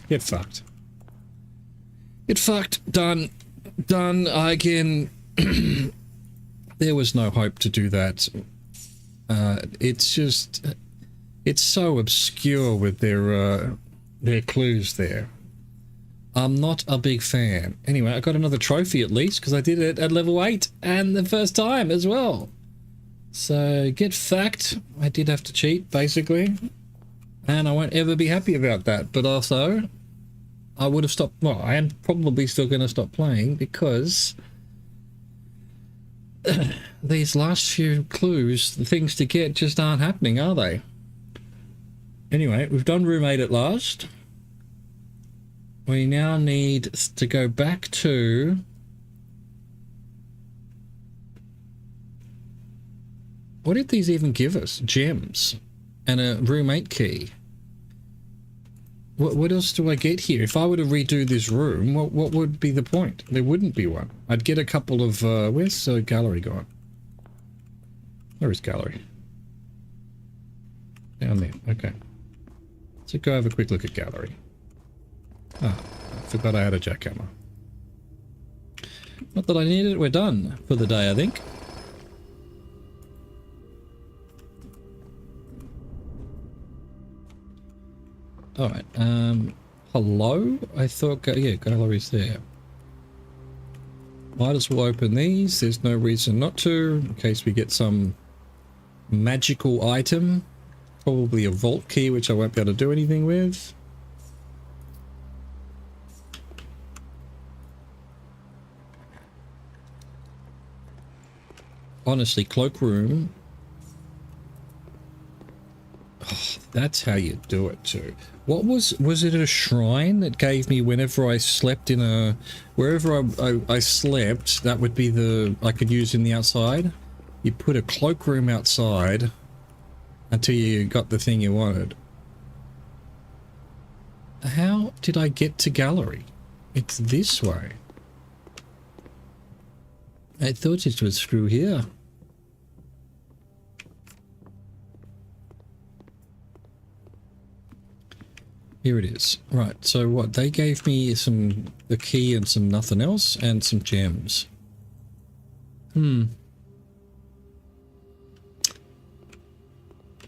Get fucked. Get fucked. Done. Done. Again. There was no hope to do that. It's just... It's so obscure with their clues there. I'm not a big fan. Anyway, I got another trophy at least, because I did it at level 8, and the first time as well. So, get fucked. I did have to cheat, basically. And I won't ever be happy about that. But also, I would have stopped... Well, I am probably still going to stop playing because these last few clues, the things to get just aren't happening, are they? Anyway, we've done room 8 at last. We now need to go back to... What did these even give us? Gems. And a room 8 key. What else do I get here? If I were to redo this room, what would be the point? There wouldn't be one. I'd get a couple of... where's gallery gone? Where is gallery? Down there. Okay. So go have a quick look at gallery. Ah, I forgot I had a jackhammer. Not that I need it. We're done for the day, I think. Alright, hello? I thought, yeah, gallery's there. Might as well open these. There's no reason not to, in case we get some magical item. Probably a vault key, which I won't be able to do anything with. Honestly, cloakroom. Oh, that's how you do it too. What was it a shrine that gave me whenever I slept in a... Wherever I slept, that would be the... I could use in the outside. You put a cloakroom outside until you got the thing you wanted. How did I get to gallery? It's this way. I thought it was through here. Here it is. Right, so what? They gave me the key and some nothing else and some gems.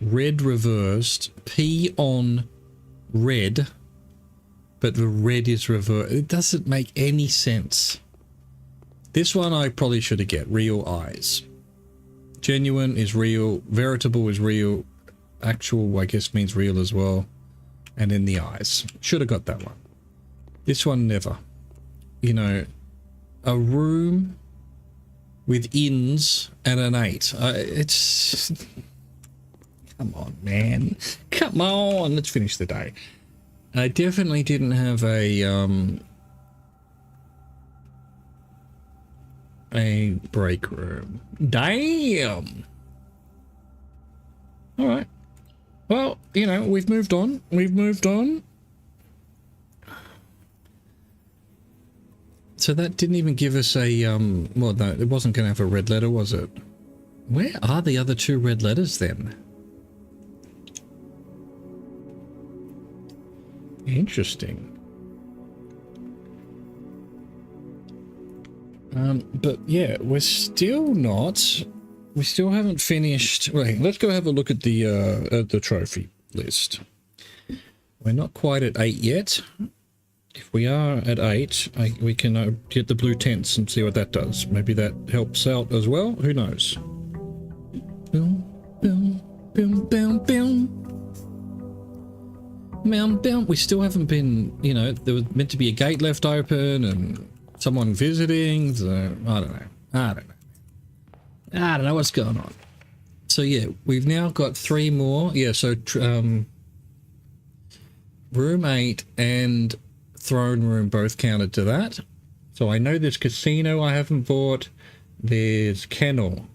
Red reversed. P on red. But the red is reversed. It doesn't make any sense. This one I probably should have get. Real eyes. Genuine is real. Veritable is real. Actual, I guess, means real as well. And in the eyes. Should have got that one. This one, never. you know, a room with inns and an 8. It's... Come on, man. Come on. Let's finish the day. I definitely didn't have a break room. Damn. All right. Well, you know, we've moved on. We've moved on. So that didn't even give us a, well, no, it wasn't going to have a red letter, was it? Where are the other 2 red letters then? Interesting. But yeah, we still haven't finished. Wait, let's go have a look at the trophy list. We're not quite at 8 yet. If we are at 8, we can get the blue tents and see what that does. Maybe that helps out as well. Who knows? Boom, boom, boom, boom, boom. We still haven't been, you know, there was meant to be a gate left open and someone visiting, so I don't know what's going on. So yeah, we've now got 3 more. Yeah, so room 8 and throne room both counted to that. So I know there's casino I haven't bought, there's kennel,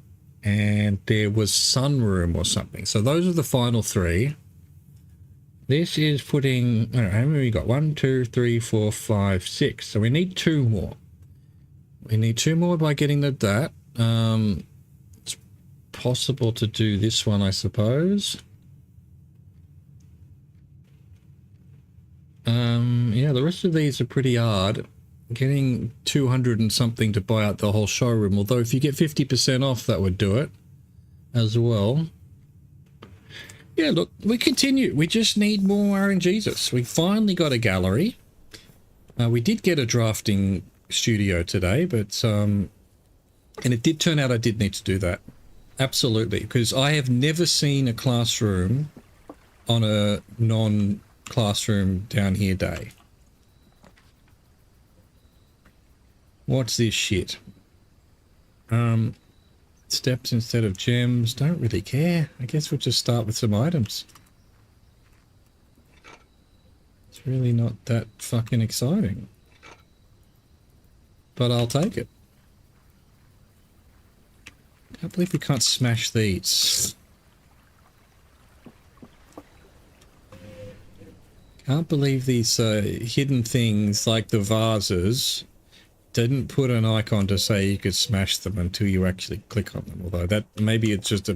and there was sunroom or something. So those are the final 3. This is putting, I don't know, how many we got? 1, 2, 3, 4, 5, 6. So we need 2 more. We need 2 more by getting that. It's possible to do this one, I suppose. Yeah, the rest of these are pretty hard. Getting 200 and something to buy out the whole showroom. Although if you get 50% off, that would do it as well. Yeah, look, we continue. We just need more RNGesus. We finally got a gallery. We did get a drafting studio today, but and it did turn out I did need to do that. Absolutely, because I have never seen a classroom on a non-classroom down here day. What's this shit? Steps instead of gems. Don't really care. I guess we'll just start with some items. It's really not that fucking exciting. But I'll take it. Can't believe we can't smash these. Can't believe these hidden things like the vases didn't put an icon to say you could smash them until you actually click on them. Although that maybe it's just a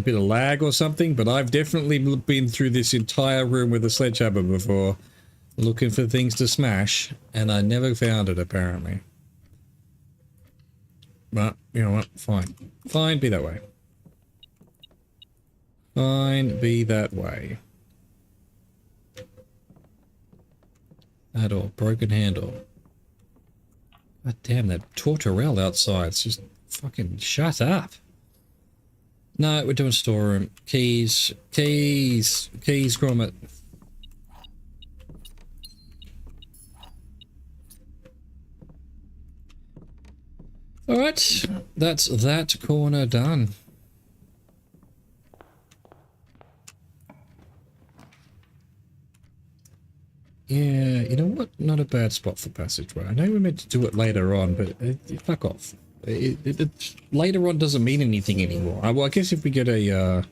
bit of lag or something. But I've definitely been through this entire room with a sledgehammer before, looking for things to smash, and I never found it apparently. But you know what? Fine, fine, be that way. Fine, be that way. That all broken handle. God damn, that tortorelle outside. It's just fucking shut up. No, we're doing storeroom. Keys. Keys. Keys, Gromit. Alright, that's that corner done. Yeah, you know what? Not a bad spot for passageway. I know we meant to do it later on, but fuck off. Later on doesn't mean anything anymore. Well, I guess if we get a,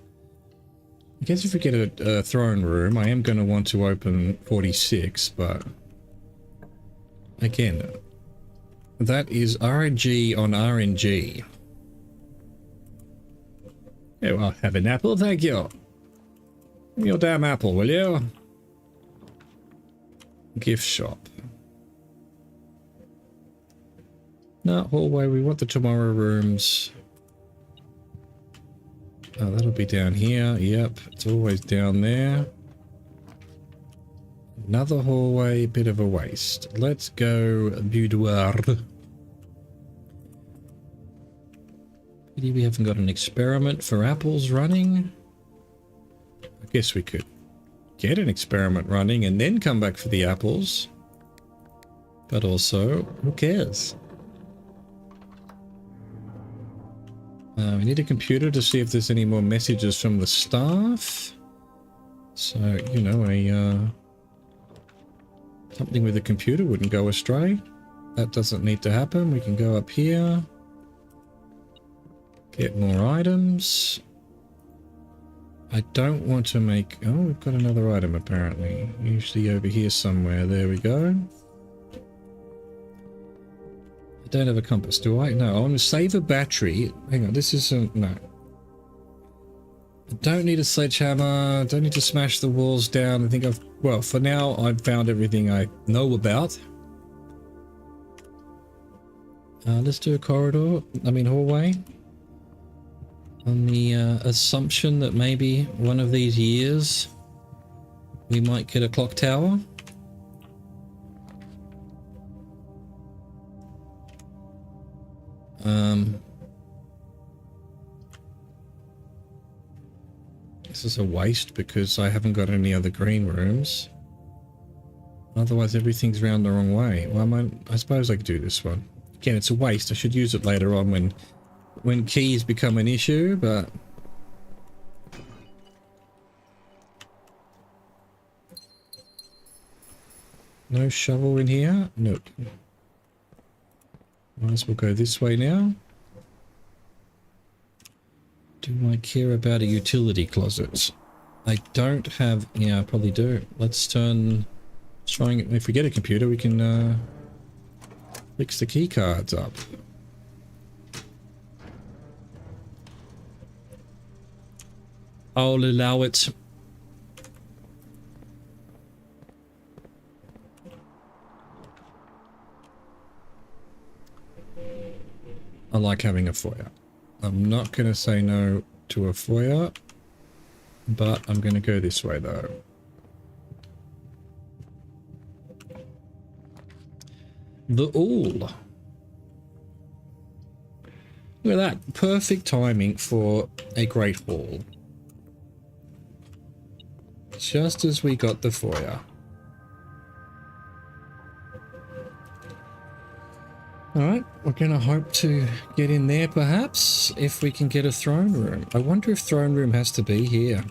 throne room, I am going to want to open 46, but again, that is RNG on RNG. Yeah, well, have an apple, thank you. Give me your damn apple, will you? Gift shop. No, hallway, we want the tomorrow rooms. Oh, that'll be down here. Yep, it's always down there. Another hallway, bit of a waste. Let's go boudoir. Pity we haven't got an experiment for apples running. I guess we could get an experiment running and then come back for the apples. But also, who cares? We need a computer to see if there's any more messages from the staff. So, you know, something with a computer wouldn't go astray. That doesn't need to happen. We can go up here. Get more items. I don't want to make... Oh, we've got another item apparently. Usually over here somewhere. There we go. I don't have a compass, do I? No, I want to save a battery. Hang on, this isn't... No. I don't need a sledgehammer. I don't need to smash the walls down. I think I've... Well, for now, I've found everything I know about. Let's do a corridor. I mean, hallway. On the assumption that maybe one of these years we might get a clock tower. This is a waste because I haven't got any other green rooms. Otherwise everything's round the wrong way. Well, I suppose I could do this one. Again, it's a waste. I should use it later on when keys become an issue, but... No shovel in here? Nope. Might as well go this way now. Do I care about a utility closet? I don't have... Yeah, I probably do. Let's turn... If we get a computer, we can fix the key cards up. I'll allow it. I like having a foyer. I'm not going to say no to a foyer, but I'm going to go this way though. The all. Look at that. Perfect timing for a great hall. Just as we got the foyer. Alright, we're going to hope to get in there perhaps, if we can get a throne room. I wonder if throne room has to be here.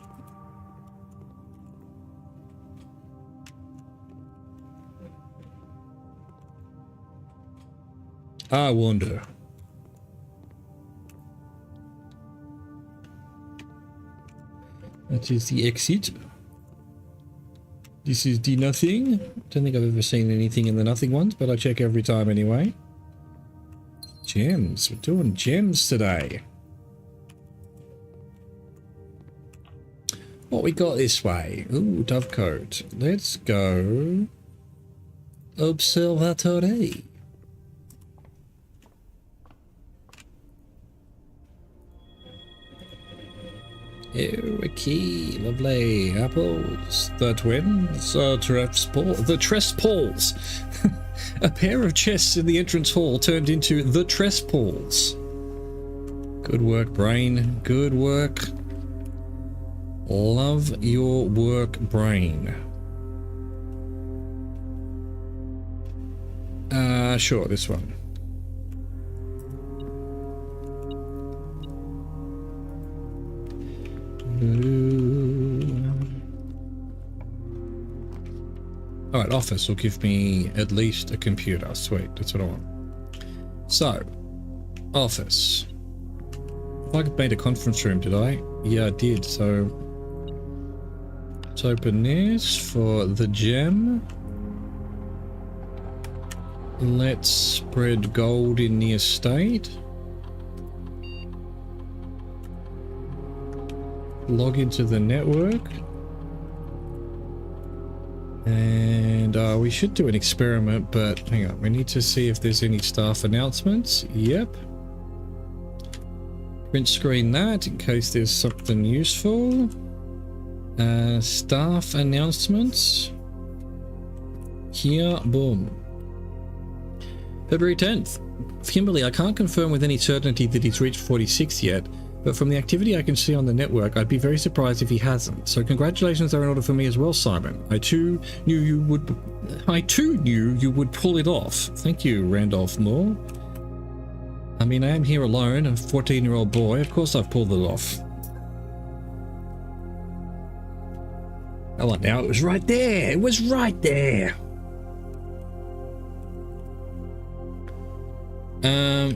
I wonder. That is the exit. This is the nothing. Don't think I've ever seen anything in the nothing ones, but I check every time anyway. Gems. We're doing gems today. What we got this way? Ooh, dovecote. Let's go. Observatory. Here, a key, lovely apples. The twins, the Trespauls. A pair of chests in the entrance hall turned into the Trespauls. Good work, brain. Good work. Love your work, brain. Sure, this one. Alright, office will give me at least a computer. Sweet, that's what I want. So, office. I made a conference room, did I? Yeah, I did. So, let's open this for the gem. Let's spread gold in the estate. Log into the network. And we should do an experiment, but hang on, we need to see if there's any staff announcements. Yep. Print screen that in case there's something useful. Staff announcements. Here, boom. February 10th. Kimberly, I can't confirm with any certainty that he's reached 46 yet, but from the activity I can see on the network, I'd be very surprised if he hasn't. So congratulations are in order for me as well, Simon. I too knew you would pull it off. Thank you, Randolph Moore. I mean, I am here alone, a 14-year-old boy. Of course I've pulled it off. Come on now, it was right there. It was right there.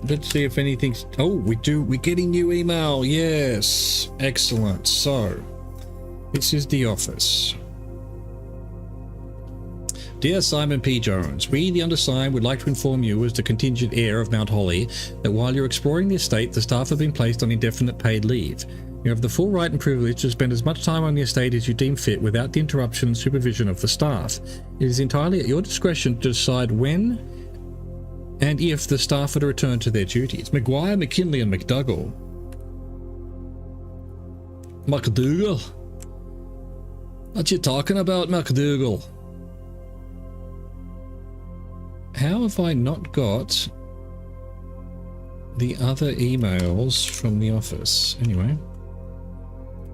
Let's see if anything's... Oh, we're getting new email. Yes. Excellent. So, this is the office. Dear Simon P. Jones, we, the undersigned, would like to inform you as the contingent heir of Mount Holly that while you're exploring the estate, the staff have been placed on indefinite paid leave. You have the full right and privilege to spend as much time on the estate as you deem fit without the interruption and supervision of the staff. It is entirely at your discretion to decide when and if the staff are to return to their duties. McGuire, McKinley and McDougall. McDougall? What you talking about, McDougall? How have I not got the other emails from the office? Anyway.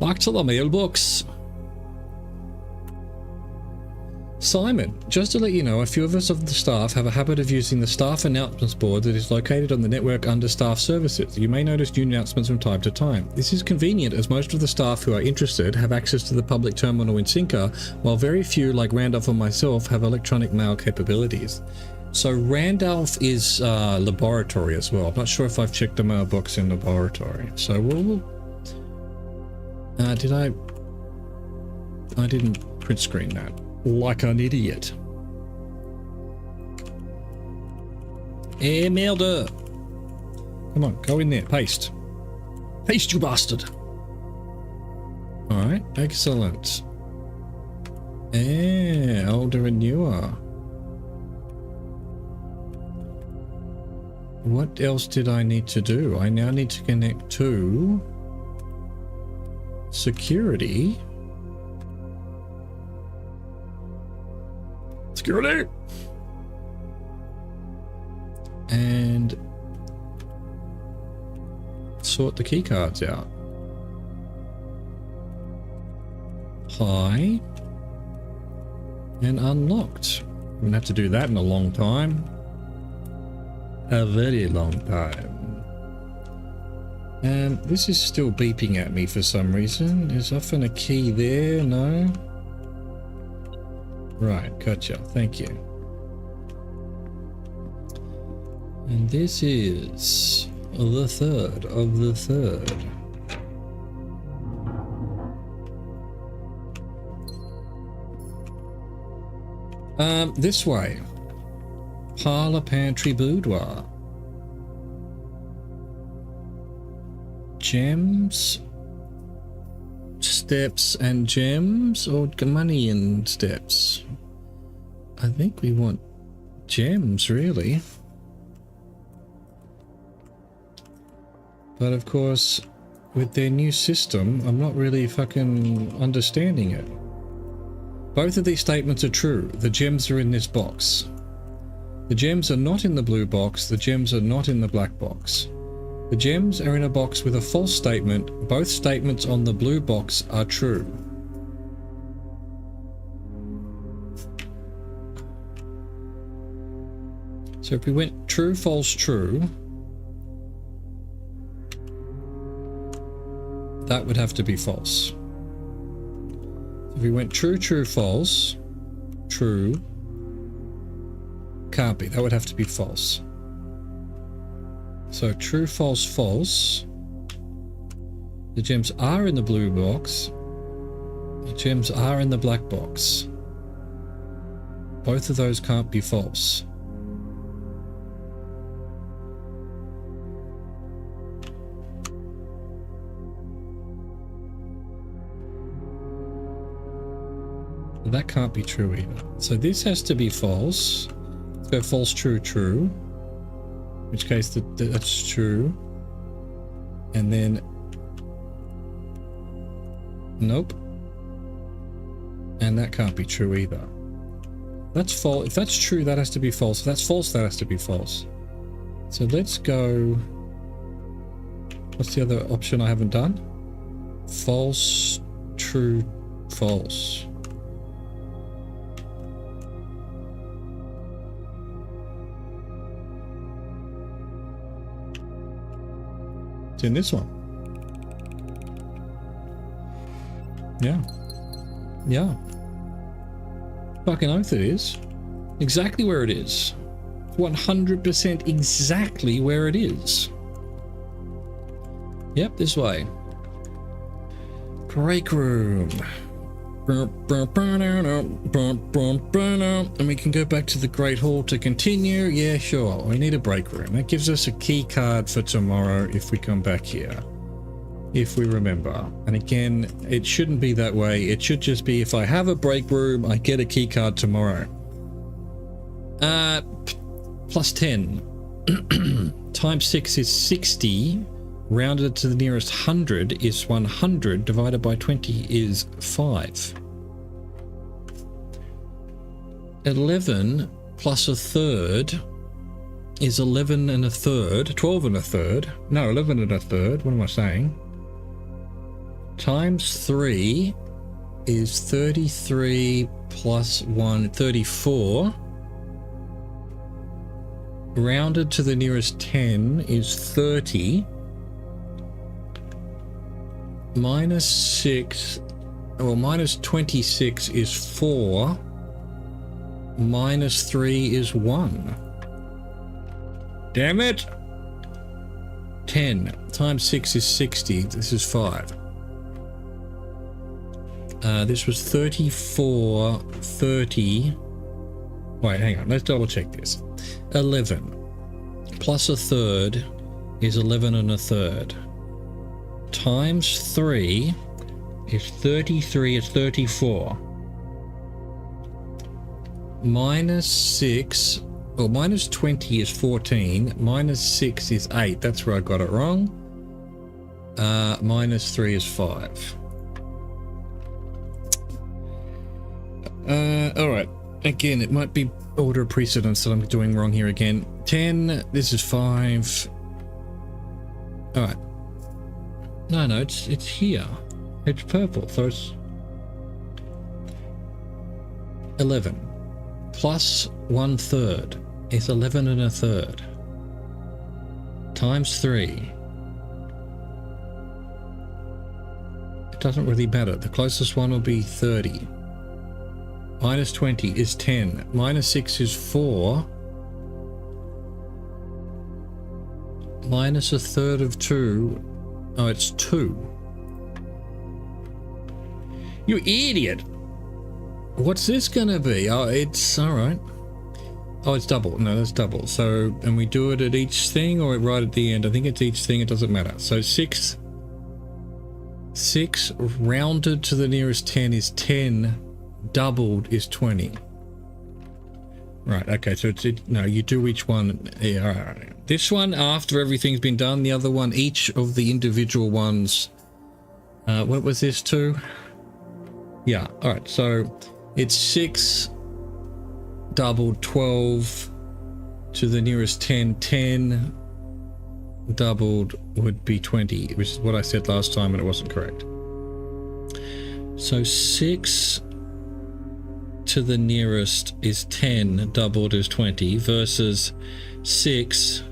Back to the mailbox. Simon, just to let you know, a few of us of the staff have a habit of using the staff announcements board that is located on the network under staff services. You may notice new announcements from time to time. This is convenient as most of the staff who are interested have access to the public terminal in Sinker, while very few, like Randolph and myself, have electronic mail capabilities. So Randolph is laboratory as well. I'm not sure if I've checked the mailbox in laboratory. So we'll I didn't print screen that. Like an idiot. Hey, Melder. Come on, go in there. Paste. Paste, you bastard. Alright, excellent. Yeah, older and newer. What else did I need to do? I now need to connect to security. Security! And sort the keycards out. Hi. And unlocked. I'm gonna have to do that in a long time. A very long time. And this is still beeping at me for some reason. Is often a key there? No? Right, gotcha. Thank you. And this is the third of the third. This way. Parlor, pantry, boudoir. Gems, steps and gems, or money and steps? I think we want gems, really. But of course, with their new system, I'm not really fucking understanding it. Both of these statements are true. The gems are in this box. The gems are not in the blue box. The gems are not in the black box. The gems are in a box with a false statement. Both statements on the blue box are true. So if we went true, false, true, that would have to be false. If we went true, true, false, true, can't be. That would have to be false. So true, false, false. The gems are in the blue box. The gems are in the black box. Both of those can't be false. That can't be true either. So this has to be false. Let's go false, true, true. In which case that's true. And then... nope. And that can't be true either. That's false. If that's true, that has to be false. If that's false, that has to be false. So let's go... What's the other option I haven't done? False, true, false. It's in this one. Yeah. Yeah. Fucking oath it is. Exactly where it is. 100% exactly where it is. Yep, this way. Break room. And we can go back to the Great Hall to continue. Yeah, sure. We need a break room. That gives us a key card for tomorrow if we come back here. If we remember. And again, it shouldn't be that way. It should just be if I have a break room, I get a key card tomorrow. Plus 10. Times 6 is 60. Rounded to the nearest 100 is 100. Divided by 20 is 5. 11 plus a third is 11 and a third. 12 and a third. No, 11 and a third. What am I saying? Times 3 is 33 plus 1, 34. Rounded to the nearest 10 is 30. Minus 6, well, minus 26 is 4. Minus 3 is 1. Damn it! 10 times 6 is 60. This is 5. This was 34, 30. Wait, hang on. Let's double check this. 11 plus a third is 11 and a third. Times 3 is 33 is 34. Minus 6, or minus 20 is 14. Minus 6 is 8. That's where I got it wrong. Minus 3 is 5. Alright. Again, it might be order of precedence that I'm doing wrong here again. 10, this is 5. Alright. No, it's here. It's purple, so it's 11 plus 1/3 is 11 and a third. Times 3. It doesn't really matter. The closest one will be 30. Minus 20 is 10. Minus 6 is 4. Minus a third of 2. Oh, it's 2. You idiot! What's this gonna be? Oh, it's alright. Oh, it's double. No, that's double. So, and we do it at each thing or right at the end? I think it's each thing. It doesn't matter. So 6 rounded to the nearest 10 is 10. Doubled is 20. Right, okay, so no, you do each one. Yeah, all right. This one after everything's been done, the other one, each of the individual ones. What was this to? Yeah, all right, so it's 6 doubled, 12 to the nearest 10, 10 doubled would be 20, which is what I said last time and it wasn't correct. So 6 to the nearest is 10, doubled is 20, versus 6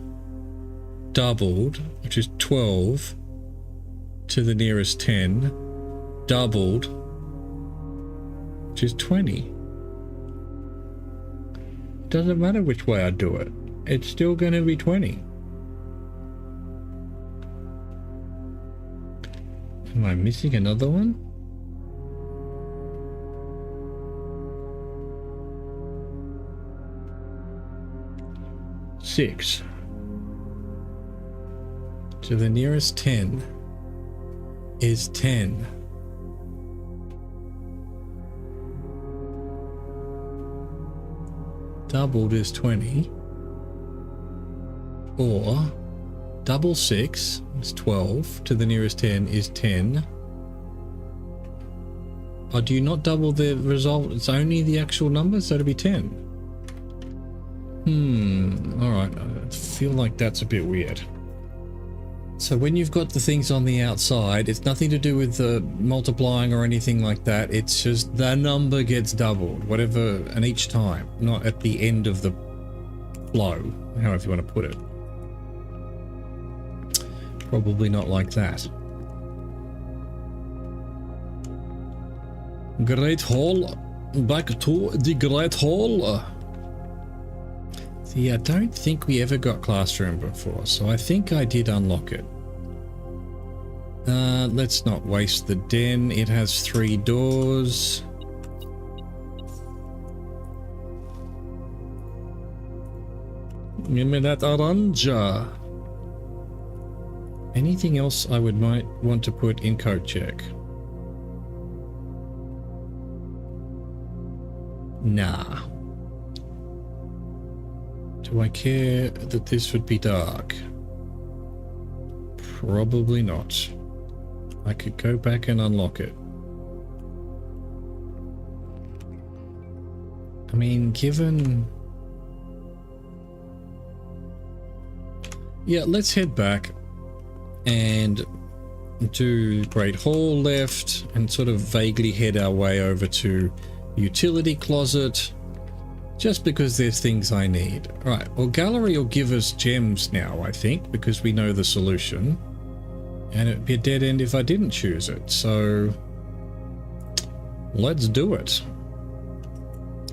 doubled, which is 12, to the nearest 10, doubled, which is 20. Doesn't matter which way I do it, it's still going to be 20. Am I missing another one? Six to the nearest 10 is 10. Doubled is 20. Or double 6 is 12 to the nearest 10 is 10. Or do you not double the result? It's only the actual number, so it'll be 10. Alright, I feel like that's a bit weird. So when you've got the things on the outside, it's nothing to do with the multiplying or anything like that. It's just the number gets doubled, whatever, and each time, not at the end of the flow, however you want to put it. Probably not like that. Great Hall. Back to the Great Hall. See, I don't think we ever got Classroom before, so I think I did unlock it. Let's not waste the den. It has 3 doors. Give me that orange. Anything else I might want to put in code check? Nah. Do I care that this would be dark? Probably not. I could go back and unlock it. I mean, given... Yeah, let's head back and do Great Hall left and sort of vaguely head our way over to utility closet, just because there's things I need. Right, well, gallery will give us gems now, I think, because we know the solution. And it'd be a dead end if I didn't choose it, so let's do it.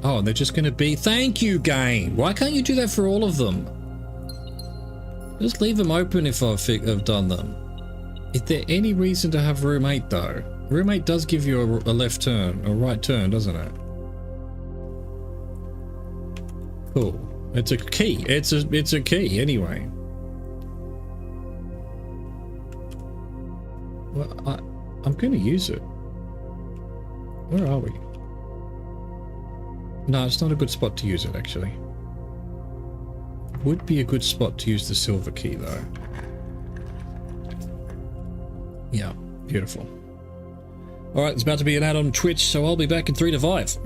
Oh, they're just going to be... Thank you, game! Why can't you do that for all of them? Just leave them open if I've done them. Is there any reason to have room 8, though? Room 8 does give you a left turn, a right turn, doesn't it? Cool. It's a key. It's a key, anyway. Well, I'm going to use it. Where are we? No, it's not a good spot to use it, actually. Would be a good spot to use the silver key, though. Yeah, beautiful. Alright, it's about to be an ad on Twitch, so I'll be back in 3 to 5.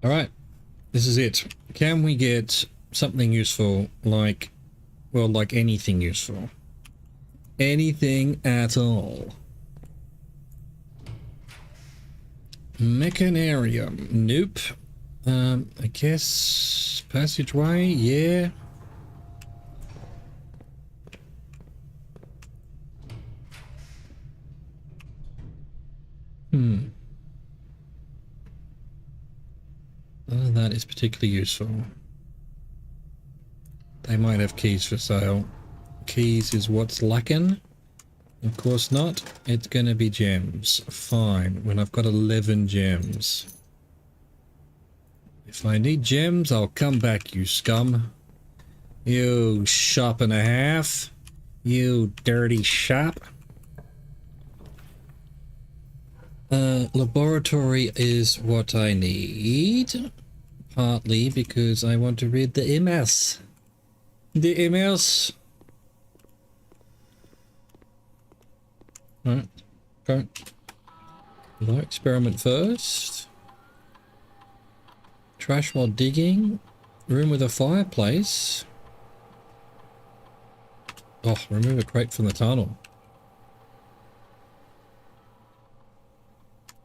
All right, this is it. Can we get something useful, like, well, like anything useful? Anything at all? Mechanarium. Nope. I guess passageway, yeah. None of that is particularly useful. They might have keys for sale. Keys is what's lacking. Of course not. It's gonna be gems. Fine, when I've got 11 gems. If I need gems, I'll come back, you scum. You shop and a half. You dirty shop. Laboratory is what I need. Partly because I want to read the emails. The emails. Right. Okay. Low experiment first. Trash while digging. Room with a fireplace. Oh, remove a crate from the tunnel.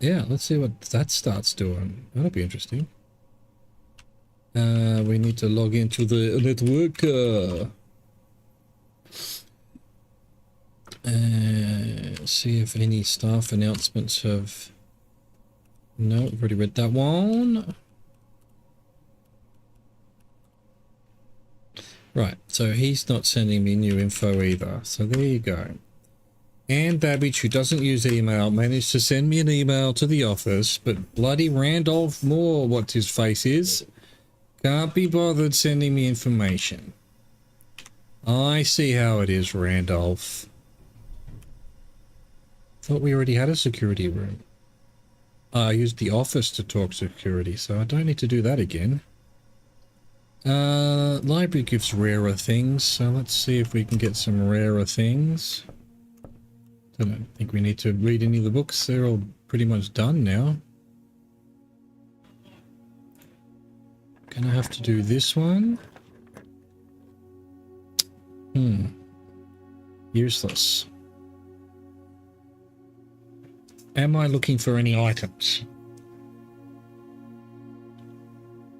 Yeah, let's see what that starts doing. That'll be interesting. We need to log into the network. See if any staff announcements have... No, we've already read that one. Right, so he's not sending me new info either. So there you go. Anne Babbage, who doesn't use email, managed to send me an email to the office, but bloody Randolph Moore, what his face is, can't be bothered sending me information. I see how it is, Randolph. Thought we already had a security room. I used the office to talk security, so I don't need to do that again. Library gives rarer things, so let's see if we can get some rarer things. Don't think we need to read any of the books. They're all pretty much done now. Gonna have to do this one. Useless. Am I looking for any items?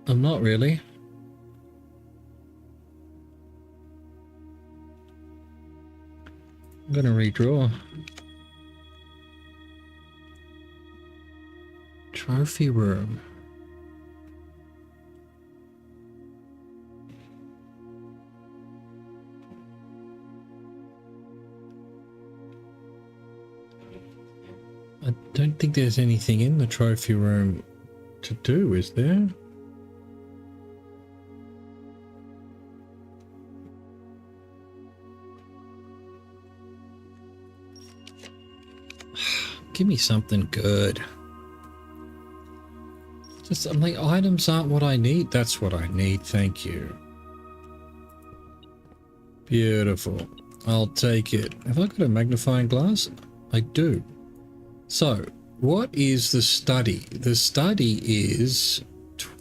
I'm not really. I'm gonna redraw. Trophy room. I don't think there's anything in the trophy room to do, is there? Give me something good. Just, I'm like, items aren't what I need. That's what I need. Thank you. Beautiful. I'll take it. Have I got a magnifying glass? I do. So, what is the study? The study is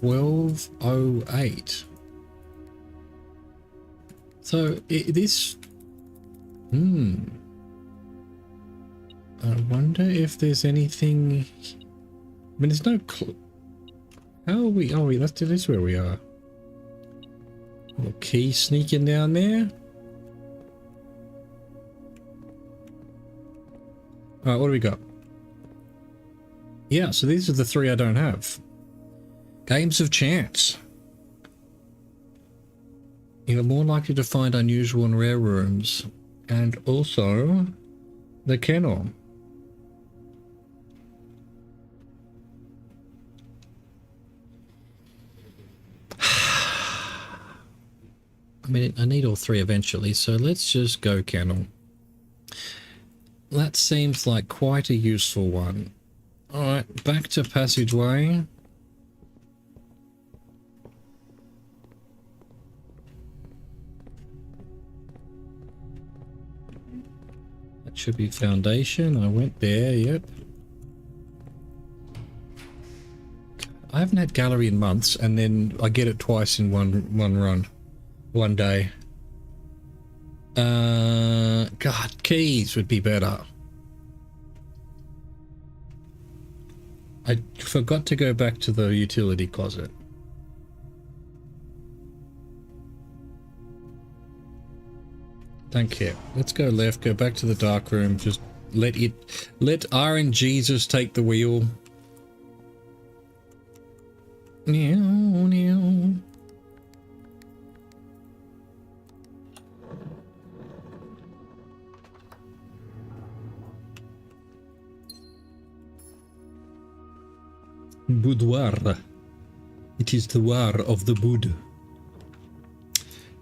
1208. So, this... I wonder if there's anything... I mean, there's no clue. How are we... Oh, this is where we are. Little key sneaking down there. Alright, what do we got? Yeah, so these are the three I don't have. Games of chance. You're more likely to find unusual and rare rooms. And also the kennel. I mean, I need all three eventually, so let's just go kennel. That seems like quite a useful one. Alright, back to passageway. That should be foundation. I went there, yep. I haven't had gallery in months, and then I get it twice in one run. One day. God, keys would be better. I forgot to go back to the utility closet. Don't care. Let's go left, go back to the dark room, just let RNGesus take the wheel. Boudoir. It is the war of the boud.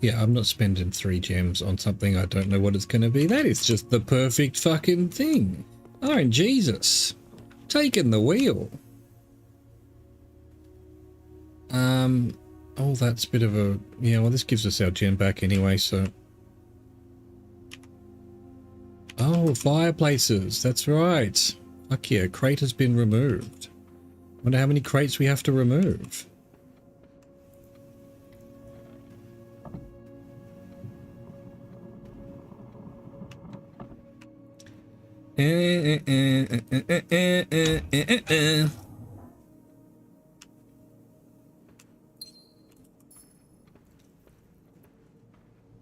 Yeah, I'm not spending 3 gems on something I don't know what it's going to be. That is just the perfect fucking thing. RNGesus. Taking the wheel. Oh, that's a bit of a... Yeah, well, this gives us our gem back anyway, so... Oh, fireplaces. That's right. Fuck yeah, crate has been removed. Wonder how many crates we have to remove.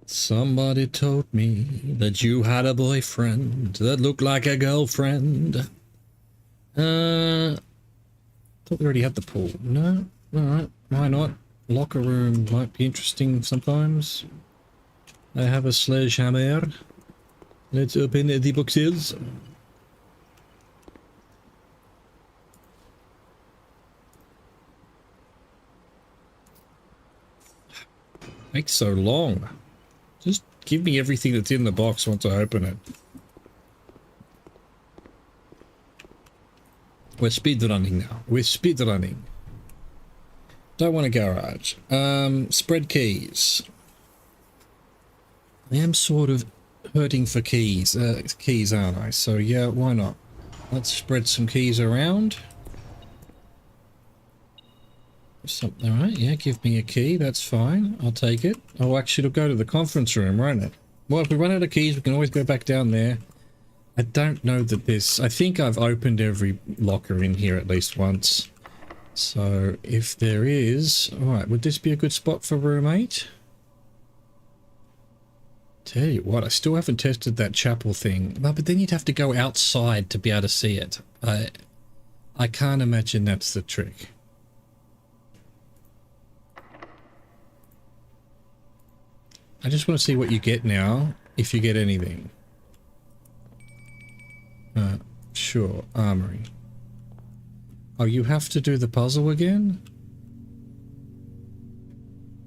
Somebody told me that you had a boyfriend that looked like a girlfriend. Thought we already had the pool. No? Alright, why not? Locker room might be interesting sometimes. I have a sledgehammer. Let's open the boxes. Takes so long. Just give me everything that's in the box once I open it. We're speedrunning now. We're speedrunning. Don't want a garage. Spread keys. I am sort of hurting for keys, aren't I? So yeah, why not? Let's spread some keys around. Something, alright, yeah, give me a key, that's fine. I'll take it. Oh, actually, it'll go to the conference room, won't it? Well, if we run out of keys, we can always go back down there. I don't know that this... I think I've opened every locker in here at least once. So, if there is... Alright, would this be a good spot for room 8? Tell you what, I still haven't tested that chapel thing. No, but then you'd have to go outside to be able to see it. I can't imagine that's the trick. I just want to see what you get now, if you get anything. Sure, armory. Oh, you have to do the puzzle again?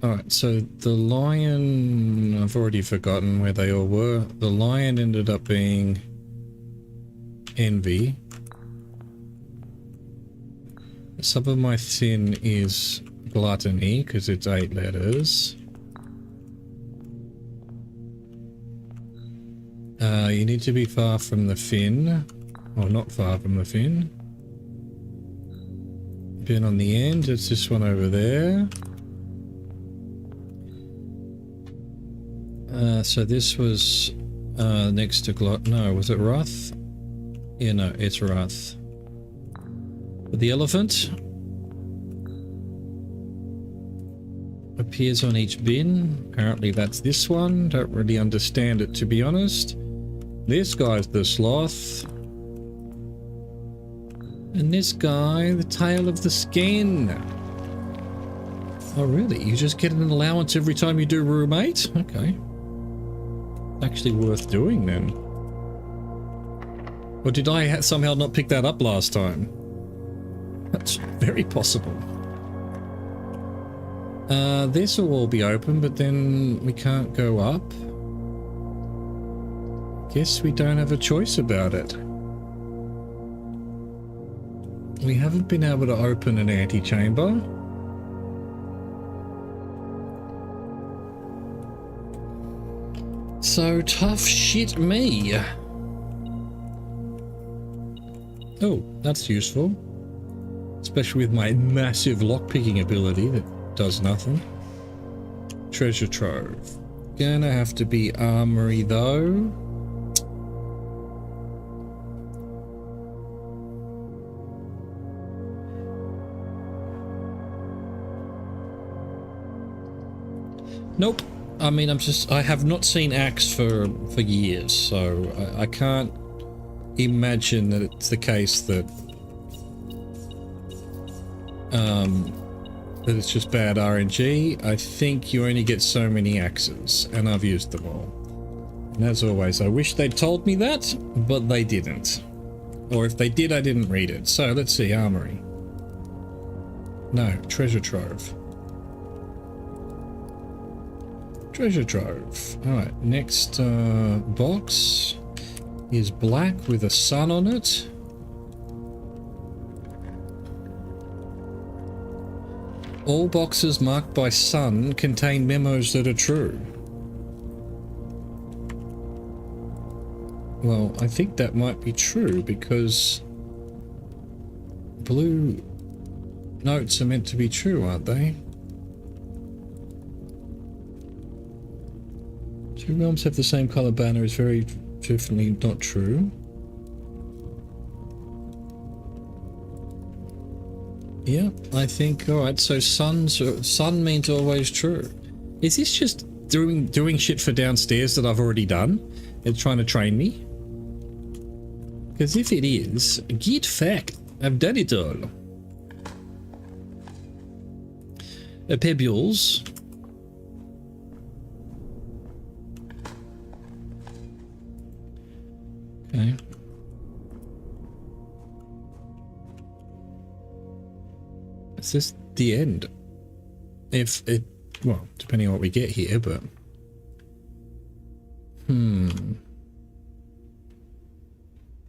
Alright, so the lion... I've already forgotten where they all were. The lion ended up being... envy. Some of my sin is gluttony, because it's 8 letters. You need to be far from the fin. Or not far from the fin. Fin on the end, it's this one over there. So this was next to no, was it Wrath? Yeah, no, it's Wrath. But the elephant appears on each bin. Apparently that's this one. Don't really understand it, to be honest. This guy's the sloth. And this guy, the tail of the skin. Oh really? You just get an allowance every time you do room 8? Okay. Actually worth doing then. Or did I somehow not pick that up last time? That's very possible. This will all be open, but then we can't go up. Guess we don't have a choice about it. We haven't been able to open an antechamber. So tough shit me. Oh, that's useful. Especially with my massive lockpicking ability that does nothing. Treasure trove. Gonna have to be armory though. Nope. I mean, I have not seen Axe for years, so I can't imagine that it's the case that that it's just bad RNG. I think you only get so many axes, and I've used them all. And as always, I wish they'd told me that, but they didn't. Or if they did, I didn't read it. So let's see, armory. No, treasure trove. Treasure trove. Alright, next box is black with a sun on it. All boxes marked by sun contain memos that are true. Well, I think that might be true because blue notes are meant to be true, aren't they? Two realms have the same color banner is very definitely not true. Yeah, I think, alright, so sun means always true. Is this just doing shit for downstairs that I've already done? It's trying to train me? Because if it is, get fact, I've done it all. Pebbles. Okay. Is this the end? If it, well, depending on what we get here, but...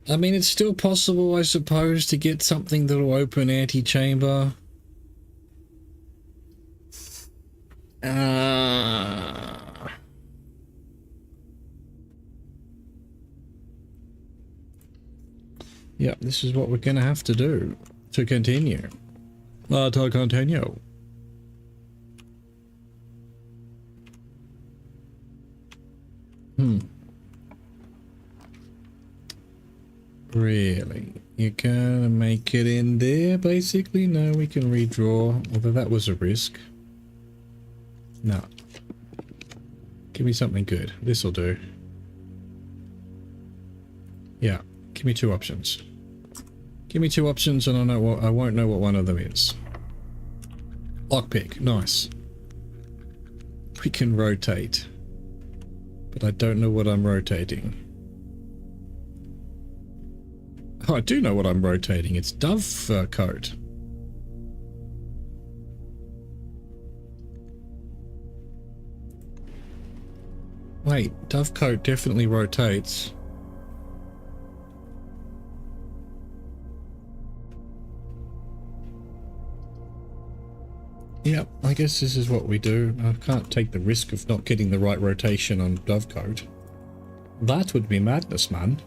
I mean, it's still possible, I suppose, to get something that'll open antechamber. Yeah, this is what we're gonna have to do to continue. To continue. Really? You're gonna make it in there, basically? No, we can redraw, although that was a risk. No. Give me something good. This'll do. Yeah, give me two options. Give me two options and I won't know what one of them is. Lockpick, nice. We can rotate. But I don't know what I'm rotating. Oh, I do know what I'm rotating. It's dove fur coat. Wait, dove coat definitely rotates. Yep, I guess this is what we do. I can't take the risk of not getting the right rotation on dovecoat. That would be madness, man.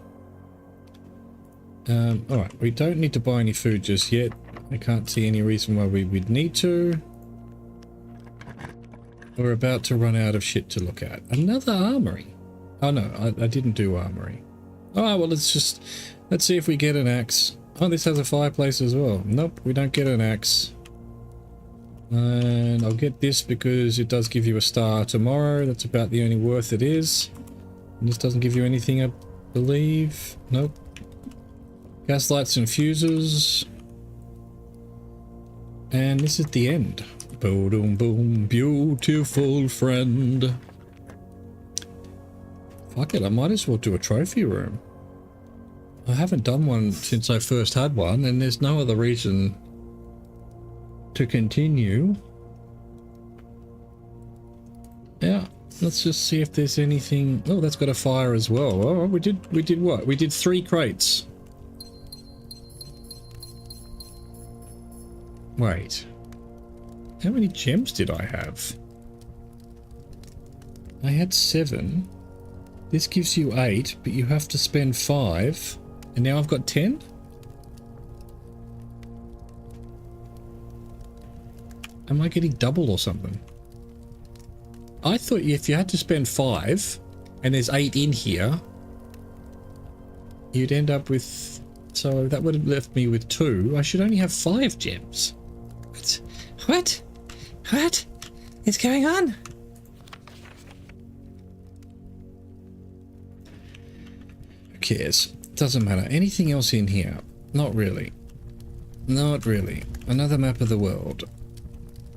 Alright, we don't need to buy any food just yet. I can't see any reason why we would need to. We're about to run out of shit to look at. Another armory. Oh no, I didn't do armory. Oh, well, let's see if we get an axe. Oh, this has a fireplace as well. Nope, we don't get an axe. And I'll get this because it does give you a star tomorrow. That's about the only worth it is. And this doesn't give you anything, I believe. Nope. Gas lights and fuses. And this is the end. Boom, boom, beautiful friend. Fuck it, I might as well do a trophy room. I haven't done one since I first had one, and there's no other reason to continue. Yeah, let's just see if there's anything. Oh, that's got a fire as well. Oh, we did what? We did 3 crates. Wait. How many gems did I have? I had 7. This gives you 8, but you have to spend 5. And now I've got 10? Am I getting double or something? I thought if you had to spend 5 and there's 8 in here, you'd end up with, so that would have left me with 2. I should only have 5 gems. What? What is going on? Who cares? Doesn't matter. Anything else in here? Not really. Not really. Another map of the world.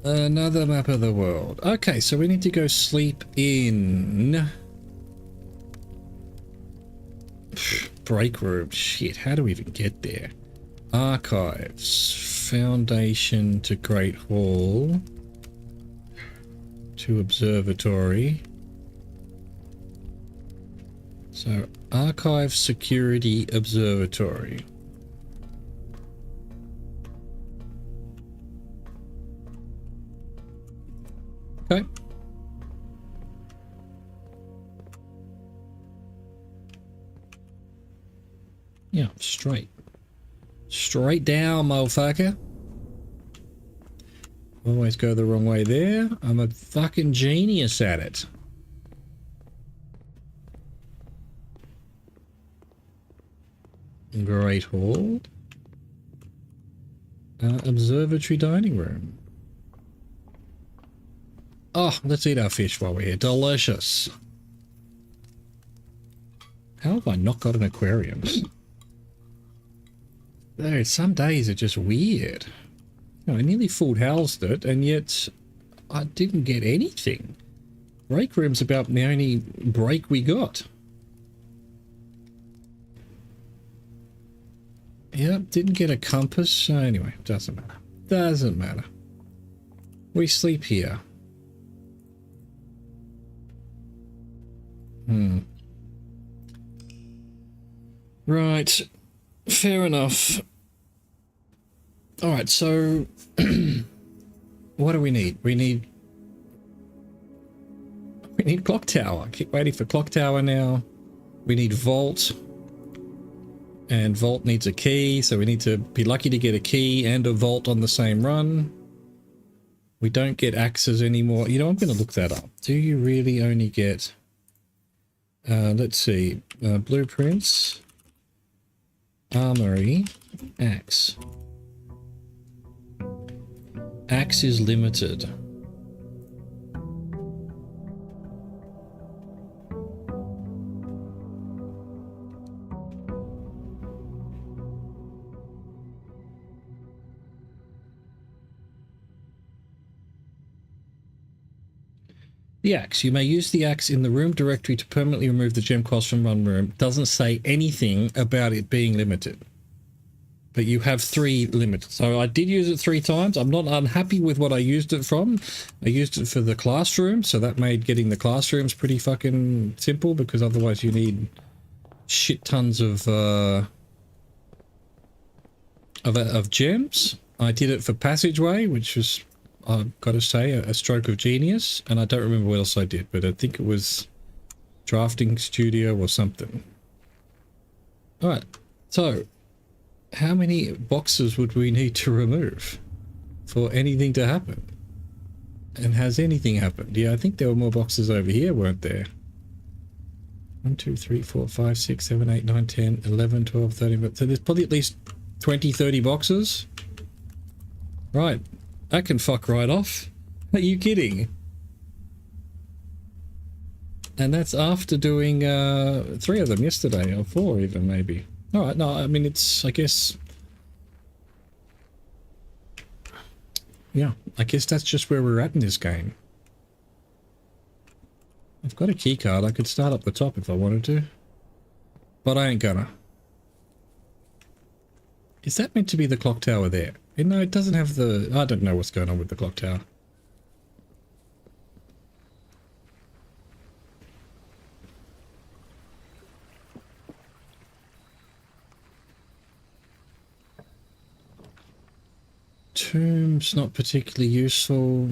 Another map of the world. Okay, so we need to go sleep in... break room. Shit, how do we even get there? Archives. Foundation to Great Hall. To Observatory. So, Archive Security Observatory. Okay. Yeah, straight. Straight down, motherfucker. Always go the wrong way there. I'm a fucking genius at it. Great Hall. Observatory dining room. Oh, let's eat our fish while we're here. Delicious. How have I not got an aquarium? Dude, some days are just weird. You know, I nearly full housed it, and yet I didn't get anything. Break room's about the only break we got. Yep, didn't get a compass. Anyway, doesn't matter. Doesn't matter. We sleep here. Right. Fair enough. Alright, so... what do we need? We need clock tower. Keep waiting for clock tower now. We need vault. And vault needs a key, so we need to be lucky to get a key and a vault on the same run. We don't get axes anymore. You know, I'm going to look that up. Do you really only get... let's see. Blueprints. Armory. Axe. Axe is limited. The axe. You may use the axe in the room directory to permanently remove the gem cost from one room. Doesn't say anything about it being limited. But you have 3 limits. So I did use it 3 times. I'm not unhappy with what I used it from. I used it for the classroom, so that made getting the classrooms pretty fucking simple, because otherwise you need shit tons of gems. I did it for passageway, which was, I've got to say, a stroke of genius. And I don't remember what else I did, but I think it was drafting studio or something. Alright, so how many boxes would we need to remove for anything to happen? And has anything happened? Yeah, I think there were more boxes over here, weren't there? 1, 2, 3, 4, 5, 6, 7, 8, 9, 10, 11, 12, 13. So there's probably at least 20, 30 boxes. Right. That can fuck right off. Are you kidding? And that's after doing 3 of them yesterday, or 4 even, maybe. Alright, no, I mean, it's, I guess... yeah, I guess that's just where we're at in this game. I've got a key card. I could start up the top if I wanted to. But I ain't gonna. Is that meant to be the clock tower there? No, it doesn't have the... I don't know what's going on with the clock tower. Tomb's not particularly useful.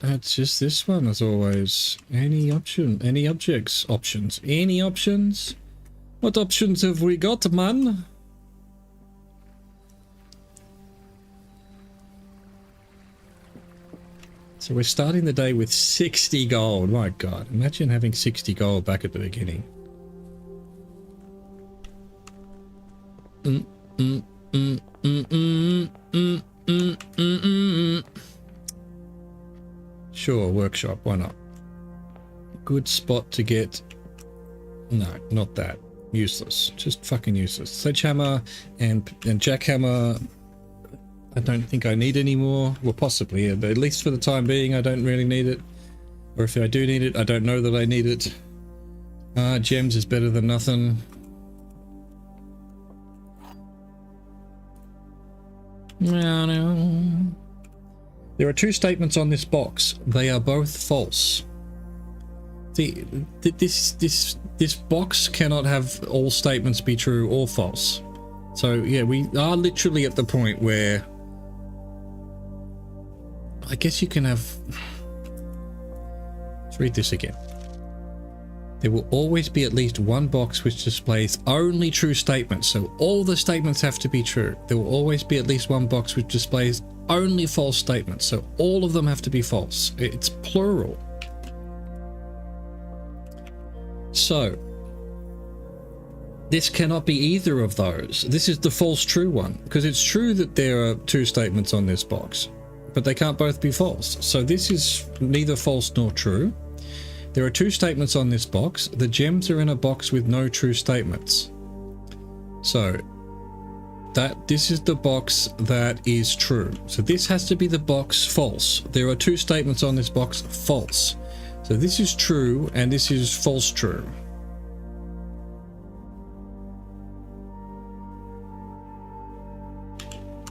It's just this one, as always. Any option? Any objects? Options? Any options? What options have we got, man? So we're starting the day with 60 gold. My God, imagine having 60 gold back at the beginning. Sure, workshop, why not? Good spot to get... No, not that. Useless. Just fucking useless. Sledgehammer and jackhammer, I don't think I need anymore. Well, possibly, yeah, but at least for the time being, I don't really need it. Or if I do need it, I don't know that I need it. Gems is better than nothing. No. There are two statements on this box. They are both false. See, this box cannot have all statements be true or false. So yeah, we are literally at the point where I guess you can have... Let's read this again. There will always be at least one box which displays only true statements. So all the statements have to be true. There will always be at least one box which displays only false statements. So all of them have to be false. It's plural. So this cannot be either of those. This is the false true one, because it's true that there are two statements on this box, but they can't both be false. So this is neither false nor true. There are two statements on this box. The gems are in a box with no true statements. So this is the box that is true. So this has to be the box false. There are two statements on this box false. So this is true and this is false true.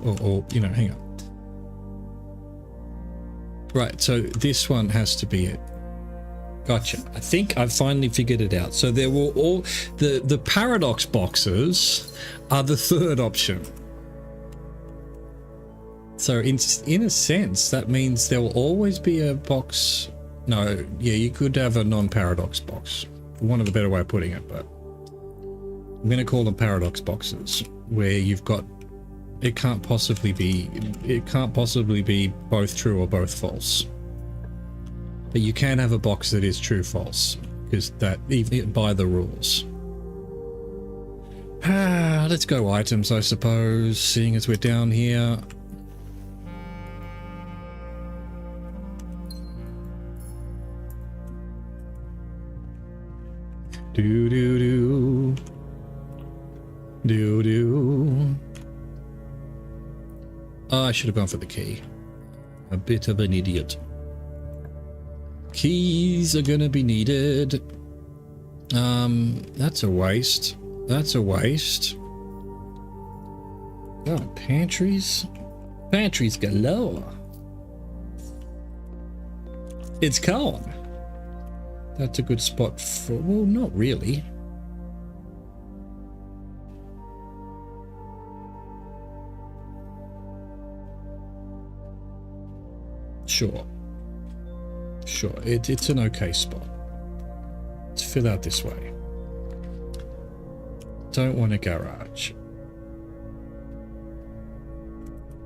Or you know, hang on. Right, so this one has to be it. Gotcha. I think I've finally figured it out. So there will all the paradox boxes are the third option. So in a sense, that means there will always be a box. No, yeah, you could have a non-paradox box, for want of a better way of putting it, but I'm going to call them paradox boxes, where you've got it can't possibly be both true or both false. But you can have a box that is true false, because that even by the rules. Let's go items, I suppose, seeing as we're down here. Do do do do do. Oh, I should have gone for the key. A bit of an idiot. Keys are gonna be needed. That's a waste. That's a waste. Oh, pantries? Pantries galore. It's gone. That's a good spot for... Well, not really. Sure. Sure, it's an okay spot. Let's fill out this way. Don't want a garage.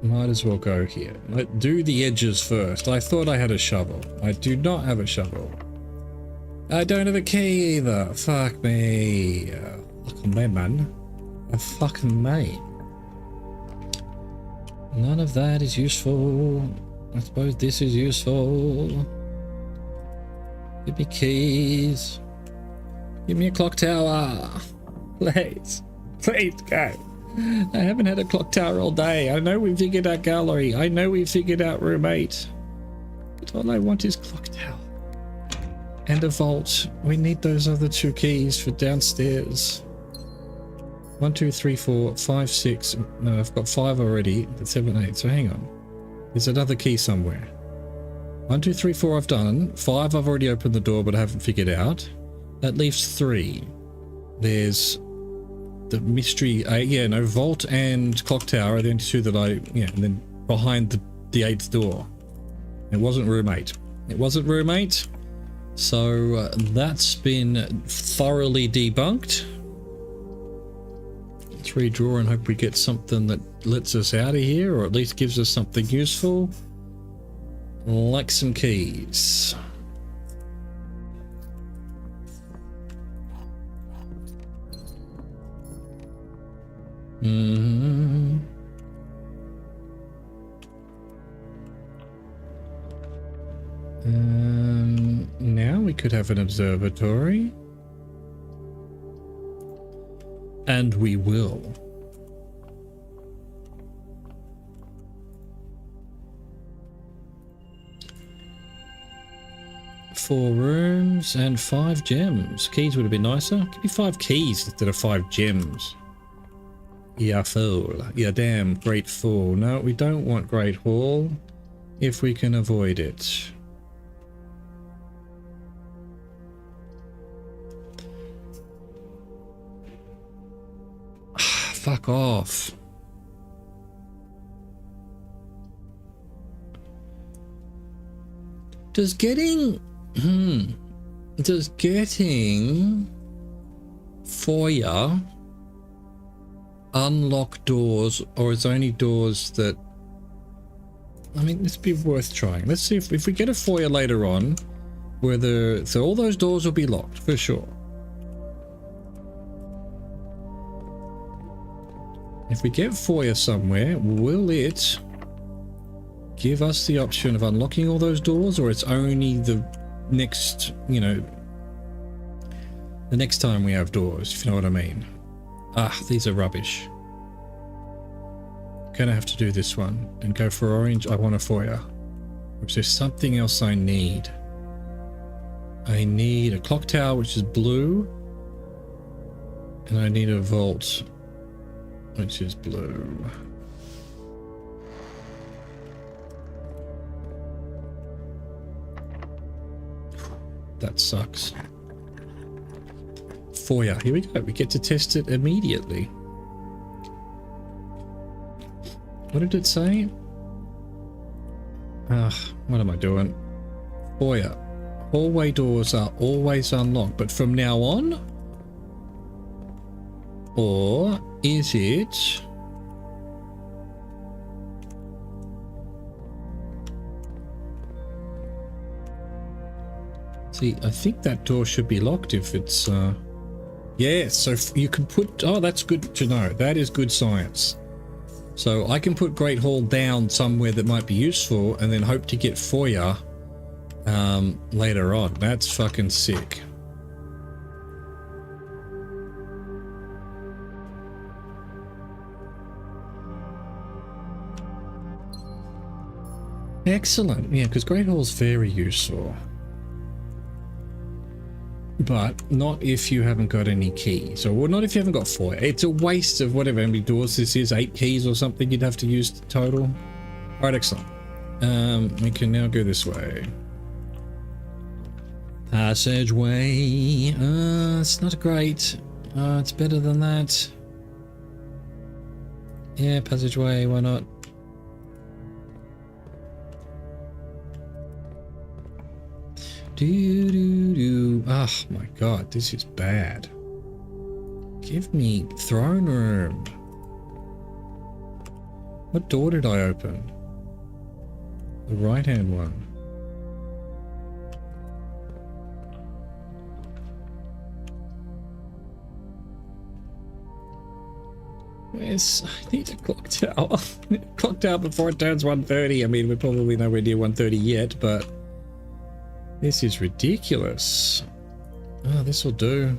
Might as well go here. Let's do the edges first. I thought I had a shovel. I do not have a shovel. I don't have a key either. Fuck me. Fucking me, man. Fucking me. None of that is useful. I suppose this is useful. Give me keys. Give me a clock tower. Please. Please go. I haven't had a clock tower all day. I know we figured out gallery. I know we figured out room 8. But all I want is clock tower. And a vault. We need those other 2 keys for downstairs. 1, 2, 3, 4, 5, 6. No, I've got 5 already. That's 7, 8. So hang on. There's another key somewhere. 1, 2, 3, 4 I've done. 5 I've already opened the door but I haven't figured out. That leaves 3. There's the mystery. Yeah, no, vault and clock tower are the only 2 that and then behind the 8th door. It wasn't room 8. It wasn't room 8. So that's been thoroughly debunked. Let's redraw and hope we get something that lets us out of here, or at least gives us something useful. Like some keys. Now we could have an observatory. And we will. Four rooms and 5 gems. Keys would have been nicer. Give me 5 keys instead of 5 gems. Yeah, fool. Yeah, damn, Great Fool. No, we don't want Great Hall if we can avoid it. Fuck off. Does getting foyer unlock doors, or is only doors that, I mean, this would be worth trying. Let's see if we get a foyer later on, whether, so all those doors will be locked for sure. If we get foyer somewhere, will it give us the option of unlocking all those doors, or it's only the next, you know, the next time we have doors, if you know what I mean? Ah, these are rubbish. Gonna have to do this one and go for orange. I want a foyer. Which there's something else I need. I need a clock tower, which is blue. And I need a vault, which is blue. That sucks. Foyer. Here we go. We get to test it immediately. What did it say? What am I doing? Foyer. Hallway doors are always unlocked, but from now on? Or is it... See, I think that door should be locked if it's... Yeah, so you can put... Oh, that's good to know. That is good science. So I can put Great Hall down somewhere that might be useful and then hope to get foyer later on. That's fucking sick. Excellent. Yeah, because Great Hall's very useful. But not if you haven't got any keys, or not if you haven't got foyer. It's a waste of whatever many doors this is, 8 keys or something you'd have to use total. All right, excellent. We can now go this way. Passageway. It's not great. It's better than that. Yeah, passageway, why not? Oh my god, this is bad. Give me throne room. What door did I open? The right hand one. Where's... I need a clock tower. Clock tower before it turns 1:30. I mean, we're probably nowhere near 1:30 yet, but... This is ridiculous. Oh, this will do.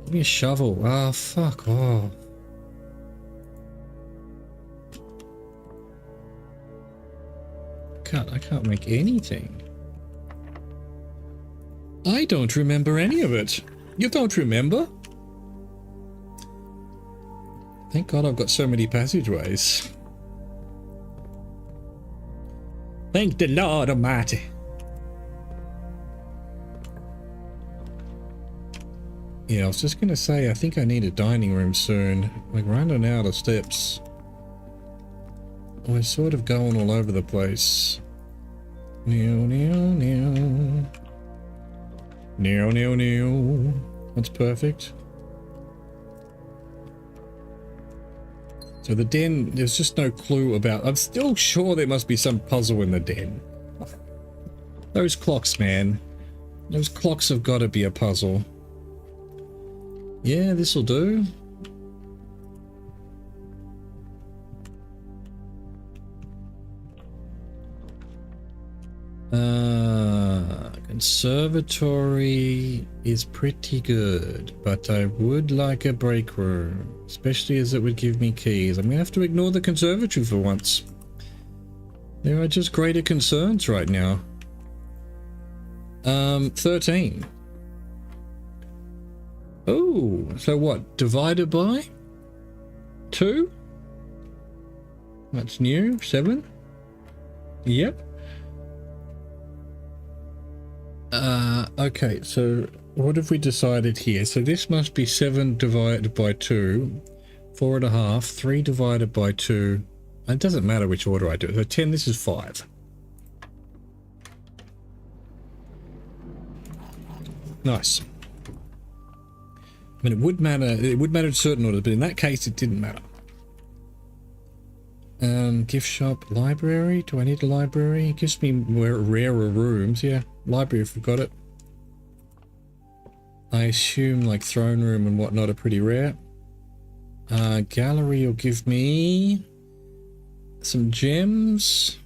Give me a shovel. Ah, fuck off. I can't make anything. I don't remember any of it. You don't remember? Thank God I've got so many passageways. Thank the Lord Almighty. Yeah, I was just going to say, I think I need a dining room soon. Like, running out of steps. We're sort of going all over the place. That's perfect. So the den, there's just no clue about... I'm still sure there must be some puzzle in the den. Those clocks, man. Those clocks have got to be a puzzle. Yeah, this'll do. Conservatory is pretty good, but I would like a break room, especially as it would give me keys. I'm gonna have to ignore the conservatory for once. There are just greater concerns right now. 13. Oh, so what? Divided by 2? That's new. 7? Yep. Okay, so what have we decided here? So this must be 7 divided by 2, 4.5, 3 divided by 2. It doesn't matter which order I do it. So 10, this is 5. Nice. I mean, it would matter in certain orders, but in that case, it didn't matter. Gift shop, library. Do I need a library? It gives me rarer rooms. Yeah, library if we've got it. I assume like throne room and whatnot are pretty rare. Gallery will give me some gems.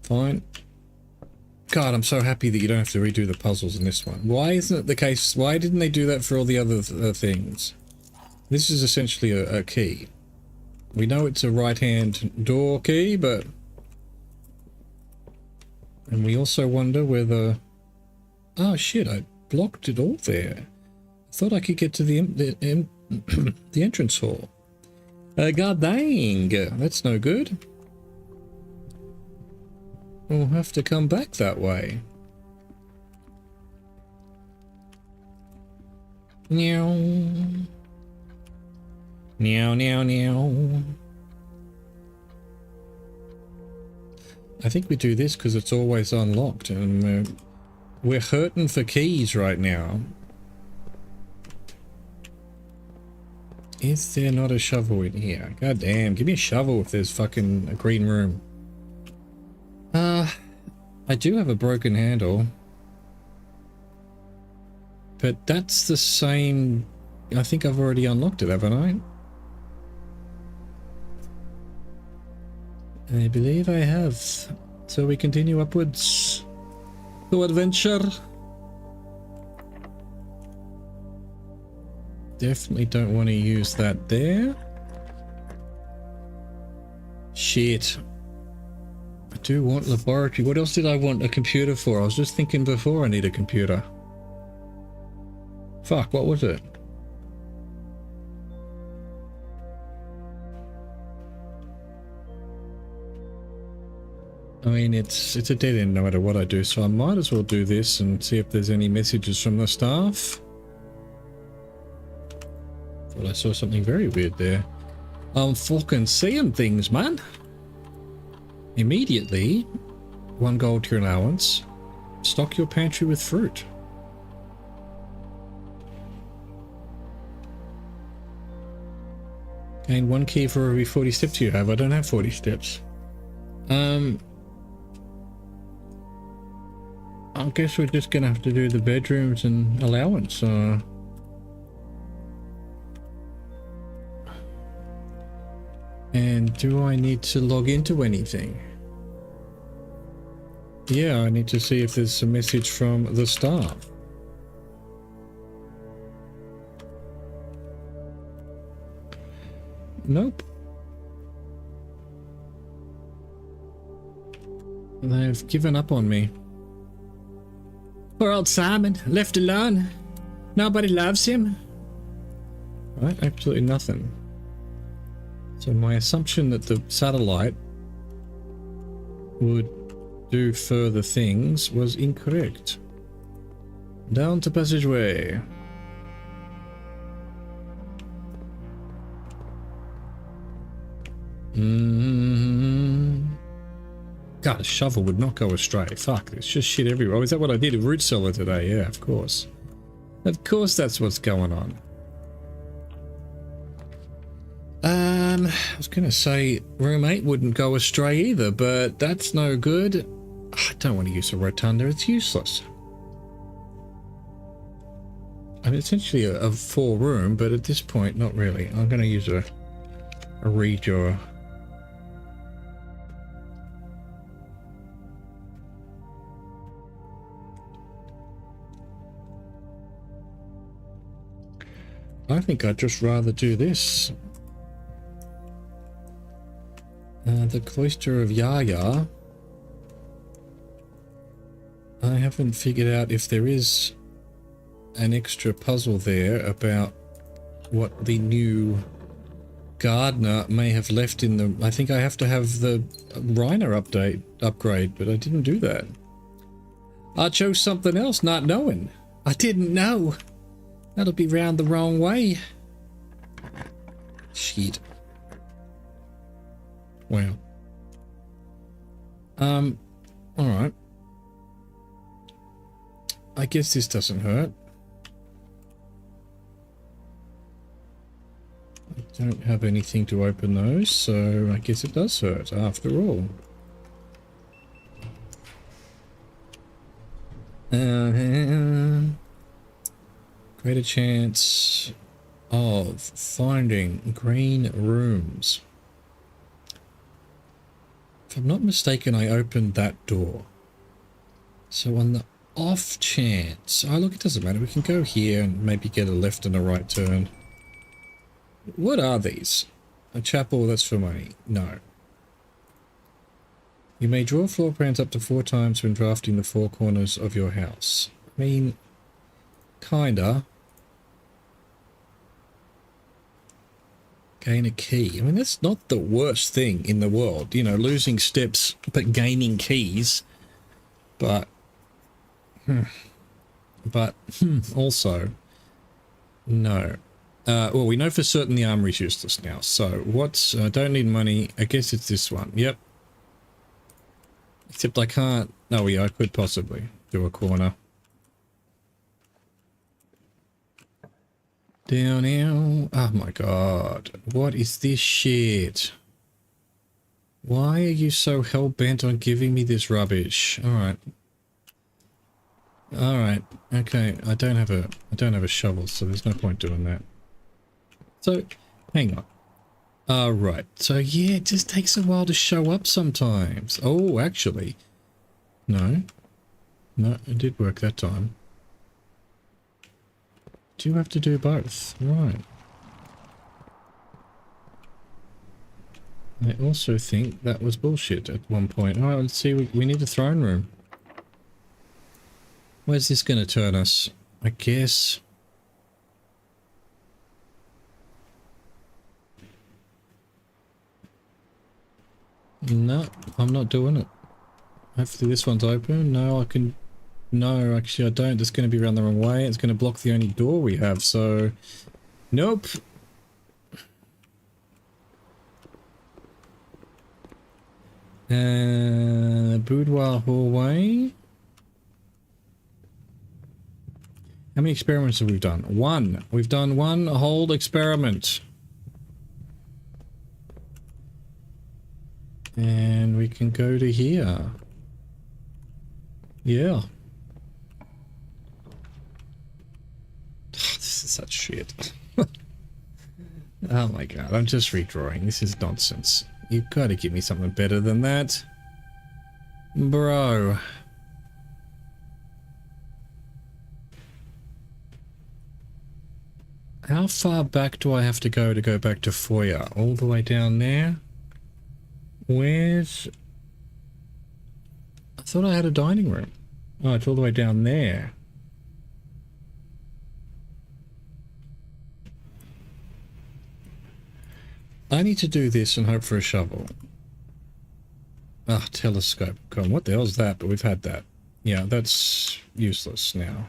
Fine. God, I'm so happy that you don't have to redo the puzzles in this one. Why isn't it the case? Why didn't they do that for all the other things? This is essentially a key. We know it's a right-hand door key, but... And we also wonder whether... Oh shit, I blocked it all there. I thought I could get to the entrance hall. God dang, that's no good. We'll have to come back that way. Meow. Meow, meow, meow. I think we do this because it's always unlocked, and we're hurting for keys right now. Is there not a shovel in here? God damn, give me a shovel if there's fucking a green room. I do have a broken handle. But that's the same... I think I've already unlocked it, haven't I? I believe I have. So we continue upwards to adventure. Definitely don't want to use that there. Shit. I do want laboratory. What else did I want a computer for? I was just thinking before I need a computer. Fuck, what was it? I mean, it's a dead end no matter what I do, so I might as well do this and see if there's any messages from the staff. Thought I saw something very weird there. I'm fucking seeing things, man. Immediately, 1 gold to your allowance. Stock your pantry with fruit. Gain 1 key for every 40 steps you have. I don't have 40 steps. I guess we're just gonna have to do the bedrooms and allowance. And do I need to log into anything? Yeah, I need to see if there's a message from the staff. Nope. They've given up on me. Poor old Simon, left alone. Nobody loves him. Right, absolutely nothing. So my assumption that the satellite would do further things was incorrect. Down to passageway. God, a shovel would not go astray. Fuck, there's just shit everywhere. Oh, is that what I did? A root cellar today? Yeah, of course. Of course that's what's going on. I was going to say room 8 wouldn't go astray either, but that's no good. I don't want to use a rotunda, it's useless. I mean, essentially a 4 room, but at this point, not really. I'm going to use a redraw. I think I'd just rather do this. The Cloister of Yaya. I haven't figured out if there is an extra puzzle there about what the new gardener may have left in the... I think I have to have the Reiner upgrade, but I didn't do that. I chose something else, not knowing. I didn't know. That'll be round the wrong way. Shit. Wow. Alright. I guess this doesn't hurt. I don't have anything to open those, so I guess it does hurt after all. Greater chance of finding green rooms. If I'm not mistaken, I opened that door. So on the off chance... Oh, look, it doesn't matter. We can go here and maybe get a left and a right turn. What are these? A chapel that's for money? No. You may draw floor plans up to 4 times when drafting the 4 corners of your house. I mean, kinda. Gain a key. I mean, that's not the worst thing in the world. You know, losing steps but gaining keys. But... also... No. Well, we know for certain the armory's useless now. So, what's... I don't need money. I guess it's this one. Yep. Except I can't... No, yeah, I could possibly do a corner. Down now. Oh my god. What is this shit? Why are you so hell-bent on giving me this rubbish? Alright. Alright. Okay. I don't have a shovel, so there's no point doing that. So, hang on. Right. So, yeah, it just takes a while to show up sometimes. Oh, actually. No. No, it did work that time. Do you have to do both? Right. I also think that was bullshit at one point. Alright, let's see. We need a throne room. Where's this going to turn us? I guess... No, I'm not doing it. Hopefully this one's open. No, I can... No, actually I don't. It's going to be around the wrong way. It's going to block the only door we have, so... Nope. Boudoir hallway. How many experiments have we done? 1. We've done 1 whole experiment. And we can go to here. Yeah. This is such shit. Oh my god, I'm just redrawing. This is nonsense. You've got to give me something better than that. Bro. How far back do I have to go back to foyer? All the way down there? Where's... I thought I had a dining room. Oh, it's all the way down there. I need to do this and hope for a shovel. Ah, telescope. God, what the hell's that? But we've had that. Yeah, that's useless now.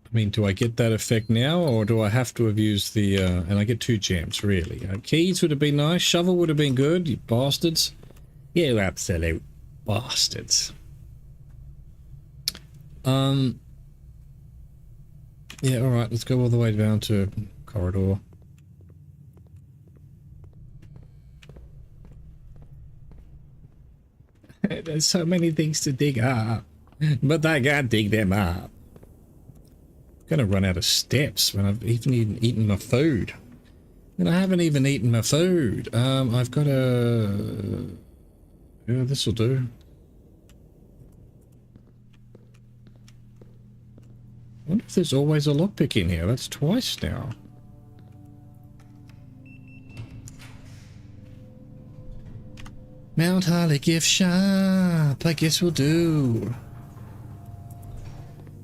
I mean, do I get that effect now, or do I have to have used the, and I get 2 gems, really. Keys would have been nice, shovel would have been good, you bastards. You absolute bastards. Yeah, alright, let's go all the way down to corridor. There's so many things to dig up, but I can't dig them up. I'm gonna run out of steps when I've even eaten my food. And I haven't even eaten my food. I've got a... Yeah, this'll do. I wonder if there's always a lockpick in here. That's twice now. Mount Harley gift shop. I guess we'll do.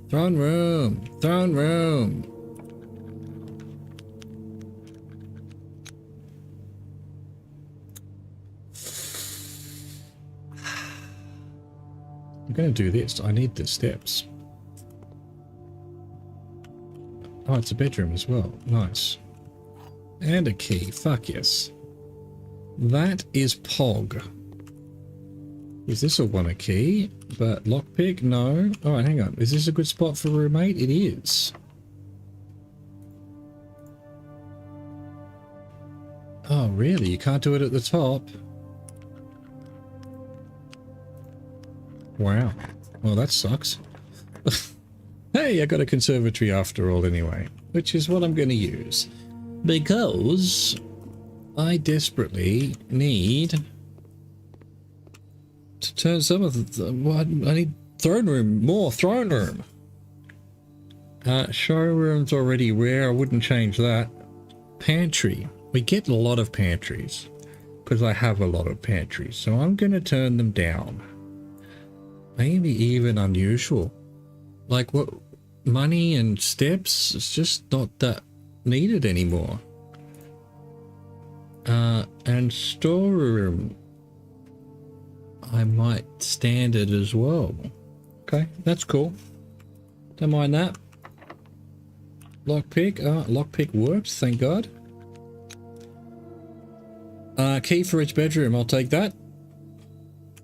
Throne room. Throne room. I'm going to do this. I need the steps. Oh, it's a bedroom as well. Nice. And a key. Fuck yes. That is Pog. Is this a want a key? But lockpick? No. Alright, hang on. Is this a good spot for a roommate? It is. Oh, really? You can't do it at the top? Wow. Well, that sucks. Hey, I got a conservatory after all anyway, which is what I'm going to use. Because I desperately need to turn some of the... Well, I need throne room, more throne room. Showroom's already rare, I wouldn't change that. Pantry. We get a lot of pantries, because I have a lot of pantries, so I'm going to turn them down. Maybe even unusual. Like what? Money and steps, it's just not that needed anymore. And storeroom, I might standard as well. Okay, that's cool. Don't mind that. Lockpick, lockpick works, thank God. Key for each bedroom, I'll take that.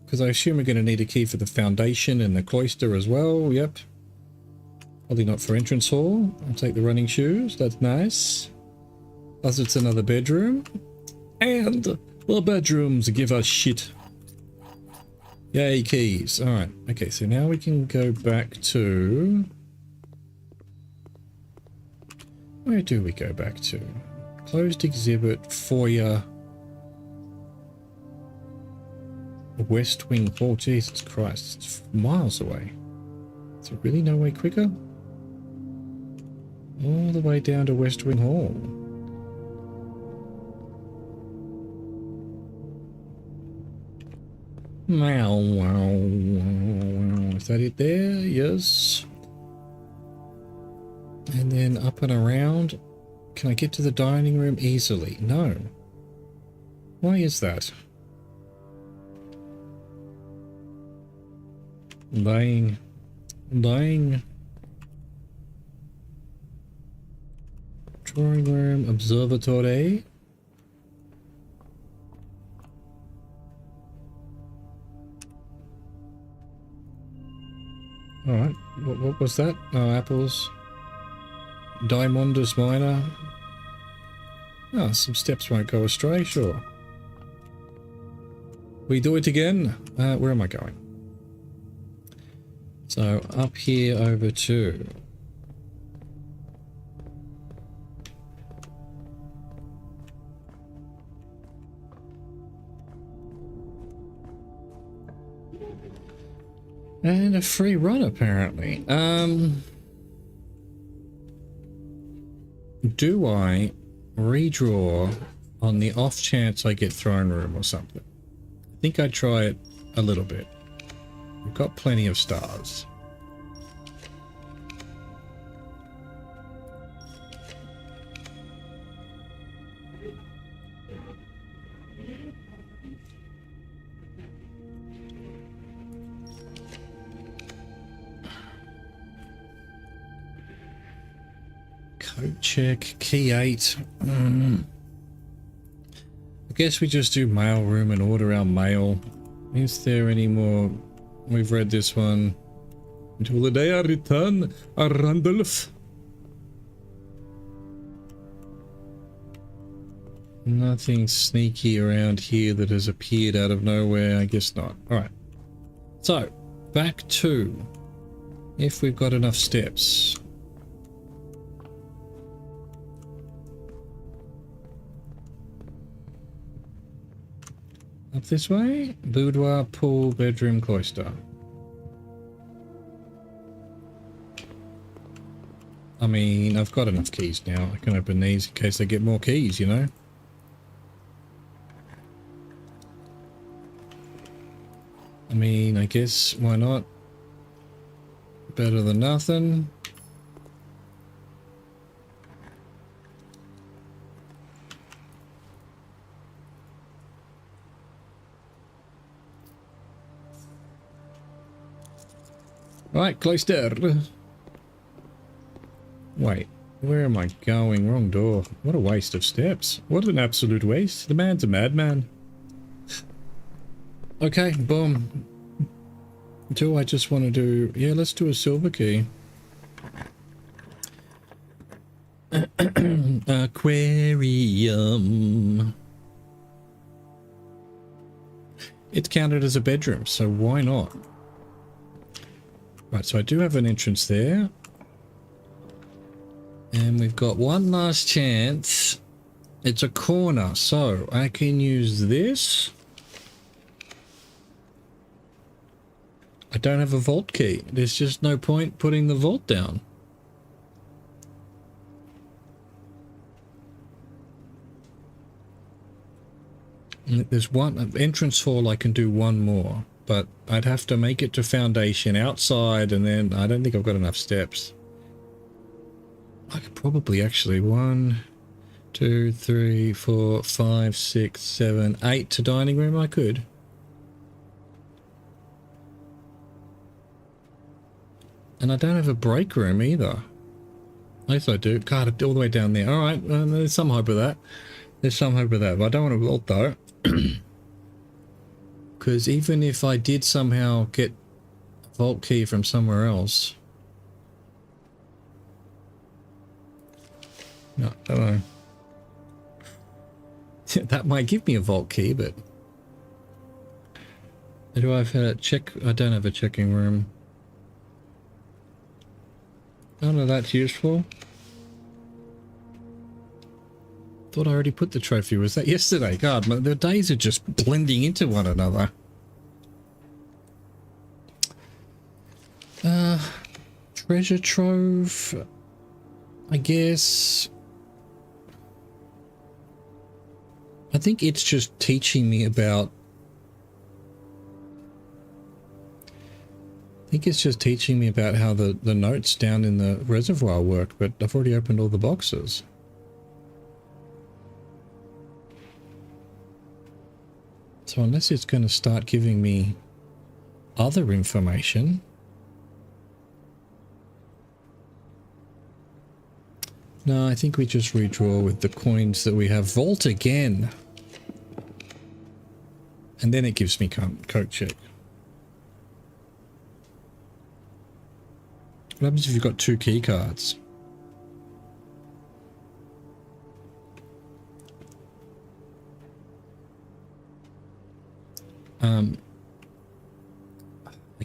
Because I assume we're going to need a key for the foundation and the cloister as well, yep. Probably not for entrance hall. I'll take the running shoes, that's nice. Plus it's another bedroom. And the bedrooms give us shit. Yay, keys. Alright, okay, so now we can go back to... Where do we go back to? Closed exhibit, foyer... West Wing Hall. Jesus Christ, it's miles away. Is there really no way quicker? All the way down to West Wing Hall. Wow, wow, wow. Is that it there? Yes. And then up and around. Can I get to the dining room easily? No. Why is that? Dying. Drawing room, observatory. Alright, what was that? Oh, apples. Diamondus minor. Oh, some steps won't go astray, sure. We do it again. Where am I going? So up here over to... And a free run apparently. Do I redraw on the off chance I get throne room or something? I think I'd try it a little bit. We've got plenty of stars. Code check, key 8. I guess we just do mail room and order our mail. Is there any more? We've read this one. Until the day I return, Randolph. Nothing sneaky around here that has appeared out of nowhere. I guess not. Alright. So, back to if we've got enough steps. Up this way? Boudoir, pool, bedroom, cloister. I mean, I've got enough keys now. I can open these in case I get more keys, you know? I mean, I guess, why not? Better than nothing. Right, cloister. Wait, where am I going? Wrong door. What a waste of steps. What an absolute waste. The man's a madman. Okay, boom. Do I just want to do... Yeah, let's do a silver key. Aquarium. It's counted as a bedroom, so why not? Right, so I do have an entrance there. And we've got one last chance. It's a corner, so I can use this. I don't have a vault key. There's just no point putting the vault down. There's one entrance hall. I can do one more, but I'd have to make it to foundation outside, and then I don't think I've got enough steps. I could probably actually 1, 2, 3, 4, 5, 6, 7, 8 to dining room. I could. And I don't have a break room either. Yes, I do. God, all the way down there. All right, there's some hope of that. There's some hope of that, but I don't want to vault though. Because even if I did somehow get a vault key from somewhere else... No, I don't know. That might give me a vault key, but... Do I have a check? I don't have a checking room. None of that's useful. Thought I already put the trophy. Was that yesterday? God, the days are just blending into one another. Treasure trove, I guess. I think it's just teaching me about... I think it's just teaching me about how the notes down in the reservoir work, but I've already opened all the boxes. So unless it's going to start giving me other information... No, I think we just redraw with the coins that we have. Vault again! And then it gives me code check. What happens if you've got 2 key cards? I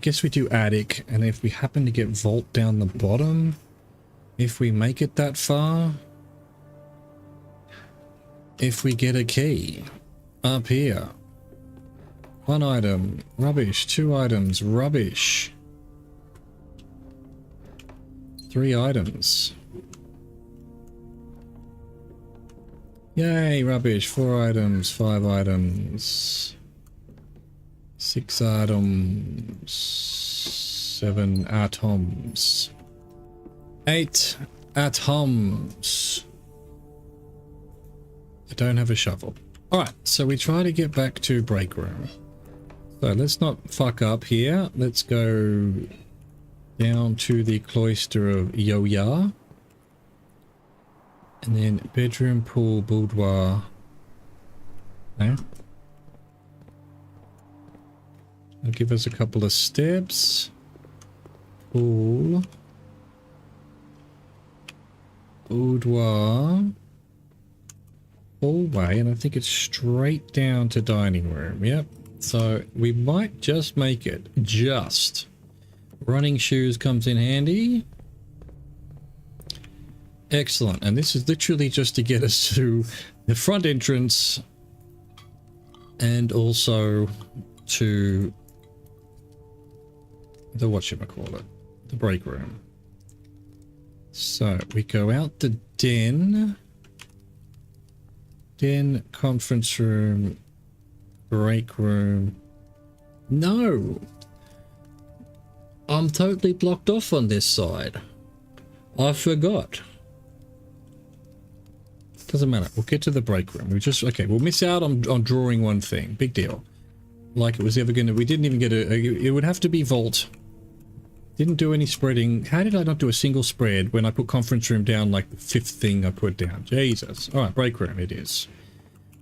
guess we do attic, and if we happen to get vault down the bottom, if we make it that far, if we get a key up here, 1 item, rubbish, 2 items, rubbish, 3 items, yay, rubbish, 4 items, 5 items, 6 items, 7 atoms, 8 atoms. I don't have a shovel. Alright, so we try to get back to break room. So let's not fuck up here. Let's go down to the cloister of Yoya. And then bedroom, pool, boudoir. No? It'll give us a couple of steps. Pool. Boudoir. hallway, and I think it's straight down to dining room. Yep. So we might just make it. Just. Running shoes comes in handy. Excellent. And this is literally just to get us to the front entrance and also to the whatchamacallit, the break room. So we go out the den, conference room, break room. No, I'm totally blocked off on this side. I forgot. Doesn't matter. We'll get to the break room. We'll miss out on drawing one thing. Big deal. Like it was ever gonna, we didn't even get it would have to be vault. Didn't do any spreading. How did I not do a single spread when I put conference room down like the 5th thing I put down? Jesus. All right, break room it is.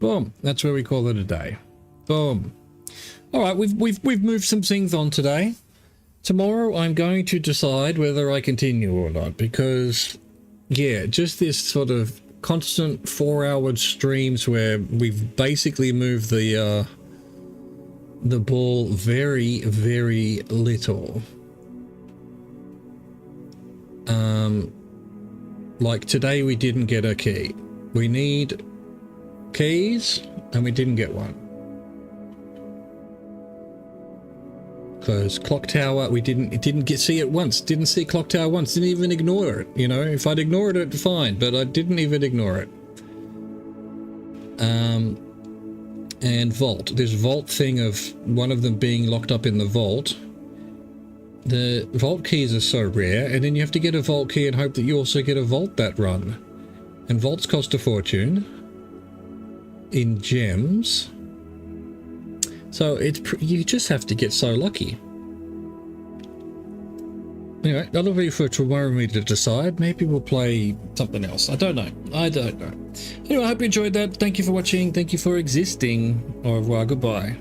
Boom. That's where we call it a day. Boom. All right, we've moved some things on today. Tomorrow I'm going to decide whether I continue or not, because yeah, just this sort of constant 4-hour streams where we've basically moved the ball very, very little. Like today we didn't get a key. We need keys and we didn't get one. Because clock tower, we didn't see it once. Didn't see clock tower once. Didn't even ignore it. You know, if I'd ignored it, fine. But I didn't even ignore it. And vault. This vault thing of one of them being locked up in the vault. The vault keys are so rare, and then you have to get a vault key and hope that you also get a vault that run. And vaults cost a fortune in gems. So you just have to get so lucky. Anyway, that'll be for tomorrow me to decide. Maybe we'll play something else. I don't know. Anyway, I hope you enjoyed that. Thank you for watching. Thank you for existing. Au revoir. Goodbye.